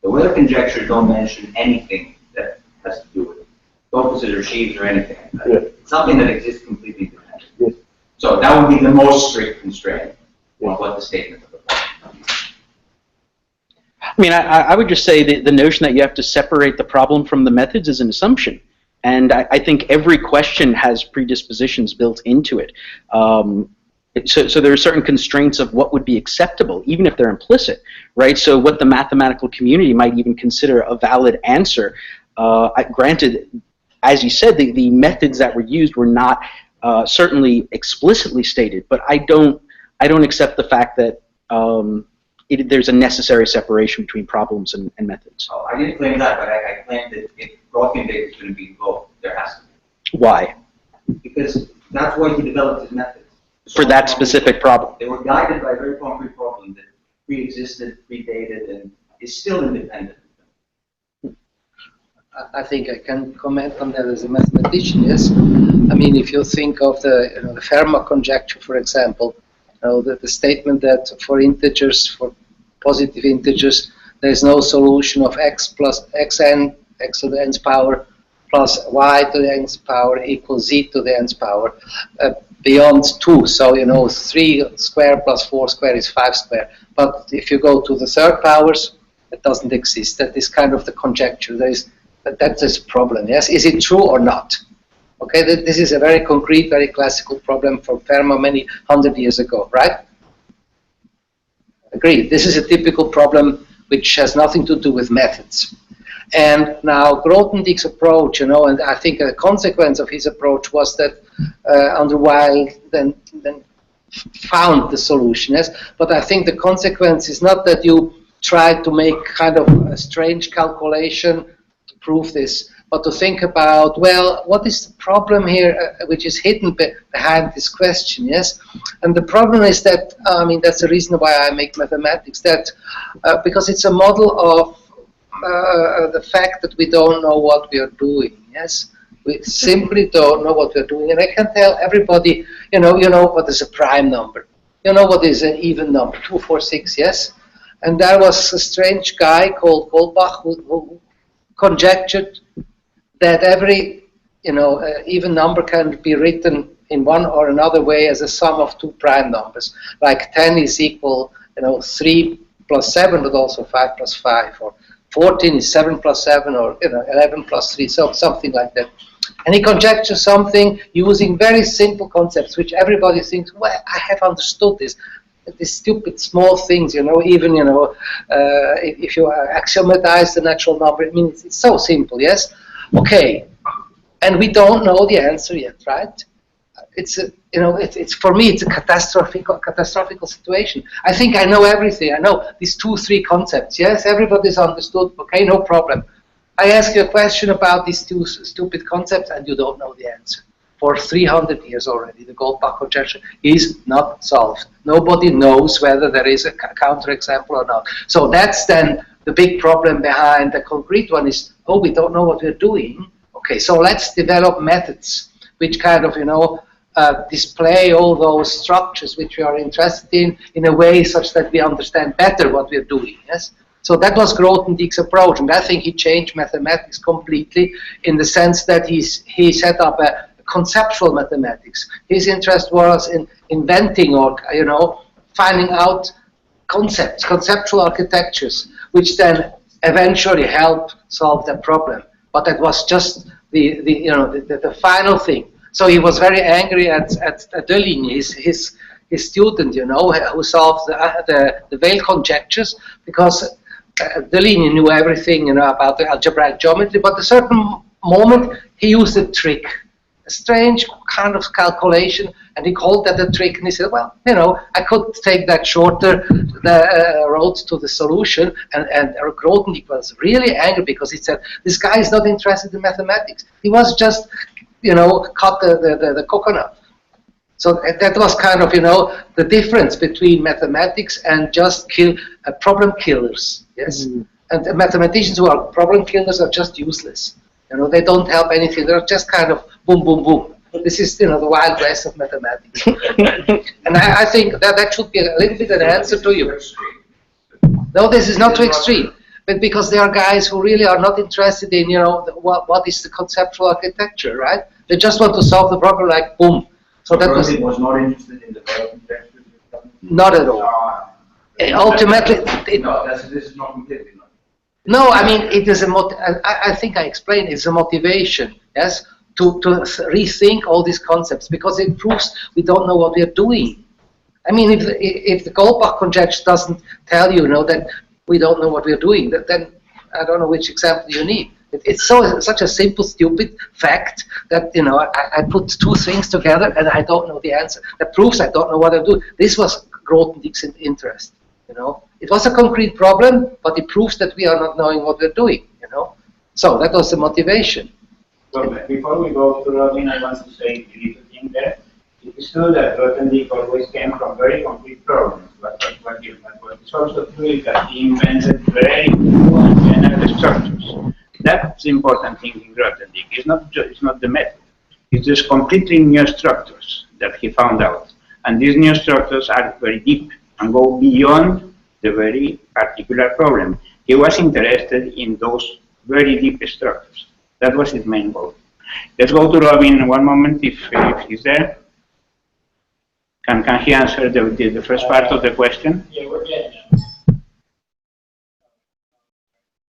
The Weyl conjectures don't mention anything that has to do with it. Topuses or sheaves or anything like that. Yeah. It's something that exists completely independent. Yes. So that would be the most strict constraint on what the statement of the problem is. I mean, I would just say that the notion that you have to separate the problem from the methods is an assumption. And I think every question has predispositions built into it. So there are certain constraints of what would be acceptable, even if they're implicit, right? So what the mathematical community might even consider a valid answer. Granted, as you said, the methods that were used were not certainly explicitly stated, but I don't accept the fact that there's a necessary separation between problems and methods. Oh, I didn't claim that, but I claimed that if Grothendieck is going to be both, there has to be. Why? Because that's why he developed his methods. For that specific problem. They were guided by a very concrete problem that pre-existed, predated, and is still independent. I think I can comment on that as a mathematician, yes. I mean, if you think of the, the Fermat conjecture, for example, the statement that for integers, for positive integers, there is no solution of x plus xn, x to the nth power, plus y to the nth power equals z to the nth power, beyond 2. So, 3 square plus 4 square is 5 square. But if you go to the third powers, it doesn't exist. That is kind of the conjecture. That's a problem, yes? Is it true or not? Okay, this is a very concrete, very classical problem from Fermat many 100 years ago, right? Agreed. This is a typical problem which has nothing to do with methods. And now Grothendieck's approach, and I think a consequence of his approach was that Weil then found the solution, yes? But I think the consequence is not that you try to make kind of a strange calculation to prove this, but to think about, well, what is the problem here which is hidden behind this question, yes? And the problem is that, I mean, that's the reason why I make mathematics, that because it's a model of the fact that we don't know what we are doing, yes? We simply don't know what we're doing. And I can tell everybody, you know what is a prime number. You know what is an even number, 2, 4, 6, yes? And there was a strange guy called Goldbach who conjectured that every, even number can be written in one or another way as a sum of 2 prime numbers. Like 10 is equal, 3 plus 7, but also 5 plus 5, or 14 is 7 plus 7, or 11 plus 3, so something like that. And he conjectures something using very simple concepts, which everybody thinks, well, I have understood this. These stupid small things, even, if you axiomatize the natural number, it means it's so simple, yes? Okay, and we don't know the answer yet, right? It's it's for me, it's a catastrophic situation. I think I know everything. I know these 2, 3 concepts, yes? Everybody's understood, okay, no problem. I ask you a question about these 2 stupid concepts, and you don't know the answer. For 300 years already, the Goldbach conjecture is not solved. Nobody knows whether there is a counterexample or not. So that's then the big problem behind the concrete one is, oh, we don't know what we're doing. Okay, so let's develop methods which kind of, display all those structures which we are interested in a way such that we understand better what we're doing, yes? So that was Grothendieck's approach, and I think he changed mathematics completely in the sense that he set up a conceptual mathematics. His interest was in inventing or, finding out concepts, conceptual architectures, which then eventually help solve the problem. But that was just the final thing. So he was very angry at Deligny, his student, who solved the Weil conjectures, because Deligny knew everything, about the algebraic geometry. But at a certain moment, he used a trick, a strange kind of calculation, and he called that a trick. And he said, well, I could take that shorter road to the solution. And Grothendieck was really angry because he said, this guy is not interested in mathematics. He was just, cut the coconut. So that was kind of, the difference between mathematics and just problem killers. Yes, and the mathematicians who are problem killers are just useless. They don't help anything. They're just kind of boom, boom, boom. This is, the Wild West of mathematics. And I think that should be a little bit an answer to you. No, this is not too extreme. But because there are guys who really are not interested in, what is the conceptual architecture, right? They just want to solve the problem like boom. So that was not interested in developing vectors. Not at all. Ultimately, this is not completely. No, I mean it is I think I explained it's a motivation, yes, to rethink all these concepts because it proves we don't know what we are doing. I mean, if the Goldbach conjecture doesn't tell you, that we don't know what we are doing, then I don't know which example you need. It's such a simple, stupid fact that I put 2 things together and I don't know the answer. That proves I don't know what I'm doing. This was Grothendieck's interest. It was a concrete problem, but it proves that we are not knowing what we're doing. So that was the motivation. Well, before we go to Robin, I want to say a little thing there. It is true that Grothendieck always came from very concrete problems, but what is also true is that he invented very new and general structures. That's the important thing in Grothendieck. It's not the method. It's just completely new structures that he found out. And these new structures are very deep and go beyond the very particular problem. He was interested in those very deep structures. That was his main goal. Let's go to Robin one moment if he's there. Can he answer the first part of the question? Yeah, we're getting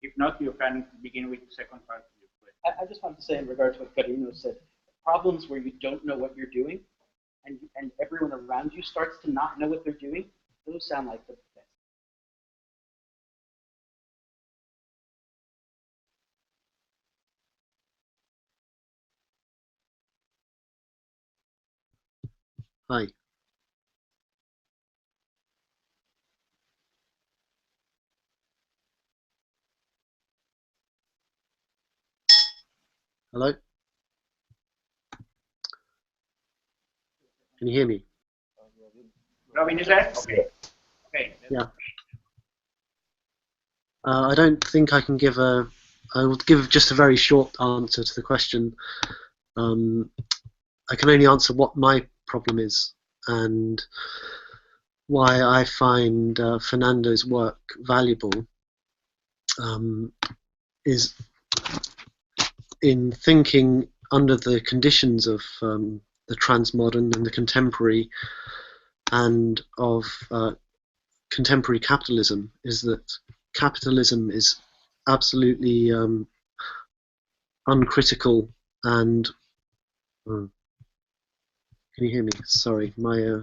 If not, you can begin with the second part of your question. I just wanted to say in regard to what Guino said, problems where you don't know what you're doing and everyone around you starts to not know what they're doing, those sound like the best. Hi. Hello? Can you hear me? Robin, is there? Okay. Okay. Yeah. I don't think I can give I will give just a very short answer to the question. I can only answer what my problem is and why I find Fernando's work valuable is in thinking under the conditions of the transmodern and the contemporary and of contemporary capitalism, is that capitalism is absolutely uncritical and can you hear me? Sorry, my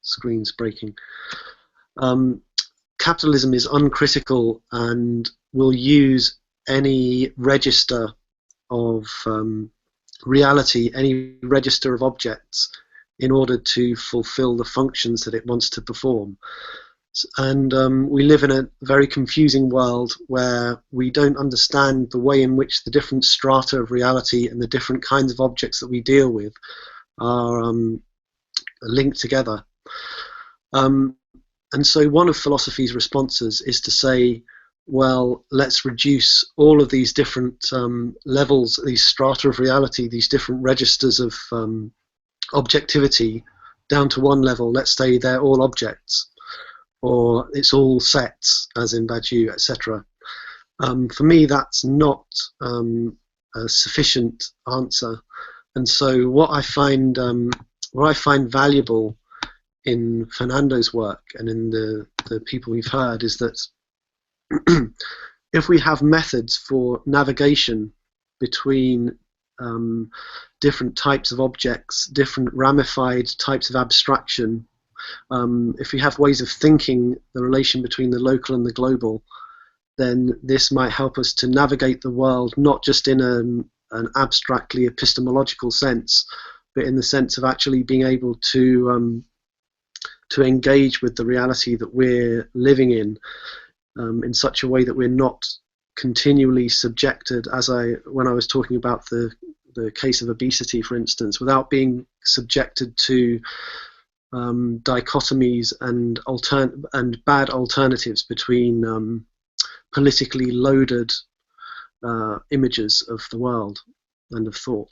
screen's breaking. Capitalism is uncritical and will use any register of reality, any register of objects, in order to fulfill the functions that it wants to perform. And we live in a very confusing world where we don't understand the way in which the different strata of reality and the different kinds of objects that we deal with are linked together. And so one of philosophy's responses is to say, well, let's reduce all of these different levels, these strata of reality, these different registers of objectivity down to one level. Let's say they're all objects, or it's all sets, as in Badiou, etc. For me, that's not a sufficient answer. And so what I find valuable in Fernando's work and in the people we've heard is that if we have methods for navigation between different types of objects, different ramified types of abstraction, if we have ways of thinking the relation between the local and the global, then this might help us to navigate the world not just in an abstractly epistemological sense, but in the sense of actually being able to engage with the reality that we're living in such a way that we're not continually subjected, when I was talking about the case of obesity, for instance, without being subjected to dichotomies and bad alternatives between politically loaded images of the world and of thought.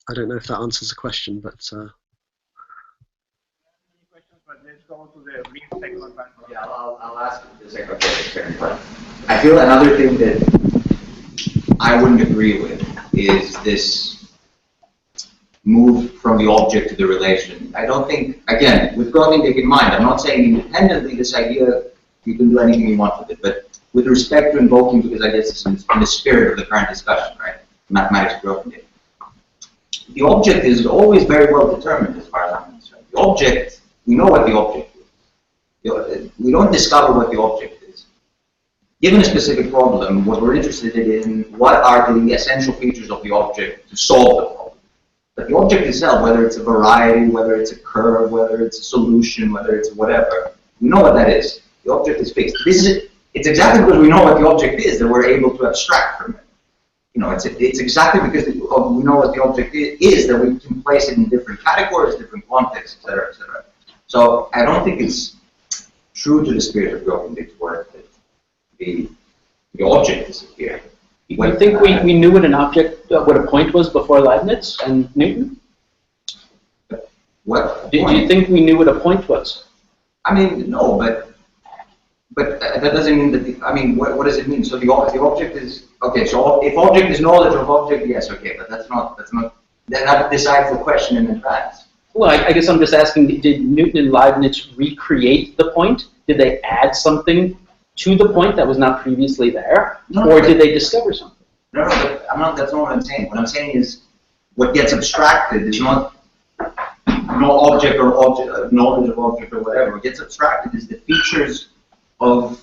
I don't know if that answers the question, but Let's go to the brief second part. Yeah, I'll ask the second part. I feel another thing that I wouldn't agree with is this move from the object to the relation. I don't think, again, with Grothendieck in mind, I'm not saying independently this idea, you can do anything you want with it, but with respect to invoking, because I guess it's in the spirit of the current discussion, right? Mathematics of Grothendieck. The object is always very well determined as far as I'm concerned. The object, we know what the object is. We don't discover what the object is. Given a specific problem, what we're interested in, what are the essential features of the object to solve the problem. But the object itself, whether it's a variety, whether it's a curve, whether it's a solution, whether it's whatever, we know what that is. The object is fixed. It's exactly because we know what the object is that we're able to abstract from it. it's exactly because we know what the object is that we can place it in different categories, different contexts, etc., etc. So I don't think it's true to the spirit of Grothendieck's work that the object is here. You think we knew what an object, what a point was before Leibniz and Newton? What? Did you think we knew what a point was? I mean, no, but that doesn't mean that. I mean, what does it mean? So the object is okay. So if object is knowledge of object, yes, okay, but that decides the question in advance. Well, I guess I'm just asking: did Newton and Leibniz recreate the point? Did they add something to the point that was not previously there, or did they discover something? No, but that's not what I'm saying. What I'm saying is, what gets abstracted is not no object or object, knowledge of object or whatever. What gets abstracted is the features of,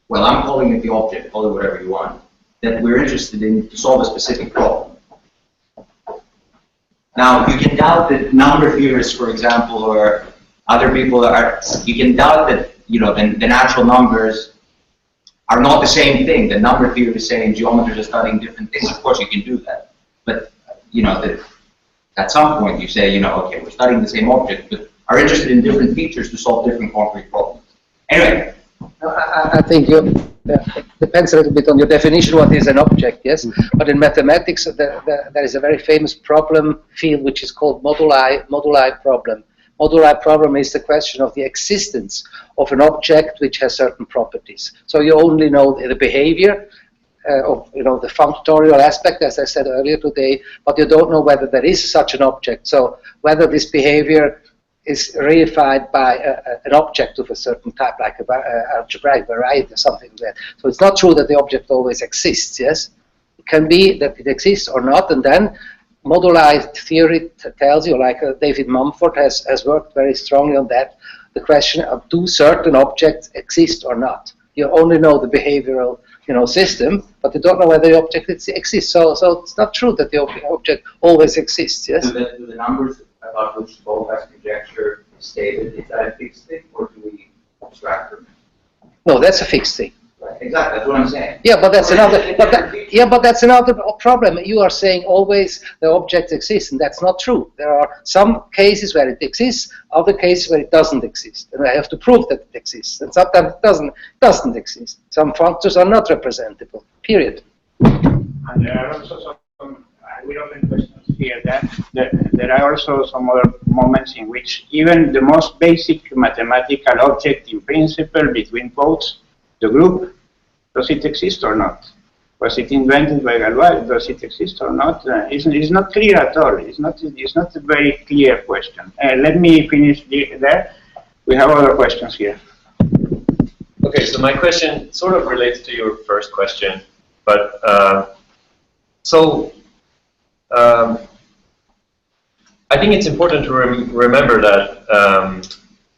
well, I'm calling it the object, call it whatever you want, that we're interested in to solve a specific problem. Now, you can doubt that number theorists, for example, or other people you can doubt that, the natural numbers are not the same thing. The number theory is saying geometers are studying different things. Of course, you can do that. But, at some point you say, okay, we're studying the same object, but are interested in different features to solve different concrete problems. Anyway. I think it depends a little bit on your definition what is an object, yes? But in mathematics, there is a very famous problem field which is called moduli problem. Moduli problem is the question of the existence of an object which has certain properties. So you only know the behavior of the functorial aspect, as I said earlier today, but you don't know whether there is such an object. So whether this behavior is reified by an object of a certain type, like an algebraic variety or something like that. So it's not true that the object always exists, yes? It can be that it exists or not, and then moduli theory tells you, like David Mumford has worked very strongly on that, the question of do certain objects exist or not. You only know the behavioral system, but you don't know whether the object exists. So it's not true that the object always exists, yes? Do the numbers about which Boas conjecture stated, is that a fixed thing, or do we abstract them? No, that's a fixed thing. Right. Exactly, that's what I'm saying. Yeah, but that's that's another problem. You are saying always the object exists, and that's not true. There are some cases where it exists, other cases where it doesn't exist, and I have to prove that it exists. And sometimes it doesn't exist. Some functors are not representable. Period. And there are also some relevant questions here. There are also some other moments in which even the most basic mathematical object in principle, between quotes, the group, does it exist or not? Was it invented by Galois? Does it exist or not? It's not clear at all. It's not a very clear question. Let me finish there. We have other questions here. Okay, so my question sort of relates to your first question, but I think it's important to remember that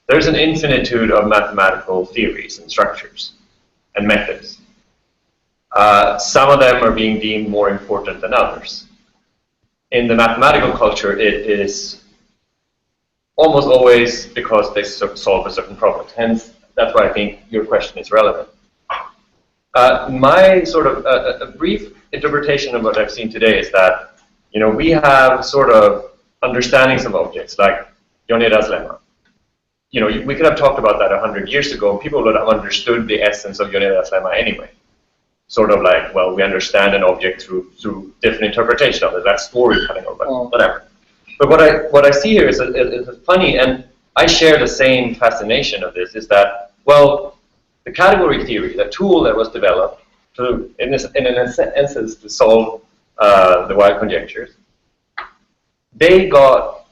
there's an infinitude of mathematical theories and structures and methods. Some of them are being deemed more important than others. In the mathematical culture, it is almost always because they solve a certain problem. Hence, that's why I think your question is relevant. My sort of a brief interpretation of what I've seen today is that, we have sort of understandings of objects like Yoned's lemma. We could have talked about that 100 years ago, and people would have understood the essence of Yoned's lemma anyway. Sort of like, well, we understand an object through different interpretation of it. That's storytelling or whatever. But what I see here is funny, and I share the same fascination of this, is that, well, the category theory, the tool that was developed in an essence to solve the wild conjectures, they got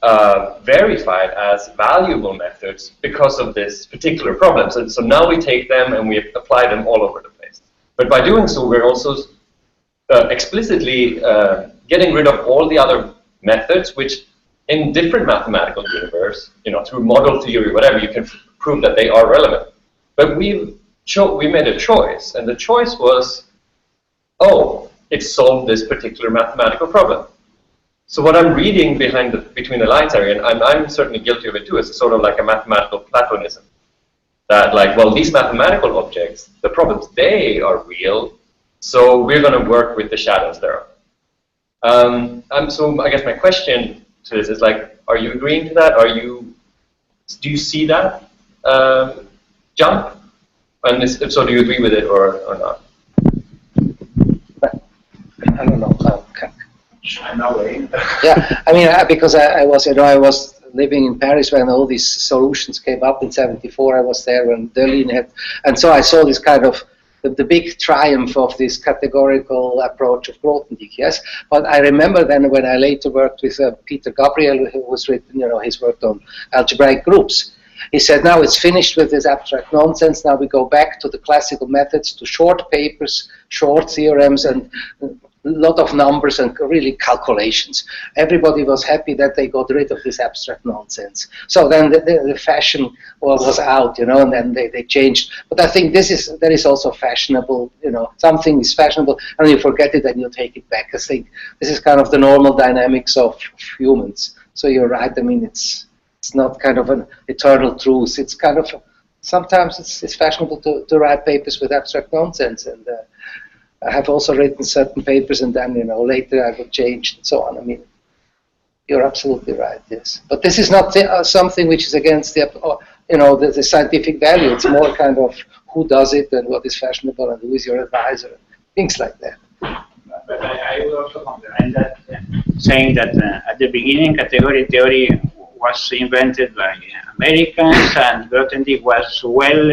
verified as valuable methods because of this particular problem. So now we take them and we apply them all over the place. But by doing so, we're also explicitly getting rid of all the other methods, which in different mathematical universe, through model theory, whatever, you can prove that they are relevant. But we made a choice, and the choice was, oh, it solved this particular mathematical problem. So what I'm reading between the lines here, and I'm certainly guilty of it too, is sort of like a mathematical Platonism. That like, well, these mathematical objects, the problems, they are real, So we're going to work with the shadows there. So I guess my question to this is like, are you agreeing to that? Do you see that jump? And if so, do you agree with it or not? I don't know. No way. Yeah, I mean, because I was living in Paris when all these solutions came up in '74. I was there when Deleuze had, and so I saw this kind of the big triumph of this categorical approach of Grothendieck. Yes, but I remember then when I later worked with Peter Gabriel, who was written, he's worked on algebraic groups. He said, now it's finished with this abstract nonsense. Now we go back to the classical methods, to short papers, short theorems, and a lot of numbers and really calculations. Everybody was happy that they got rid of this abstract nonsense. So then the fashion was out, and then they changed. But I think that is also fashionable, something is fashionable, and you forget it and you take it back. I think this is kind of the normal dynamics of humans. So you're right, I mean, it's not kind of an eternal truth. It's kind of, sometimes it's fashionable to write papers with abstract nonsense, and I have also written certain papers, and then later I got changed and so on. I mean, you're absolutely right. Yes, but this is not something which is against the scientific value. It's more kind of who does it and what is fashionable and who is your advisor, things like that. But I would also complement that, saying that at the beginning, category theory was invented by Americans, and Grothendieck was well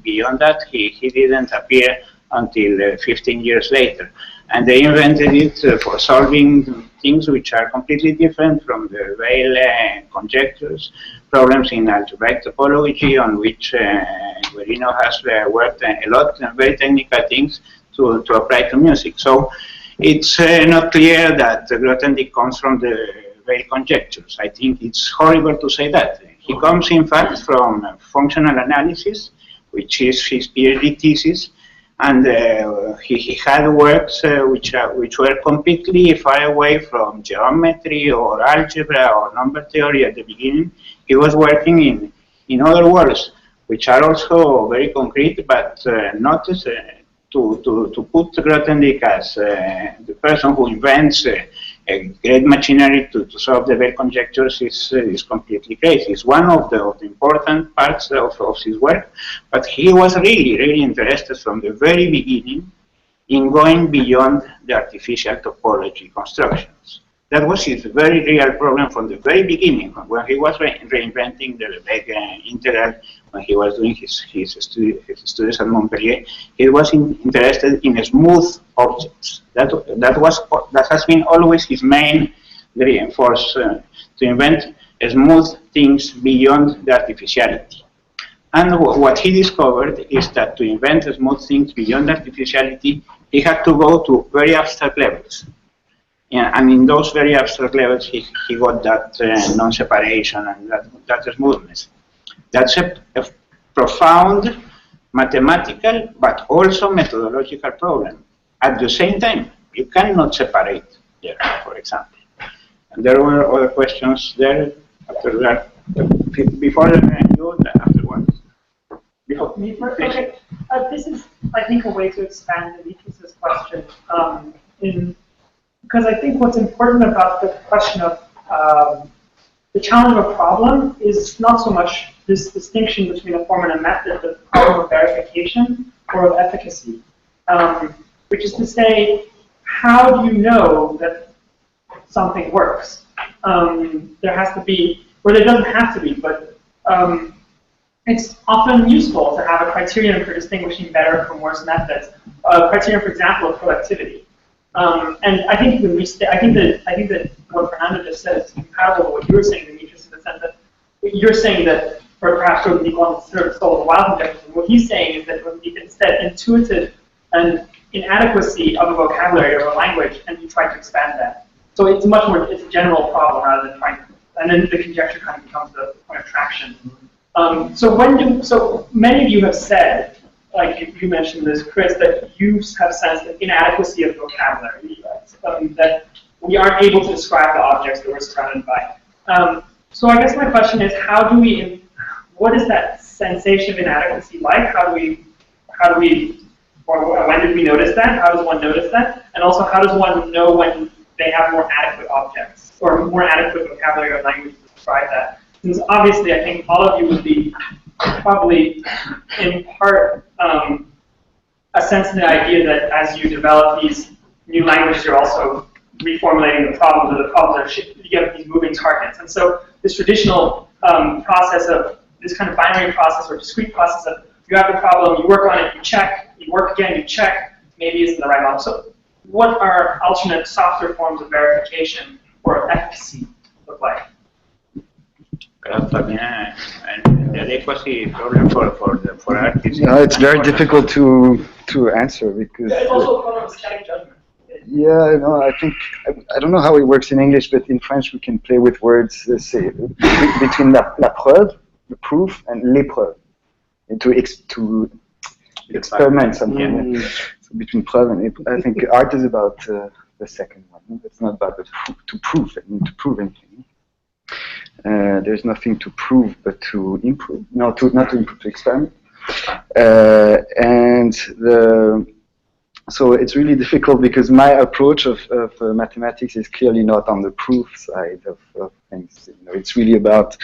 beyond that. He didn't appear until 15 years later. And they invented it for solving things which are completely different from the Weil conjectures, problems in algebraic topology, on which Guino has worked a lot, very technical things to apply to music. So it's not clear that Grothendieck comes from the Weil conjectures. I think it's horrible to say that. He comes, in fact, from functional analysis, which is his PhD thesis, and he had works which were completely far away from geometry or algebra or number theory at the beginning. He was working in other worlds, which are also very concrete, but not to put Grothendieck as the person who invents a great machinery to solve the Weil conjectures is completely crazy. It's one of the important parts of his work, but he was really, really interested from the very beginning in going beyond the artificial topology constructions. That was his very real problem from the very beginning, when he was reinventing the Lebesgue integral, when he was doing his studies at Montpellier. He was interested in smooth objects. That has been always his main dream force, to invent smooth things beyond the artificiality. And what he discovered is that to invent smooth things beyond artificiality, he had to go to very abstract levels. Yeah, and in those very abstract levels, he got that non-separation and that smoothness. That's a profound mathematical, but also methodological problem. At the same time, you cannot separate there, for example. And there were other questions there after that. Before you, afterwards. Before. Okay. This is, I think, a way to expand Demetrius's question. Because I think what's important about the question of the challenge of a problem is not so much this distinction between a form and a method, but the problem of verification or of efficacy. Which is to say, how do you know that something works? There has to be, or there doesn't have to be, but it's often useful to have a criterion for distinguishing better from worse methods. A criterion, for example, of productivity. And I think that what Fernando just said is comparable to what you were saying, Demetrius, in the sense that you're saying that, or perhaps Grothendieck wants to sort of solve the wild conjecture. What he's saying is that Grothendieck instead intuited an inadequacy of a vocabulary or a language, and you try to expand that. So it's much more, it's a general problem rather than trying to, and then the conjecture kind of becomes the point of traction. So many of you have said, like you mentioned this, Chris, that you have sensed an inadequacy of vocabulary, that we aren't able to describe the objects that we're surrounded by. So I guess my question is, what is that sensation of inadequacy like? How do we Or when did we notice that? How does one notice that? And also, how does one know when they have more adequate objects or more adequate vocabulary or language to describe that? Since obviously, I think all of you would be probably in part a sense of the idea that as you develop these new languages, you're also reformulating the problems, or the problems are you have these moving targets. And so this traditional process of this kind of binary process or discrete process of you have the problem, you work on it, you check, you work again, you check, maybe isn't the right model. So what are alternate softer forms of verification or efficacy look like? An adequacy problem for artists. No, it's very difficult to answer because. It's also a problem of static judgment. Yeah, no, I think I don't know how it works in English, but in French we can play with words. Say between la preuve, the proof, and l'épreuve, and to experiment something. So between preuve and épreuve, I think art is about the second one. It's not about to prove. I mean, to prove anything. There's nothing to prove but to improve. No, not to improve, to experiment. So it's really difficult because my approach of mathematics is clearly not on the proof side of things. You know, it's really about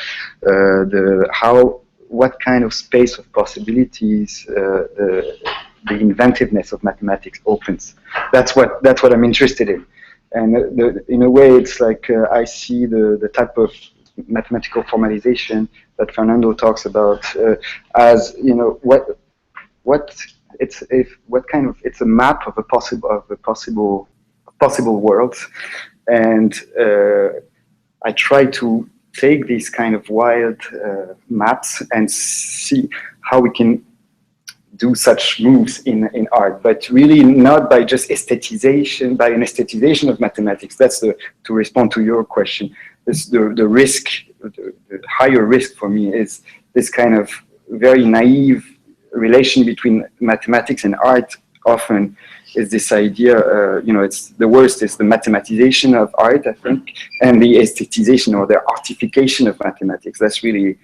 what kind of space of possibilities the inventiveness of mathematics opens. That's what I'm interested in. And in a way, it's like I see the type of mathematical formalization that Fernando talks about as, you know, it's a map of possible worlds, and I try to take these kind of wild maps and see how we can do such moves in art, but really not by just aesthetization, by an aesthetization of mathematics. That's to respond to your question. The risk, the higher risk for me is this kind of very naive relation between mathematics and art. Often is this idea, you know, it's the worst is the mathematization of art, I think, and the aesthetization or the artification of mathematics. That's really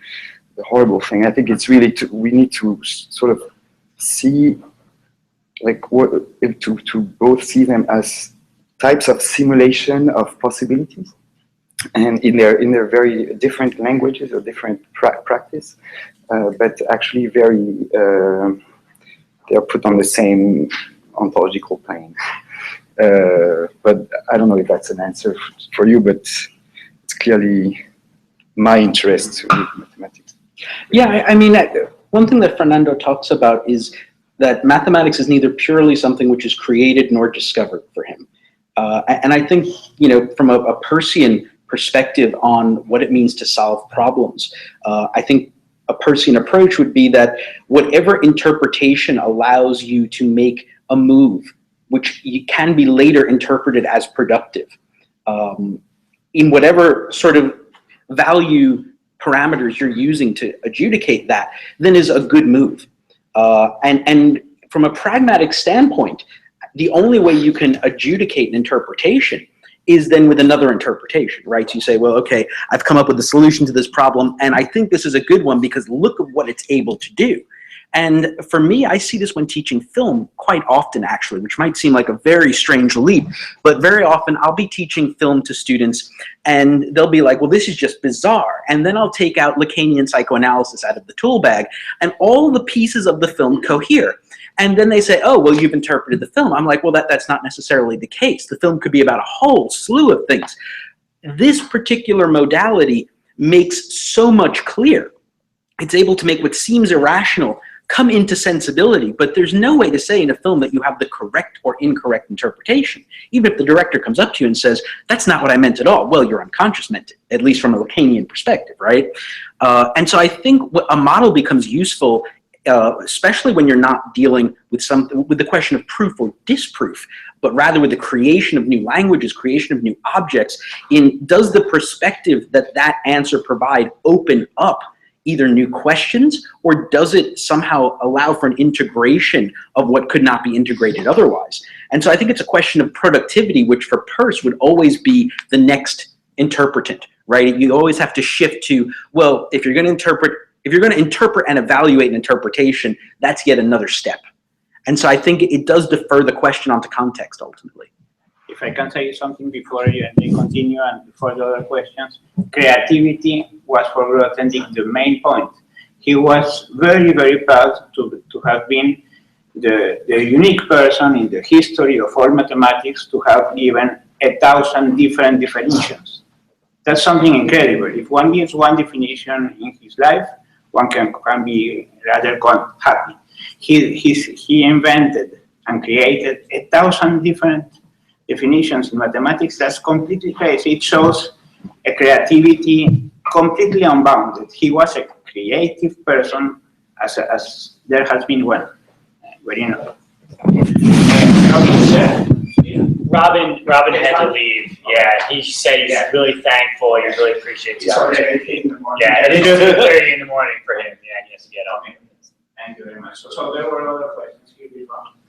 the horrible thing. I think it's really we need to sort of see, like, to both see them as types of simulation of possibilities, and in their very different languages or different practice, but actually very they're put on the same ontological plane. But I don't know if that's an answer for you, but it's clearly my interest with mathematics. Yeah, I mean, one thing that Fernando talks about is that mathematics is neither purely something which is created nor discovered for him. And I think, you know, from a Peircean perspective on what it means to solve problems, I think a Peircean approach would be that whatever interpretation allows you to make a move, which can be later interpreted as productive, in whatever sort of value parameters you're using to adjudicate that, then is a good move. And from a pragmatic standpoint, the only way you can adjudicate an interpretation is then with another interpretation, right? So you say, well, okay, I've come up with a solution to this problem, and I think this is a good one because look at what it's able to do. And for me, I see this when teaching film quite often, actually, which might seem like a very strange leap, but very often I'll be teaching film to students and they'll be like, well, this is just bizarre. And then I'll take out Lacanian psychoanalysis out of the tool bag and all the pieces of the film cohere. And then they say, oh, well, you've interpreted the film. I'm like, well, that's not necessarily the case. The film could be about a whole slew of things. This particular modality makes so much clear. It's able to make what seems irrational come into sensibility, but there's no way to say in a film that you have the correct or incorrect interpretation. Even if the director comes up to you and says, that's not what I meant at all, well, your unconscious meant it, at least from a Lacanian perspective, right? And so I think a model becomes useful, especially when you're not dealing with the question of proof or disproof, but rather with the creation of new languages, creation of new objects. Does the perspective that answer provide open up either new questions, or does it somehow allow for an integration of what could not be integrated otherwise? And so I think it's a question of productivity, which for Peirce would always be the next interpretant, right? You always have to shift to, well, if you're going to interpret and evaluate an interpretation, that's yet another step. And so I think it does defer the question onto context ultimately. If I can say something before you continue and before the other questions, creativity was for Grothendieck the main point. He was very, very proud to have been the unique person in the history of all mathematics to have given 1,000 different definitions. That's something incredible. If one gives one definition in his life, one can be rather happy. He invented and created 1,000 different definitions in mathematics. That's completely crazy. It shows a creativity completely unbounded. He was a creative person as there has been one. Very nice. Robin had to leave. Yeah, he said he's really thankful. He really appreciates it. Yeah, it is 2:30 in the morning for him. Yeah, he has to get up. Thank you very much. So there were other questions.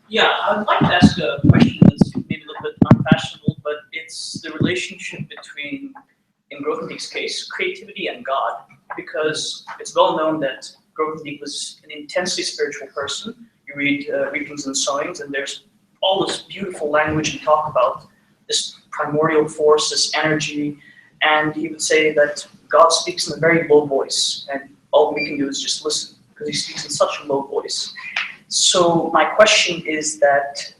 Yeah, I'd like to ask a question that's maybe a little bit unfashionable, but it's the relationship between, in Grothendieck's case, creativity and God, because it's well known that Grothendieck was an intensely spiritual person. You read Reapings and Sowings, and there's all this beautiful language and talk about this primordial force, this energy, and he would say that God speaks in a very low voice, and all we can do is just listen, because he speaks in such a low voice. So my question is that,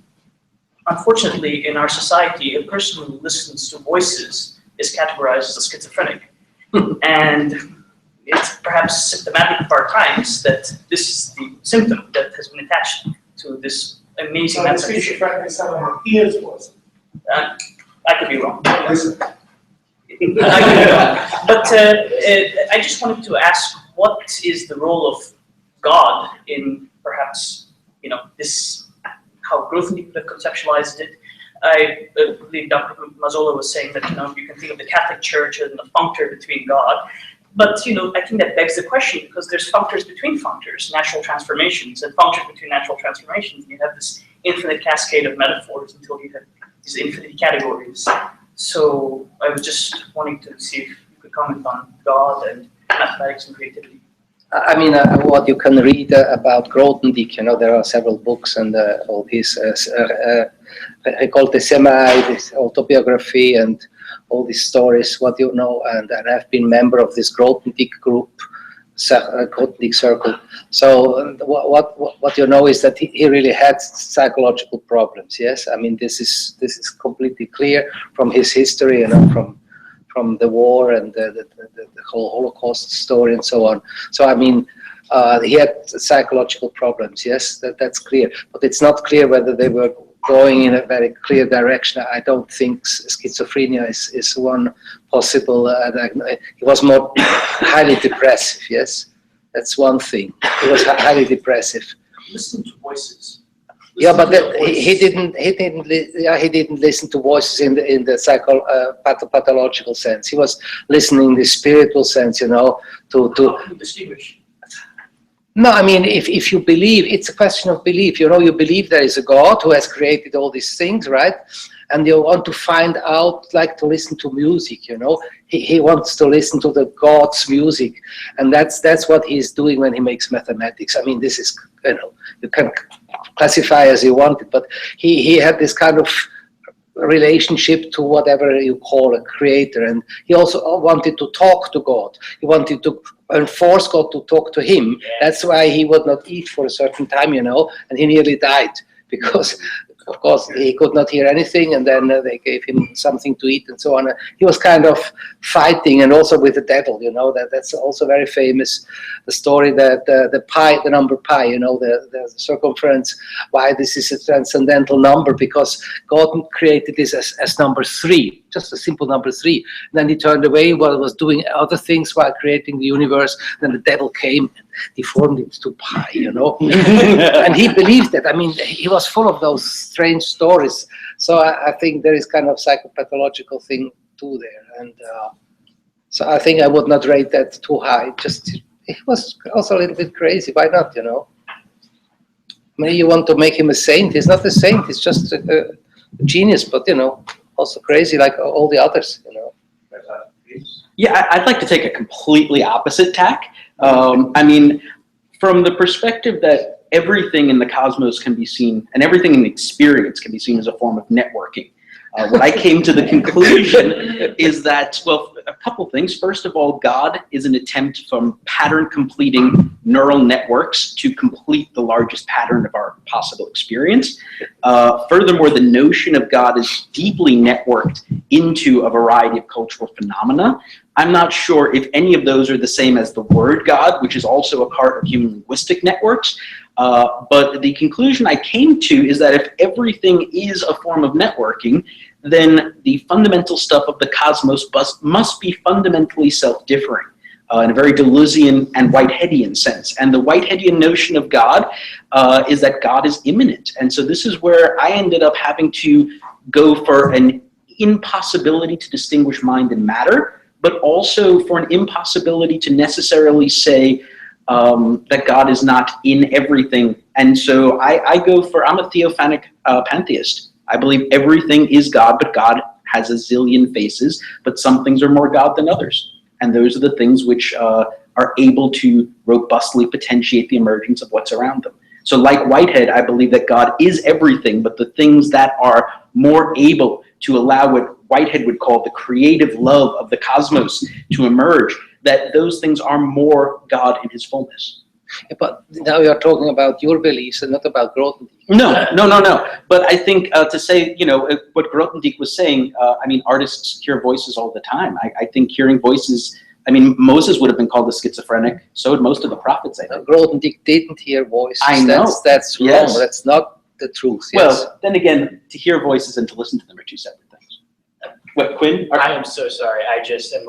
unfortunately, in our society, a person who listens to voices is categorized as a schizophrenic. And it's perhaps symptomatic of our times that this is the symptom that has been attached to this amazing mathematician. Schizophrenic is someone who hears voices. I could be wrong. I could be wrong. But I just wanted to ask, what is the role of God in perhaps, this, how Grothendieck would have conceptualized it? I believe Dr. Mazzola was saying that, you can think of the Catholic Church as a functor between God. But, I think that begs the question, because there's functors between functors, natural transformations, and functors between natural transformations. And you have this infinite cascade of metaphors until you have these infinite categories. So I was just wanting to see if you could comment on God and mathematics and creativity. I mean, what you can read about Grothendieck, there are several books and all his, I call it his autobiography and all these stories, what you know, and I've been member of this Grothendieck group, Grothendieck circle. So what you know is that he really had psychological problems. Yes, I mean this is completely clear from his history, from the war and the whole Holocaust story and so on. So I mean, he had psychological problems. Yes, that's clear. But it's not clear whether they were going in a very clear direction. I don't think schizophrenia is one possible. He was more highly depressive. Yes, that's one thing. He was highly depressive. Listen to voices. Yeah, but he didn't listen to voices in the pathological sense. He was listening in the spiritual sense, to distinguish. No, I mean, if you believe, it's a question of belief. You believe there is a God who has created all these things, right? And you want to find out, like to listen to music, He wants to listen to the God's music. And that's what he's doing when he makes mathematics. I mean, this is, you can classify as you want it, but he had this kind of relationship to whatever you call a creator. And he also wanted to talk to God. He wanted to force God to talk to him. Yeah. That's why he would not eat for a certain time, and he nearly died because, of course, he could not hear anything, and then they gave him something to eat and so on. He was kind of fighting, and also with the devil, that's also very famous, the story that the number pi, the circumference, why this is a transcendental number, because God created this as number 3, just a simple number 3. And then he turned away while he was doing other things while creating the universe. Then the devil came and deformed it to pi, And he believed that. I mean, he was full of those strange stories. So I think there is kind of psychopathological thing too there. And so I think I would not rate that too high. He was also a little bit crazy. Why not, Maybe you want to make him a saint. He's not a saint. He's just a genius, but, also crazy like all the others, Yeah, I'd like to take a completely opposite tack. I mean, from the perspective that everything in the cosmos can be seen, and everything in the experience can be seen as a form of networking. What I came to the conclusion is that, well, a couple things. First of all, God is an attempt from pattern completing neural networks to complete the largest pattern of our possible experience. Furthermore, the notion of God is deeply networked into a variety of cultural phenomena. I'm not sure if any of those are the same as the word God, which is also a part of human linguistic networks. But the conclusion I came to is that if everything is a form of networking, then the fundamental stuff of the cosmos must be fundamentally self-differing in a very Deleuzian and Whiteheadian sense. And the Whiteheadian notion of God is that God is immanent. And so this is where I ended up having to go for an impossibility to distinguish mind and matter, but also for an impossibility to necessarily say that God is not in everything. And so I go for, I'm a theophanic pantheist. I believe everything is God, but God has a zillion faces, but some things are more God than others. And those are the things which are able to robustly potentiate the emergence of what's around them. So like Whitehead, I believe that God is everything, but the things that are more able to allow what Whitehead would call the creative love of the cosmos to emerge, that those things are more God in his fullness. But now you're talking about your beliefs and not about Grothendieck. No. But I think to say, what Grothendieck was saying, I mean, artists hear voices all the time. I think hearing voices, I mean, Moses would have been called a schizophrenic. So would most of the prophets, I think. Grothendieck didn't hear voices. I know. That's wrong. Yes. That's not the truth. Yes. Well, then again, to hear voices and to listen to them are two separate things. What, Quinn? I am so sorry. I just am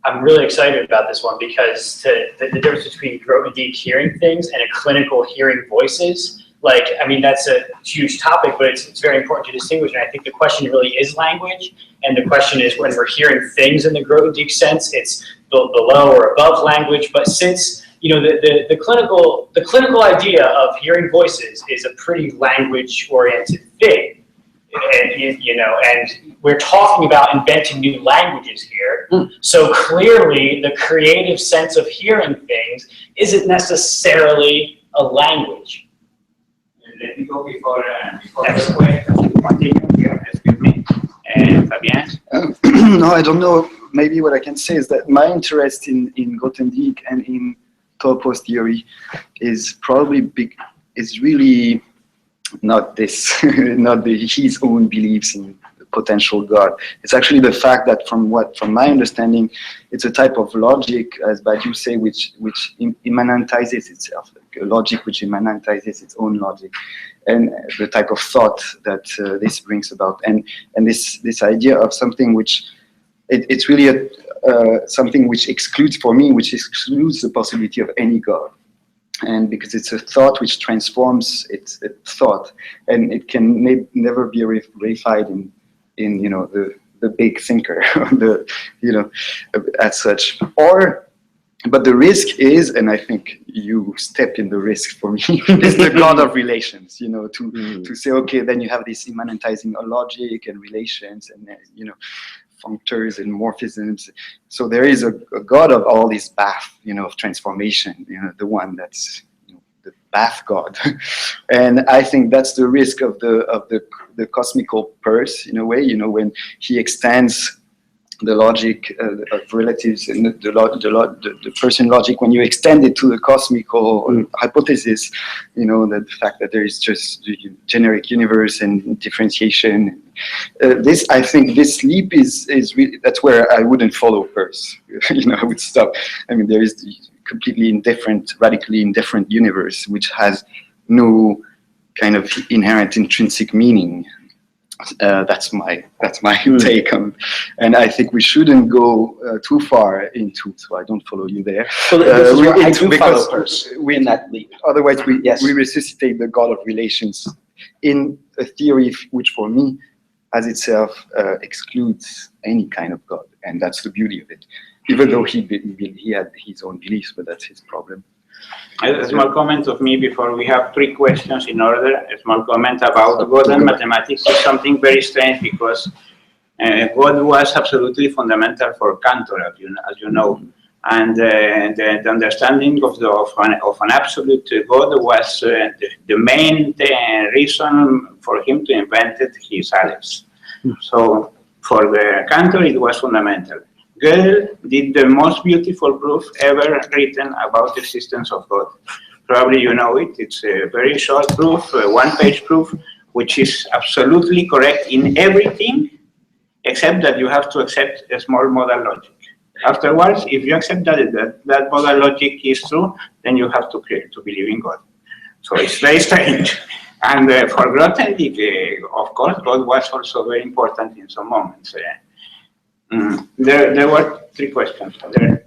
I'm really excited about this one because the difference between Grothendieck hearing things and a clinical hearing voices, I mean, that's a huge topic, but it's very important to distinguish. And I think the question really is language. And the question is when we're hearing things in the Grothendieck sense, it's below or above language. But since, the clinical idea of hearing voices is a pretty language-oriented thing. And we're talking about inventing new languages here. So clearly, the creative sense of hearing things isn't necessarily a language. Let me go before continue here. Excuse me, Fabian. No, I don't know. Maybe what I can say is that my interest in Grothendieck and in Topos theory is probably big. Is really not this, not his own beliefs in the potential God. It's actually the fact that from my understanding, it's a type of logic, as Badiou say, which immanentizes itself, a logic which immanentizes its own logic, and the type of thought that this brings about, and this idea of something which it's really something which excludes the possibility of any God. And because it's a thought which transforms its thought, and it can never be reified in the big thinker, as such. But the risk is, and I think you step in the risk for me, is the God of relations. To say, okay, then you have this immanentizing logic and relations, and functors and morphisms. So there is a God of all this bath, of transformation, the one that's the bath God. And I think that's the risk of the cosmical Peirce, in a way, when he extends the logic of relatives and the Peircean logic, when you extend it to the cosmical hypothesis, the fact that there is just the generic universe and differentiation. I think this leap is really, that's where I wouldn't follow Peirce. I would stop. I mean, there is the completely radically indifferent universe, which has no kind of inherent intrinsic meaning. That's my take on, and I think we shouldn't go too far into. So I don't follow you there. So this is where I do follow Peirce in that leap. Otherwise, we resuscitate the God of relations in a theory which, for me, as itself excludes any kind of God, and that's the beauty of it. Even though he had his own beliefs, but that's his problem. A small comment of me before we have 3 questions in order. A small comment about God and mathematics is something very strange because God was absolutely fundamental for Cantor, as you know. and the understanding of an absolute God was the main reason for him to invent his Alex. So for the Cantor, it was fundamental. Gödel did the most beautiful proof ever written about the existence of God. Probably you know it. It's a very short proof, a one-page proof, which is absolutely correct in everything, except that you have to accept a small modal logic. Afterwards, if you accept that modal logic is true, then you have to believe in God. So it's very strange. And for Grothendieck, of course, God was also very important in some moments. There were three questions there.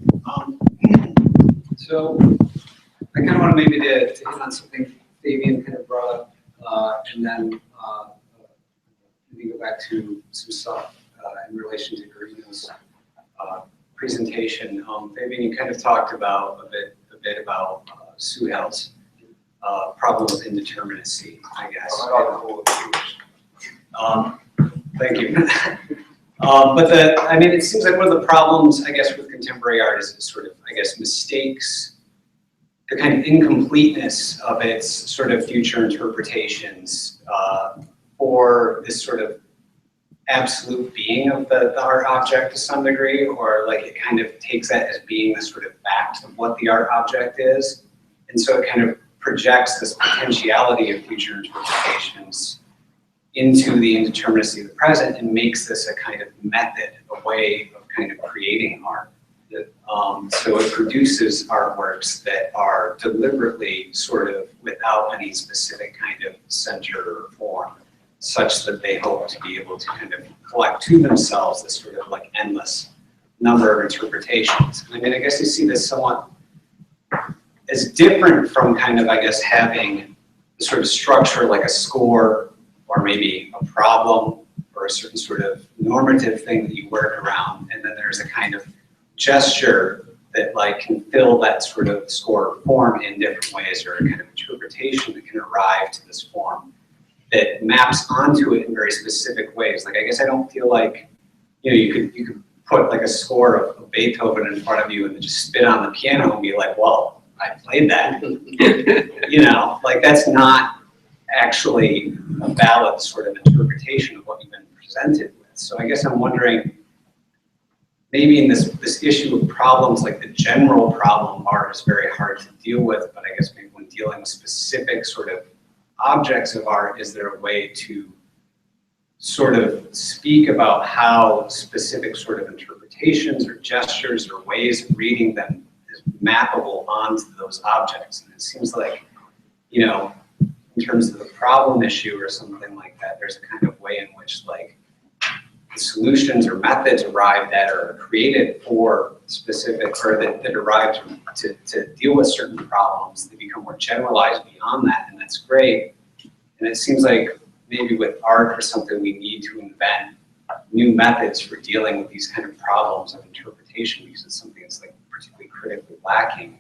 So I kind of want maybe to hit on something Fabian kind of brought up, and then maybe go back to some stuff in relation to Guino's presentation. Fabian, you kind of talked about a bit about Suhel's problem with indeterminacy, I guess. Thank you. But I mean, it seems like one of the problems, I guess, with contemporary art is it sort of, I guess, mistakes the kind of incompleteness of its sort of future interpretations for this sort of absolute being of the art object to some degree, or like it kind of takes that as being the sort of fact of what the art object is. And so it kind of projects this potentiality of future interpretations into the indeterminacy of the present and makes this a kind of method, a way of kind of creating art. So it produces artworks that are deliberately sort of without any specific kind of center or form, such that they hope to be able to kind of collect to themselves this sort of like endless number of interpretations. I mean, I guess you see this somewhat as different from kind of, I guess, having the sort of structure like a score or maybe a problem or a certain sort of normative thing that you work around, and then there's a kind of gesture that like can fill that sort of score form in different ways, or a kind of interpretation that can arrive to this form that maps onto it in very specific ways. Like, I guess I don't feel like, you know, you could put like a score of Beethoven in front of you and then just spit on the piano and be like, well, I played that. You know, like that's not actually a valid sort of interpretation of what you've been presented with. So I guess I'm wondering, maybe in this issue of problems, like the general problem of art is very hard to deal with, but I guess maybe when dealing with specific sort of objects of art, is there a way to sort of speak about how specific sort of interpretations or gestures or ways of reading them is mappable onto those objects? And it seems like, you know, in terms of the problem issue or something like that, there's a kind of way in which like the solutions or methods arrived at or created for specific, or that arrived to deal with certain problems, they become more generalized beyond that, and that's great. And it seems like maybe with art or something, we need to invent new methods for dealing with these kind of problems of interpretation, because it's something that's like particularly critically lacking.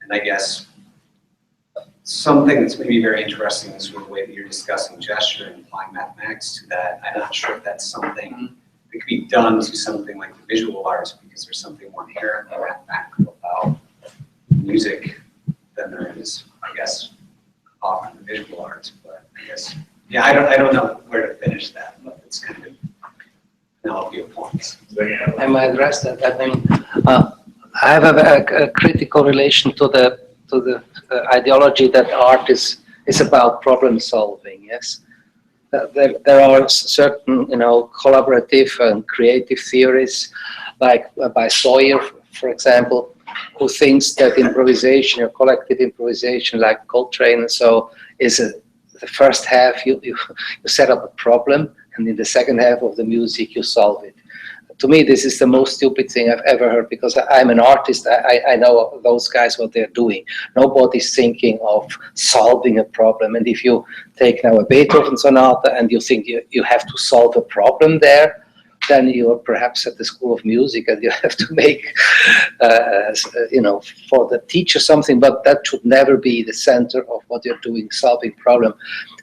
And I guess something that's maybe very interesting is sort of the way that you're discussing gesture and applying mathematics to that. I'm not sure if that's something that could be done to something like the visual arts, because there's something more inherently mathematical about music than there is, I guess, often the visual arts. But I guess, yeah, I don't know where to finish that, but it's kind of an analogy of points. I might address that. I mean, I have a critical relation to the ideology that art is about problem solving. Yes, there are certain, you know, collaborative and creative theories, like by Sawyer, for example, who thinks that improvisation or collective improvisation, like Coltrane and so, is the first half you set up a problem, and in the second half of the music you solve it. To me, this is the most stupid thing I've ever heard, because I'm an artist. I know those guys, what they're doing. Nobody's thinking of solving a problem. And if you take now a Beethoven sonata and you think you have to solve a problem there, then you're perhaps at the School of Music and you have to make, for the teacher something, but that should never be the center of what you're doing, solving problem.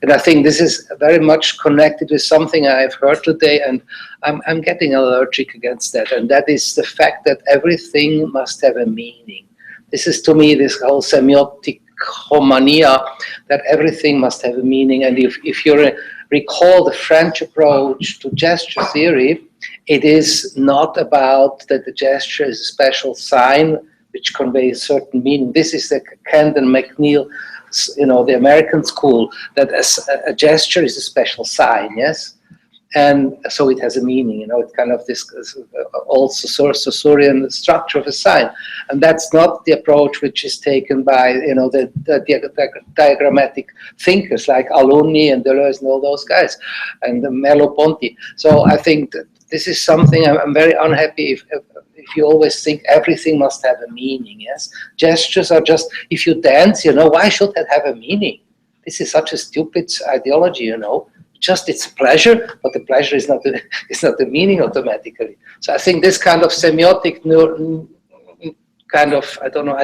And I think this is very much connected with something I've heard today, and I'm getting allergic against that, and that is the fact that everything must have a meaning. This is, to me, this whole semiotic homania, that everything must have a meaning. And if you recall the French approach to gesture theory, it is not about that the gesture is a special sign which conveys certain meaning. This is the Kent and McNeil, the American school, that a gesture is a special sign, yes? And so it has a meaning, it's kind of this also Saussurean structure of a sign. And that's not the approach which is taken by, the diagrammatic thinkers like Alunni and Deleuze and all those guys, and Merleau-Ponty. So I think that this is something I'm very unhappy if you always think everything must have a meaning, yes? Gestures are just, if you dance, why should that have a meaning? This is such a stupid ideology, Just it's pleasure, but the pleasure is not the meaning automatically. So I think this kind of semiotic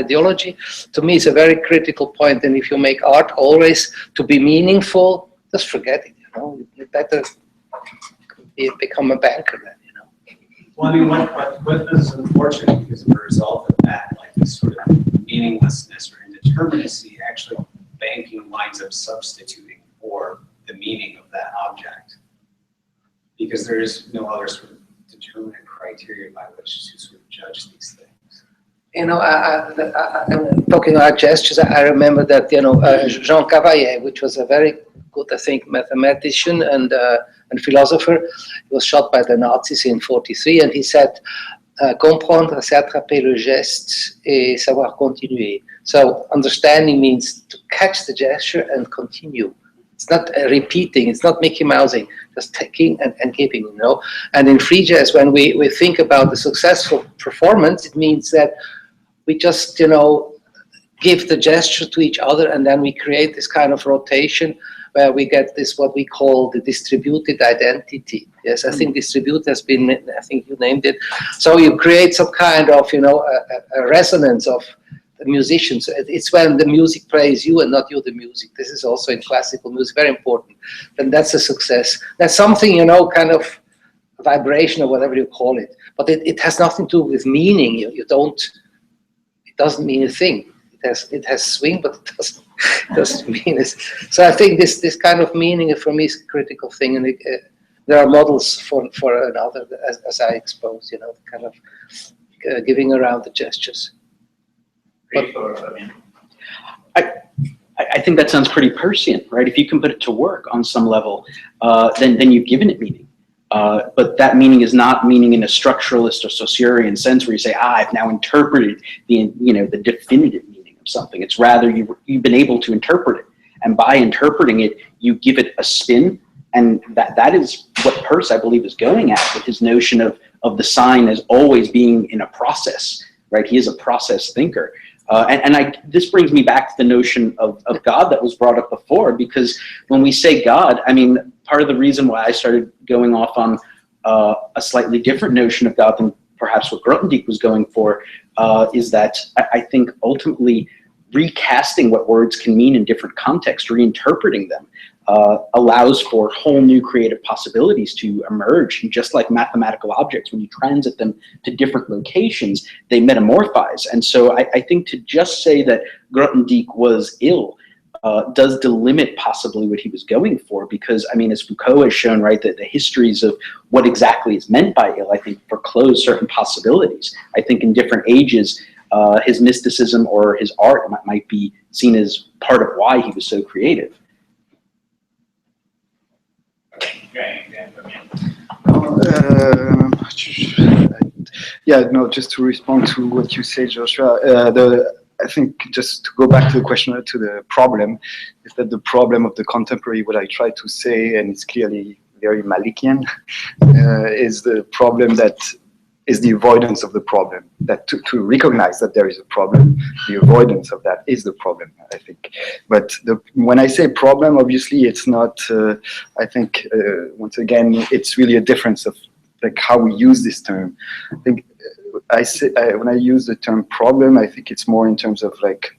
ideology, to me, is a very critical point. And if you make art always to be meaningful, just forget it. You better become a banker then. Well, I mean, what is unfortunate because of a result of that, like this sort of meaninglessness or indeterminacy, actually banking winds up substituting for the meaning of that object, because there is no other sort of determinate criteria by which to sort of judge these things. I'm talking about gestures. I remember that Jean Cavaillet, which was a very good, I think, mathematician and philosopher, he was shot by the Nazis in '43, and he said, "Comprendre, c'est attraper le geste et savoir continuer." So understanding means to catch the gesture and continue. It's not repeating, it's not Mickey Mousing, just taking and keeping, And in free jazz, when we think about the successful performance, it means that we just, give the gesture to each other, and then we create this kind of rotation where we get this, what we call the distributed identity. Yes, I think distributed has been, I think you named it. So you create some kind of, a resonance of the musicians. It's when the music plays you and not you the music. This is also in classical music very important. And that's a success. That's something, kind of vibration or whatever you call it. But it has nothing to do with meaning. It doesn't mean a thing. It has swing, but it doesn't mean it. So I think this kind of meaning for me is a critical thing. And there are models for another, as I expose, kind of giving around the gestures. I think that sounds pretty Peircean, right? If you can put it to work on some level, then you've given it meaning. But that meaning is not meaning in a structuralist or Saussurean sense where you say, I've now interpreted the definitive meaning of something. It's rather you've been able to interpret it, and by interpreting it, you give it a spin, and that is what Peirce, I believe, is going at with his notion of the sign as always being in a process, right? He is a process thinker. This brings me back to the notion of God that was brought up before, because when we say God, I mean, part of the reason why I started going off on a slightly different notion of God than perhaps what Grothendieck was going for is that I think ultimately recasting what words can mean in different contexts, reinterpreting them, allows for whole new creative possibilities to emerge. And just like mathematical objects, when you transit them to different locations, they metamorphize. And so I think to just say that Grothendieck was ill does delimit possibly what he was going for, because, I mean, as Foucault has shown, right, that the histories of what exactly is meant by ill, I think, foreclose certain possibilities. I think in different ages, his mysticism or his art might be seen as part of why he was so creative. Just to respond to what you say, Joshua, I think just to go back to the question, to the problem, is that the problem of the contemporary, what I try to say, and it's clearly very Malikian, is the problem that is the avoidance of the problem. That to recognize that there is a problem, the avoidance of that is the problem, I think. But when I say problem, obviously it's not, I think, once again, it's really a difference of like how we use this term. I think when I use the term problem, I think it's more in terms of like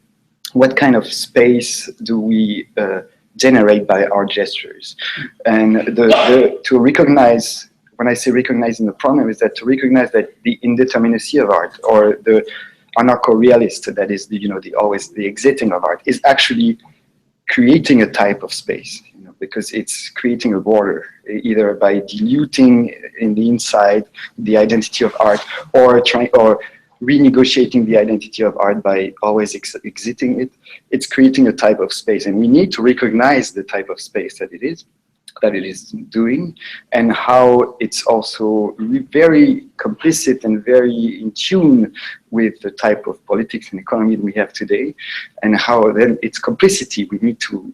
what kind of space do we generate by our gestures, and to recognize. When I say recognizing the problem, is that to recognize that the indeterminacy of art, or the anarcho-realist, that is always the exiting of art, is actually creating a type of space, because it's creating a border, either by diluting in the inside the identity of art, or renegotiating the identity of art by always exiting it. It's creating a type of space, and we need to recognize the type of space that it is doing, and how it's also very complicit and very in tune with the type of politics and economy that we have today, and how then its complicity, we need to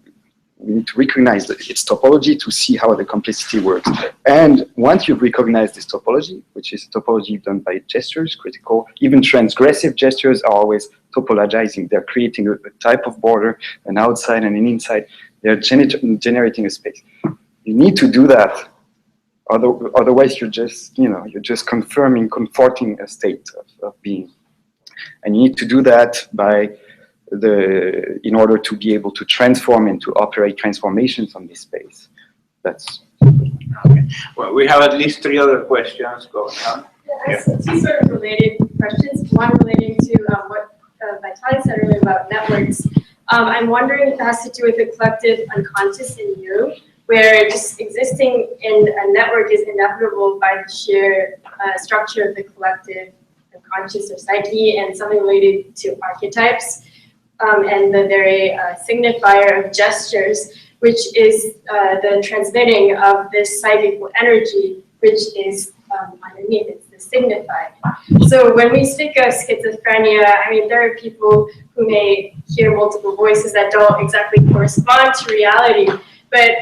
recognize its topology to see how the complicity works. And once you've recognized this topology, which is a topology done by gestures, critical, even transgressive gestures are always topologizing. They're creating a type of border, an outside and an inside. They're generating a space. You need to do that. Otherwise, you're just comforting a state of being. And you need to do that in order to be able to transform and to operate transformations on this space. That's okay. Well, we have at least 3 other questions going on. Yeah, two sort of related questions. One relating to what Vitali said earlier about networks. I'm wondering if it has to do with the collective unconscious in you, where just existing in a network is inevitable by the sheer structure of the collective unconscious or psyche, and something related to archetypes, and the very signifier of gestures, which is the transmitting of this psychical energy, which is underneath, it's the signified. So when we speak of schizophrenia, I mean, there are people who may hear multiple voices that don't exactly correspond to reality, but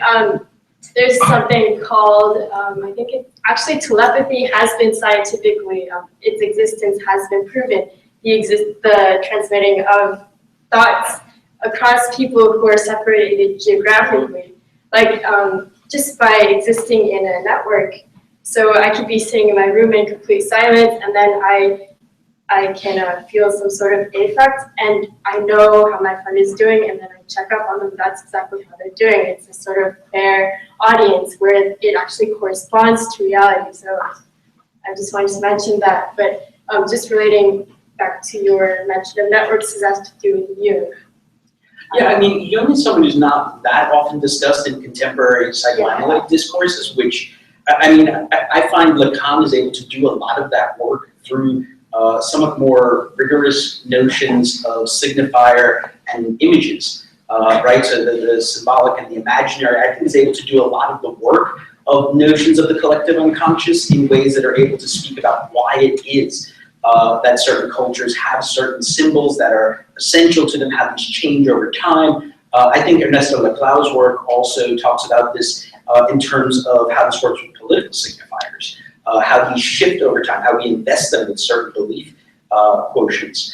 there's something called, I think actually telepathy has been scientifically, its existence has been proven. The transmitting of thoughts across people who are separated geographically, like just by existing in a network. So I could be sitting in my room in complete silence, and then I can feel some sort of affect, and I know how my friend is doing, and then I check up on them. That's exactly how they're doing. It's a sort of fair audience where it actually corresponds to reality. So I just wanted to mention that. But just relating back to your mention of networks, this has to do with you. Yeah, I mean, Jung is someone who's not that often discussed in contemporary psychoanalytic discourses, which, I mean, I find Lacan is able to do a lot of that work through somewhat more rigorous notions of signifier and images, right? So the symbolic and the imaginary, I think, is able to do a lot of the work of notions of the collective unconscious in ways that are able to speak about why it is that certain cultures have certain symbols that are essential to them, how these change over time. I think Ernesto Laclau's work also talks about this in terms of how this works with political signifiers. How these shift over time, how we invest them in certain belief quotients.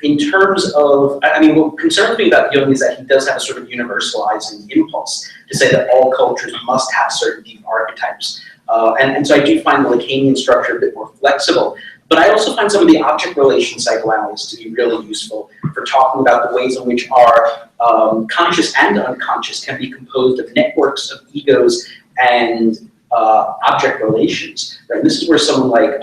In terms of, I mean, what concerns me about Jung is that he does have a sort of universalizing impulse to say that all cultures must have certain deep archetypes. And so I do find the Lacanian structure a bit more flexible. But I also find some of the object relation psychoanalysis to be really useful for talking about the ways in which our conscious and unconscious can be composed of networks of egos and object relations. Right? This is where someone like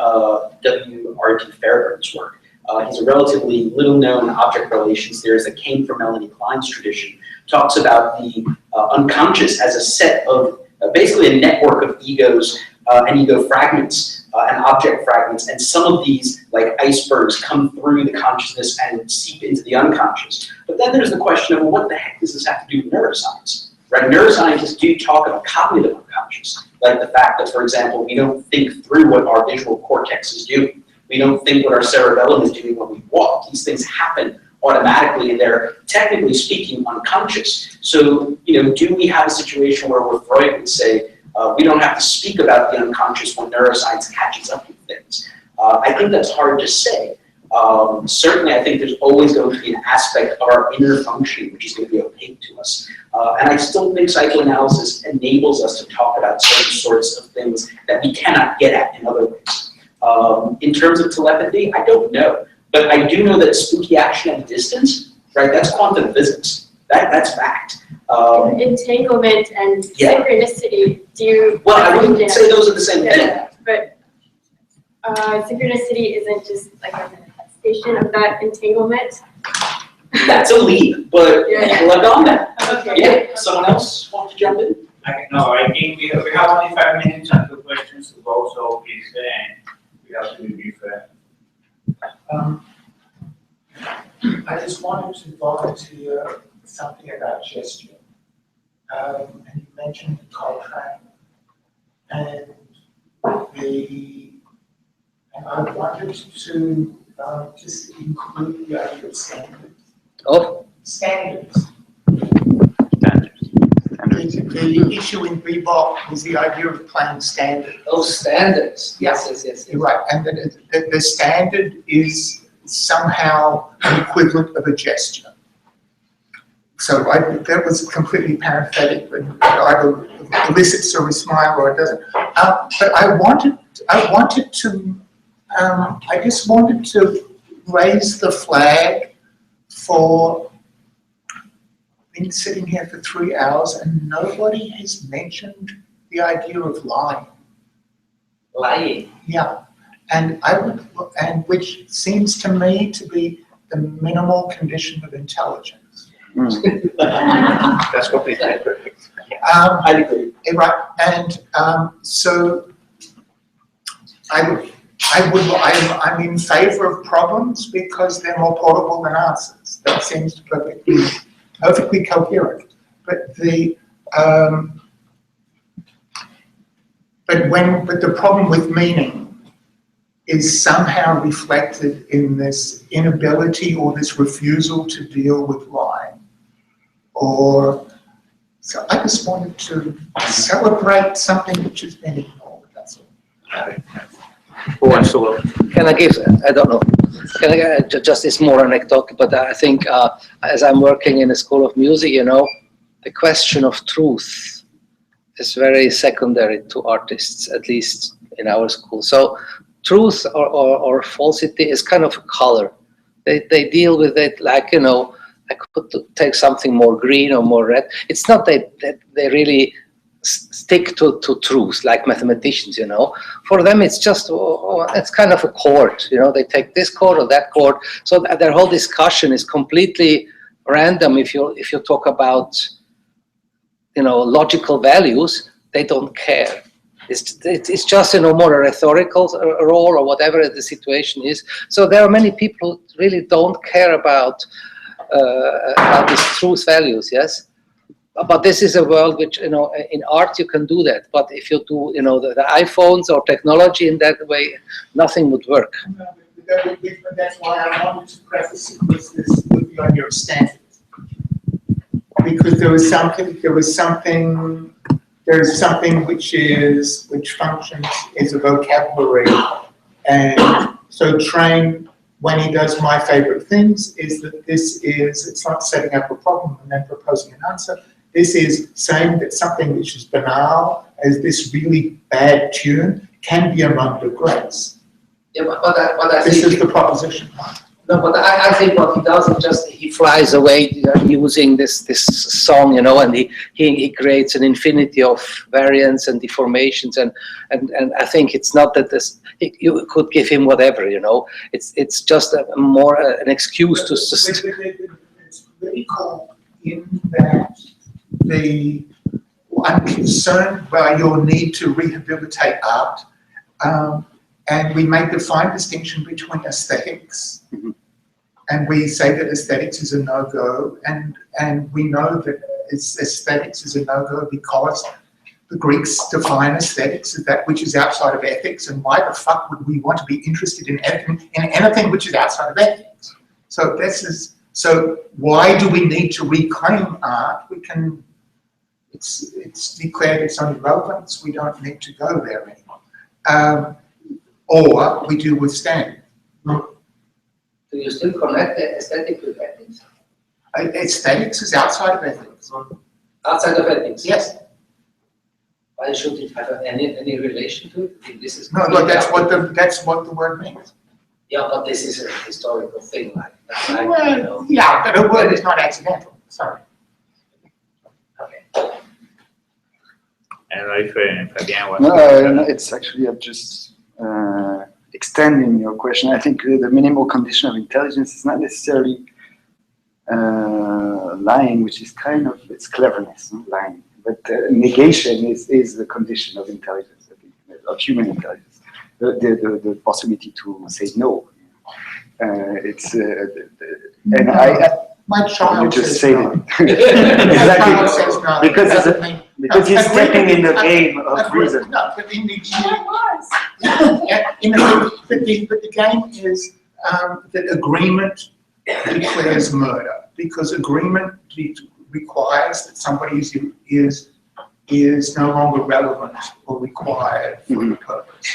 W.R.D. Fairbairn's work. He's a relatively little-known object relations theorist that came from Melanie Klein's tradition. Talks about the unconscious as a set of basically a network of egos and ego fragments and object fragments, and some of these, like icebergs, come through the consciousness and seep into the unconscious. But then there's the question of, well, what the heck does this have to do with neuroscience? Right? Neuroscientists do talk about cognitive unconscious, like the fact that, for example, we don't think through what our visual cortex is doing. We don't think what our cerebellum is doing when we walk. These things happen automatically, and they're, technically speaking, unconscious. So, do we have a situation where Freud would say, we don't have to speak about the unconscious when neuroscience catches up with things? I think that's hard to say. Certainly, I think there's always going to be an aspect of our inner function which is going to be opaque to us. And I still think psychoanalysis enables us to talk about certain sorts of things that we cannot get at in other ways. In terms of telepathy, I don't know. But I do know that spooky action at a distance, right, that's quantum physics. That's fact. Entanglement and synchronicity, do you... Well, I wouldn't say those are the same thing. But synchronicity isn't just like a manifestation of that entanglement? That's a leap, but left on that. Okay. Yeah, someone else want to jump in? No, I think we have only 5 minutes and 2 questions to go, so please, we have to be brief. I just wanted to volunteer something about gesture. And you mentioned Coltrane, and I wanted to just include the idea of standards. Oh? Standards. The issue in bebop was the idea of playing standards. Oh, standards. Yes. You're right. And the standard is somehow an equivalent of a gesture. So that was completely parenthetic, but either elicits or a smile or it doesn't. But I just wanted to raise the flag for been sitting here for 3 hours and nobody has mentioned the idea of lying. Lying? Yeah. And which seems to me to be the minimal condition of intelligence. That's what they say. I agree. Right. And so I'm in favor of problems because they're more portable than answers. That seems perfectly coherent. But the problem with meaning is somehow reflected in this inability or this refusal to deal with lying. So I just wanted to celebrate something which has been ignored, that's all. Who wants to look? Can I give, I don't know, can I just, it's more anecdotal, but I think as I'm working in a school of music, the question of truth is very secondary to artists, at least in our school. So truth or falsity is kind of a color. They deal with it like, I could take something more green or more red. It's not that they really stick to truth like mathematicians, For them, it's just, it's kind of a chord, They take this chord or that chord. So their whole discussion is completely random. If you talk about, logical values, they don't care. It's just, more a rhetorical role or whatever the situation is. So there are many people who really don't care about these truth values, yes? But this is a world which, in art you can do that. But if you do, the iPhones or technology in that way, nothing would work. That's why I wanted to preface it with the idea of standards. Because there is something which functions as a vocabulary. And so Train, when he does my favorite things, is that it's not setting up a problem and then proposing an answer. This is saying that something which is banal, as this really bad tune, can be among the greats. Yeah, but I this think is the proposition. No, but I think what he does is just he flies away using this song, and he creates an infinity of variants and deformations, and I think it's not that you could give him whatever, It's just an excuse to. It's really cool in that I'm concerned by your need to rehabilitate art. And we make the fine distinction between aesthetics, and we say that aesthetics is a no-go, and we know that aesthetics is a no-go because the Greeks define aesthetics as that which is outside of ethics, and why the fuck would we want to be interested in anything which is outside of ethics? So why do we need to reclaim art? It's declared its own relevance. We don't need to go there anymore. Or we do with standard. Do you still connect the aesthetic with ethics? Aesthetics is outside of ethics. Outside of ethics? Yes. Why should it have any relation to it? I think this is No, look, that's what the word means. Yeah, but this is a historical thing, like well, you know. Yeah, but a word is not accidental. Sorry. Okay. I don't know if Fabiano was. No, it's actually just extending your question. I think the minimal condition of intelligence is not necessarily lying, which is kind of it's cleverness, lying. But negation is the condition of intelligence, I think, of human intelligence. The possibility to say no. It's and my child just says say no. Exactly. Because he's stepping in the game of reason. No, but in the game is that agreement declares murder, because agreement requires that somebody is no longer relevant or required for the purpose.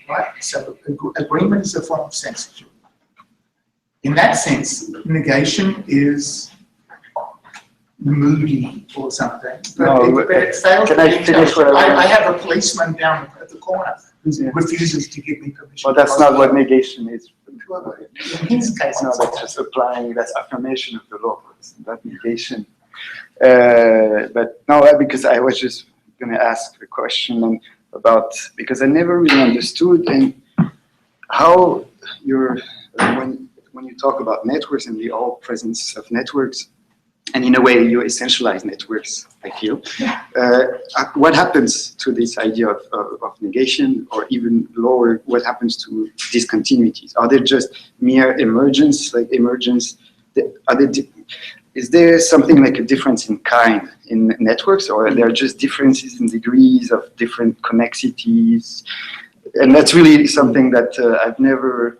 Right? So agreement is a form of censorship. In that sense, negation is moody or something. But it fails. Can I finish what I have a policeman down at the corner who refuses to give me permission. Well, that's not what negation is. In his case, no, that's just applying, that's affirmation of the law. It's not negation. But no, because I was just going to ask a question about, because I never really understood and how you're, when you talk about networks and the all presence of networks, and in a way you essentialize networks, I feel. What happens to this idea of negation, or even lower, what happens to discontinuities? Are they just mere emergence, like emergence? Is there something like a difference in kind in networks, or are there just differences in degrees of different connexities? And that's really something that I've never,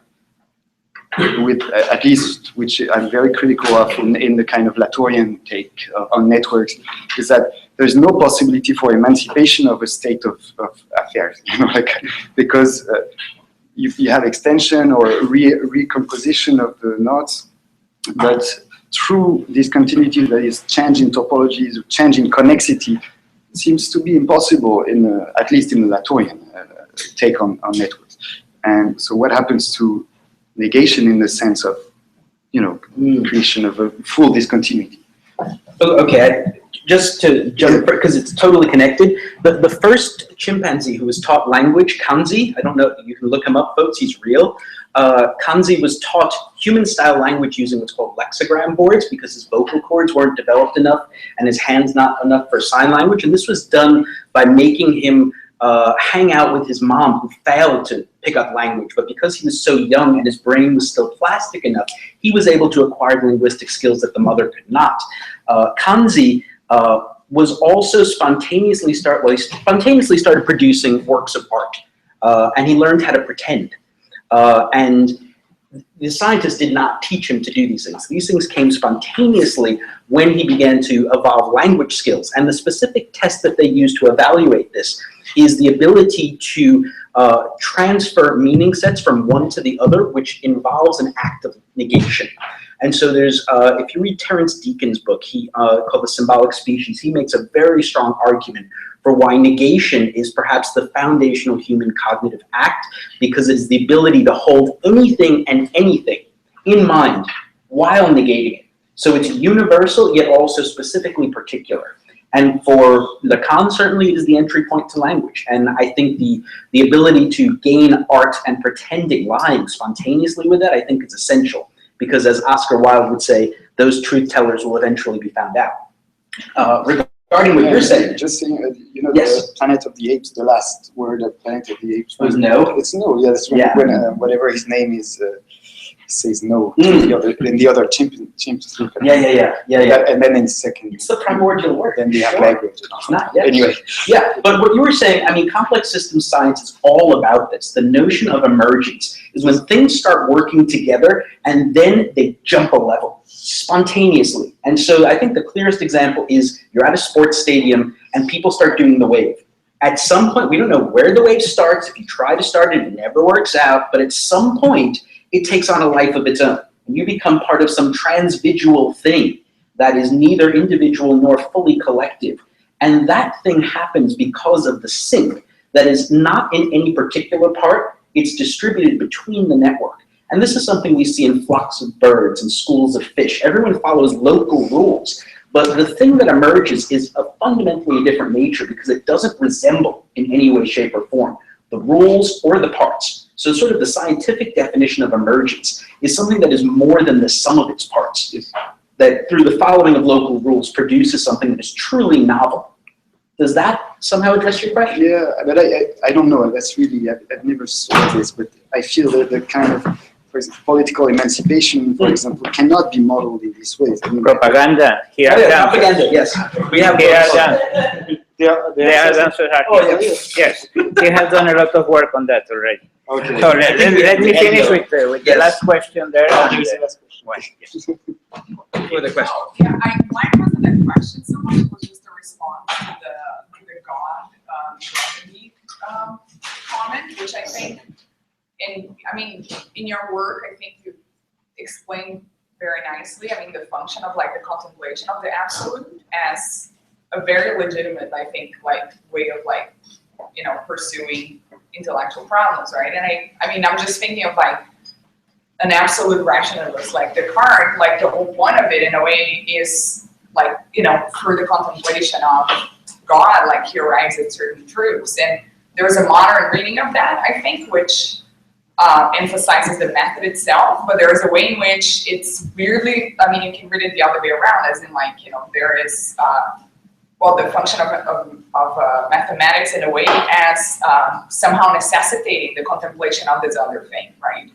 with at least, which I'm very critical of in the kind of Latourian take on networks, is that there's no possibility for emancipation of a state of affairs, you know, like, because you have extension or recomposition of the knots, but through discontinuity, that is change in topologies, change in connexity, seems to be impossible in at least in the Latourian take on networks. And so what happens to negation in the sense of, you know, creation of a full discontinuity? Okay, just to jump, because it's totally connected. The first chimpanzee who was taught language, Kanzi, I don't know, you can look him up, folks, he's real. Kanzi was taught human-style language using what's called lexigram boards because his vocal cords weren't developed enough and his hands not enough for sign language. And this was done by making him hang out with his mom, who failed to pick up language, but because he was so young and his brain was still plastic enough, he was able to acquire linguistic skills that the mother could not. Kanzi was also spontaneously started producing works of art, and he learned how to pretend. And the scientists did not teach him to do these things. These things came spontaneously when he began to evolve language skills. And the specific test that they use to evaluate this is the ability to transfer meaning sets from one to the other, which involves an act of negation. And so there's, if you read Terence Deacon's book, called The Symbolic Species, he makes a very strong argument for why negation is perhaps the foundational human cognitive act, because it is the ability to hold anything and anything in mind while negating it. So it's universal, yet also specifically particular. And for Lacan, certainly, it is the entry point to language. And I think the ability to gain art and pretending, lying spontaneously with it, I think is essential. Because as Oscar Wilde would say, those truth tellers will eventually be found out. Regarding what you're saying. Just saying, you know, yes. The Planet of the Apes, the last word of Planet of the Apes was no? It's no, yes. When, yeah. When whatever his name is, says no to the other chimps. Yeah. And then in second. It's the primordial word. Then they have language. Not yet. Anyway. Yeah, but what you were saying, I mean, complex systems science is all about this. The notion of emergence is when things start working together and then they jump a level spontaneously. And so I think the clearest example is you're at a sports stadium and people start doing the wave. At some point, we don't know where the wave starts. If you try to start it, it never works out. But at some point, it takes on a life of its own. and you become part of some transvisual thing that is neither individual nor fully collective. And that thing happens because of the sync that is not in any particular part, it's distributed between the network. And this is something we see in flocks of birds and schools of fish. Everyone follows local rules. But the thing that emerges is of fundamentally different nature because it doesn't resemble in any way, shape, or form the rules or the parts. So sort of the scientific definition of emergence is something that is more than the sum of its parts. That through the following of local rules produces something that is truly novel. Does that somehow address your question? Yeah, but I don't know. That's really, I've never saw this, but I feel that the kind of, for example, political emancipation, for example, cannot be modeled in this way. I mean, Propaganda. Here propaganda, yes. We have the answers are here. Yes, he has done a lot of work on that already. Okay. So let me finish with the last question there. For the question. Yeah, mine wasn't a question so much, it was just a response to the God comment, which I think, in your work, I think you explained very nicely, the function of like the contemplation of the absolute as a very legitimate, I think, like way of like, pursuing intellectual problems, right? And I'm just thinking of like an absolute rationalist like Descartes, like the whole point of it in a way is like, through the contemplation of God, like he arrives at certain truths. And there's a modern reading of that, I think, which emphasizes the method itself, but there is a way in which it's weirdly, you can read it the other way around, as in like, there is, the function of mathematics in a way as somehow necessitating the contemplation of this other thing, right?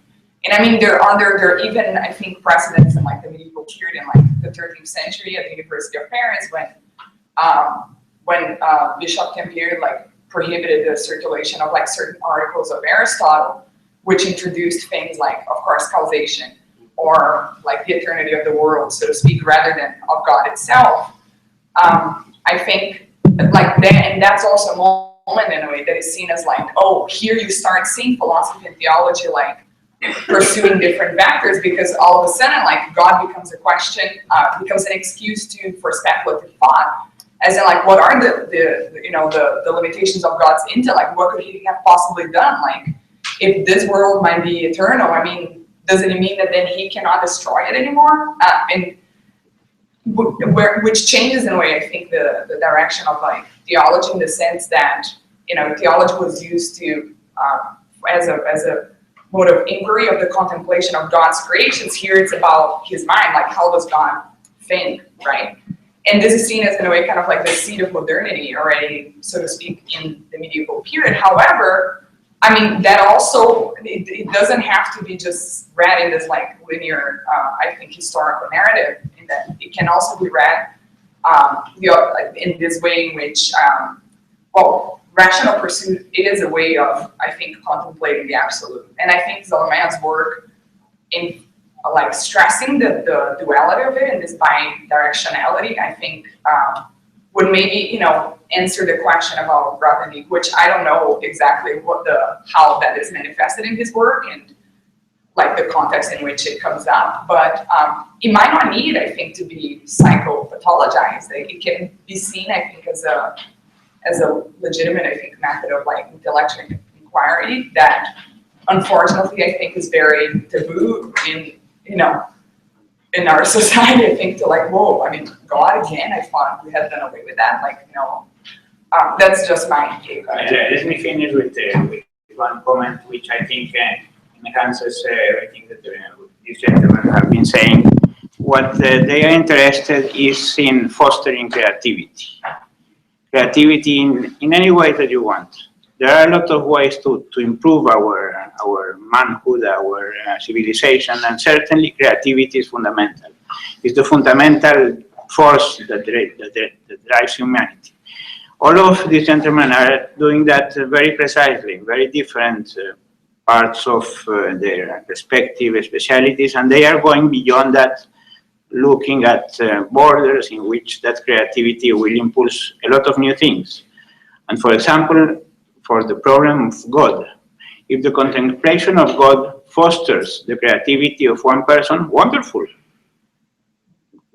And there are even, I think, precedents in like the medieval period in like the 13th century at the University of Paris when Bishop Tempier like prohibited the circulation of like certain articles of Aristotle, which introduced things like, of course, causation or like the eternity of the world, so to speak, rather than of God itself. I think like that, and that's also a moment in a way that is seen as like, oh, here you start seeing philosophy and theology like pursuing different vectors, because all of a sudden like God becomes a question, becomes an excuse for speculative thought, as in like what are the limitations of God's intellect? What could he have possibly done? Like if this world might be eternal, doesn't it mean that then he cannot destroy it anymore? Which changes in a way, I think, the direction of like theology, in the sense that theology was used to as a mode of inquiry of the contemplation of God's creations. Here it's about his mind, like how does God think, right? And this is seen as in a way kind of like the seed of modernity already, so to speak, in the medieval period. However, that also, it doesn't have to be just read in this like linear, I think, historical narrative, in that it can also be read in this way in which, rational pursuit is a way of, I think, contemplating the absolute. And I think Zalamea's work in like stressing the duality of it and this bi-directionality, I think, would maybe, answer the question about Grothendieck, which I don't know exactly how that is manifested in his work and like the context in which it comes up, but it might not need, I think, to be psychopathologized. It can be seen, I think, as a legitimate, I think, method of like intellectual inquiry that, unfortunately, I think is very taboo in our society. I think to like, whoa, God again, I thought we had done away with that. Like, that's just my take on it. Let me finish with one comment, which I think enhances everything that these gentlemen have been saying. What they are interested is in fostering creativity. Creativity in any way that you want. There are a lot of ways to improve our manhood, our civilization, and certainly creativity is fundamental. It's the fundamental force that drives humanity. All of these gentlemen are doing that very precisely, very different parts of their respective specialities, and they are going beyond that, looking at borders in which that creativity will impulse a lot of new things. And for example, for the problem of God, if the contemplation of God fosters the creativity of one person, wonderful.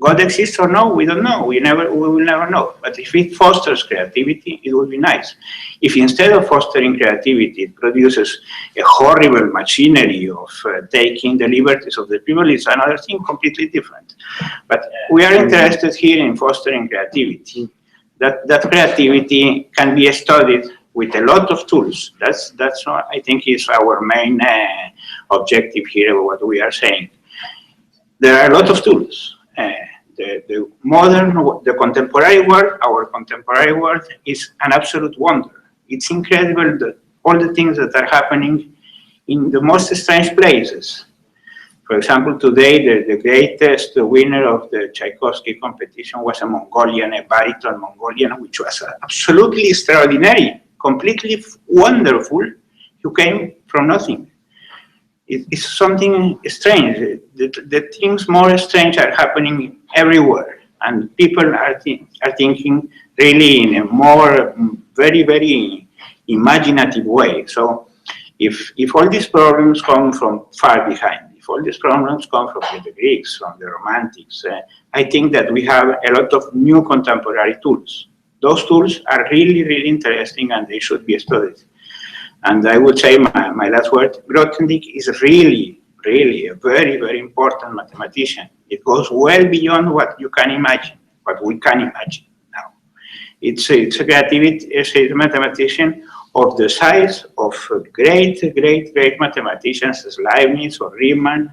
God exists or no, we don't know. We will never know. But if it fosters creativity, it would be nice. If instead of fostering creativity, it produces a horrible machinery of taking the liberties of the people, it's another thing completely different. But we are interested here in fostering creativity. That creativity can be studied with a lot of tools. That's what I think is our main objective here of what we are saying. There are a lot of tools. The modern, the contemporary world, our contemporary world is an absolute wonder. It's incredible that all the things that are happening in the most strange places. For example, today the greatest winner of the Tchaikovsky competition was a Mongolian, a baritone Mongolian, which was absolutely extraordinary, completely wonderful, who came from nothing. It's something strange. The things more strange are happening everywhere, and people are thinking really in a more very, very imaginative way. So if all these problems come from far behind, if all these problems come from the Greeks, from the Romantics, I think that we have a lot of new contemporary tools. Those tools are really, really interesting, and they should be studied. And I would say my last word, Grothendieck is really, really a very, very important mathematician. It goes well beyond what you can imagine, what we can imagine now. It's a creativity, it's a mathematician of the size of great, great, great mathematicians as Leibniz or Riemann.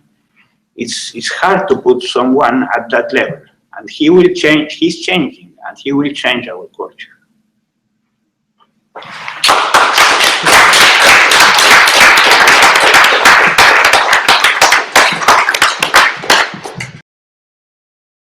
It's hard to put someone at that level. And he will change, he's changing, and he will change our culture.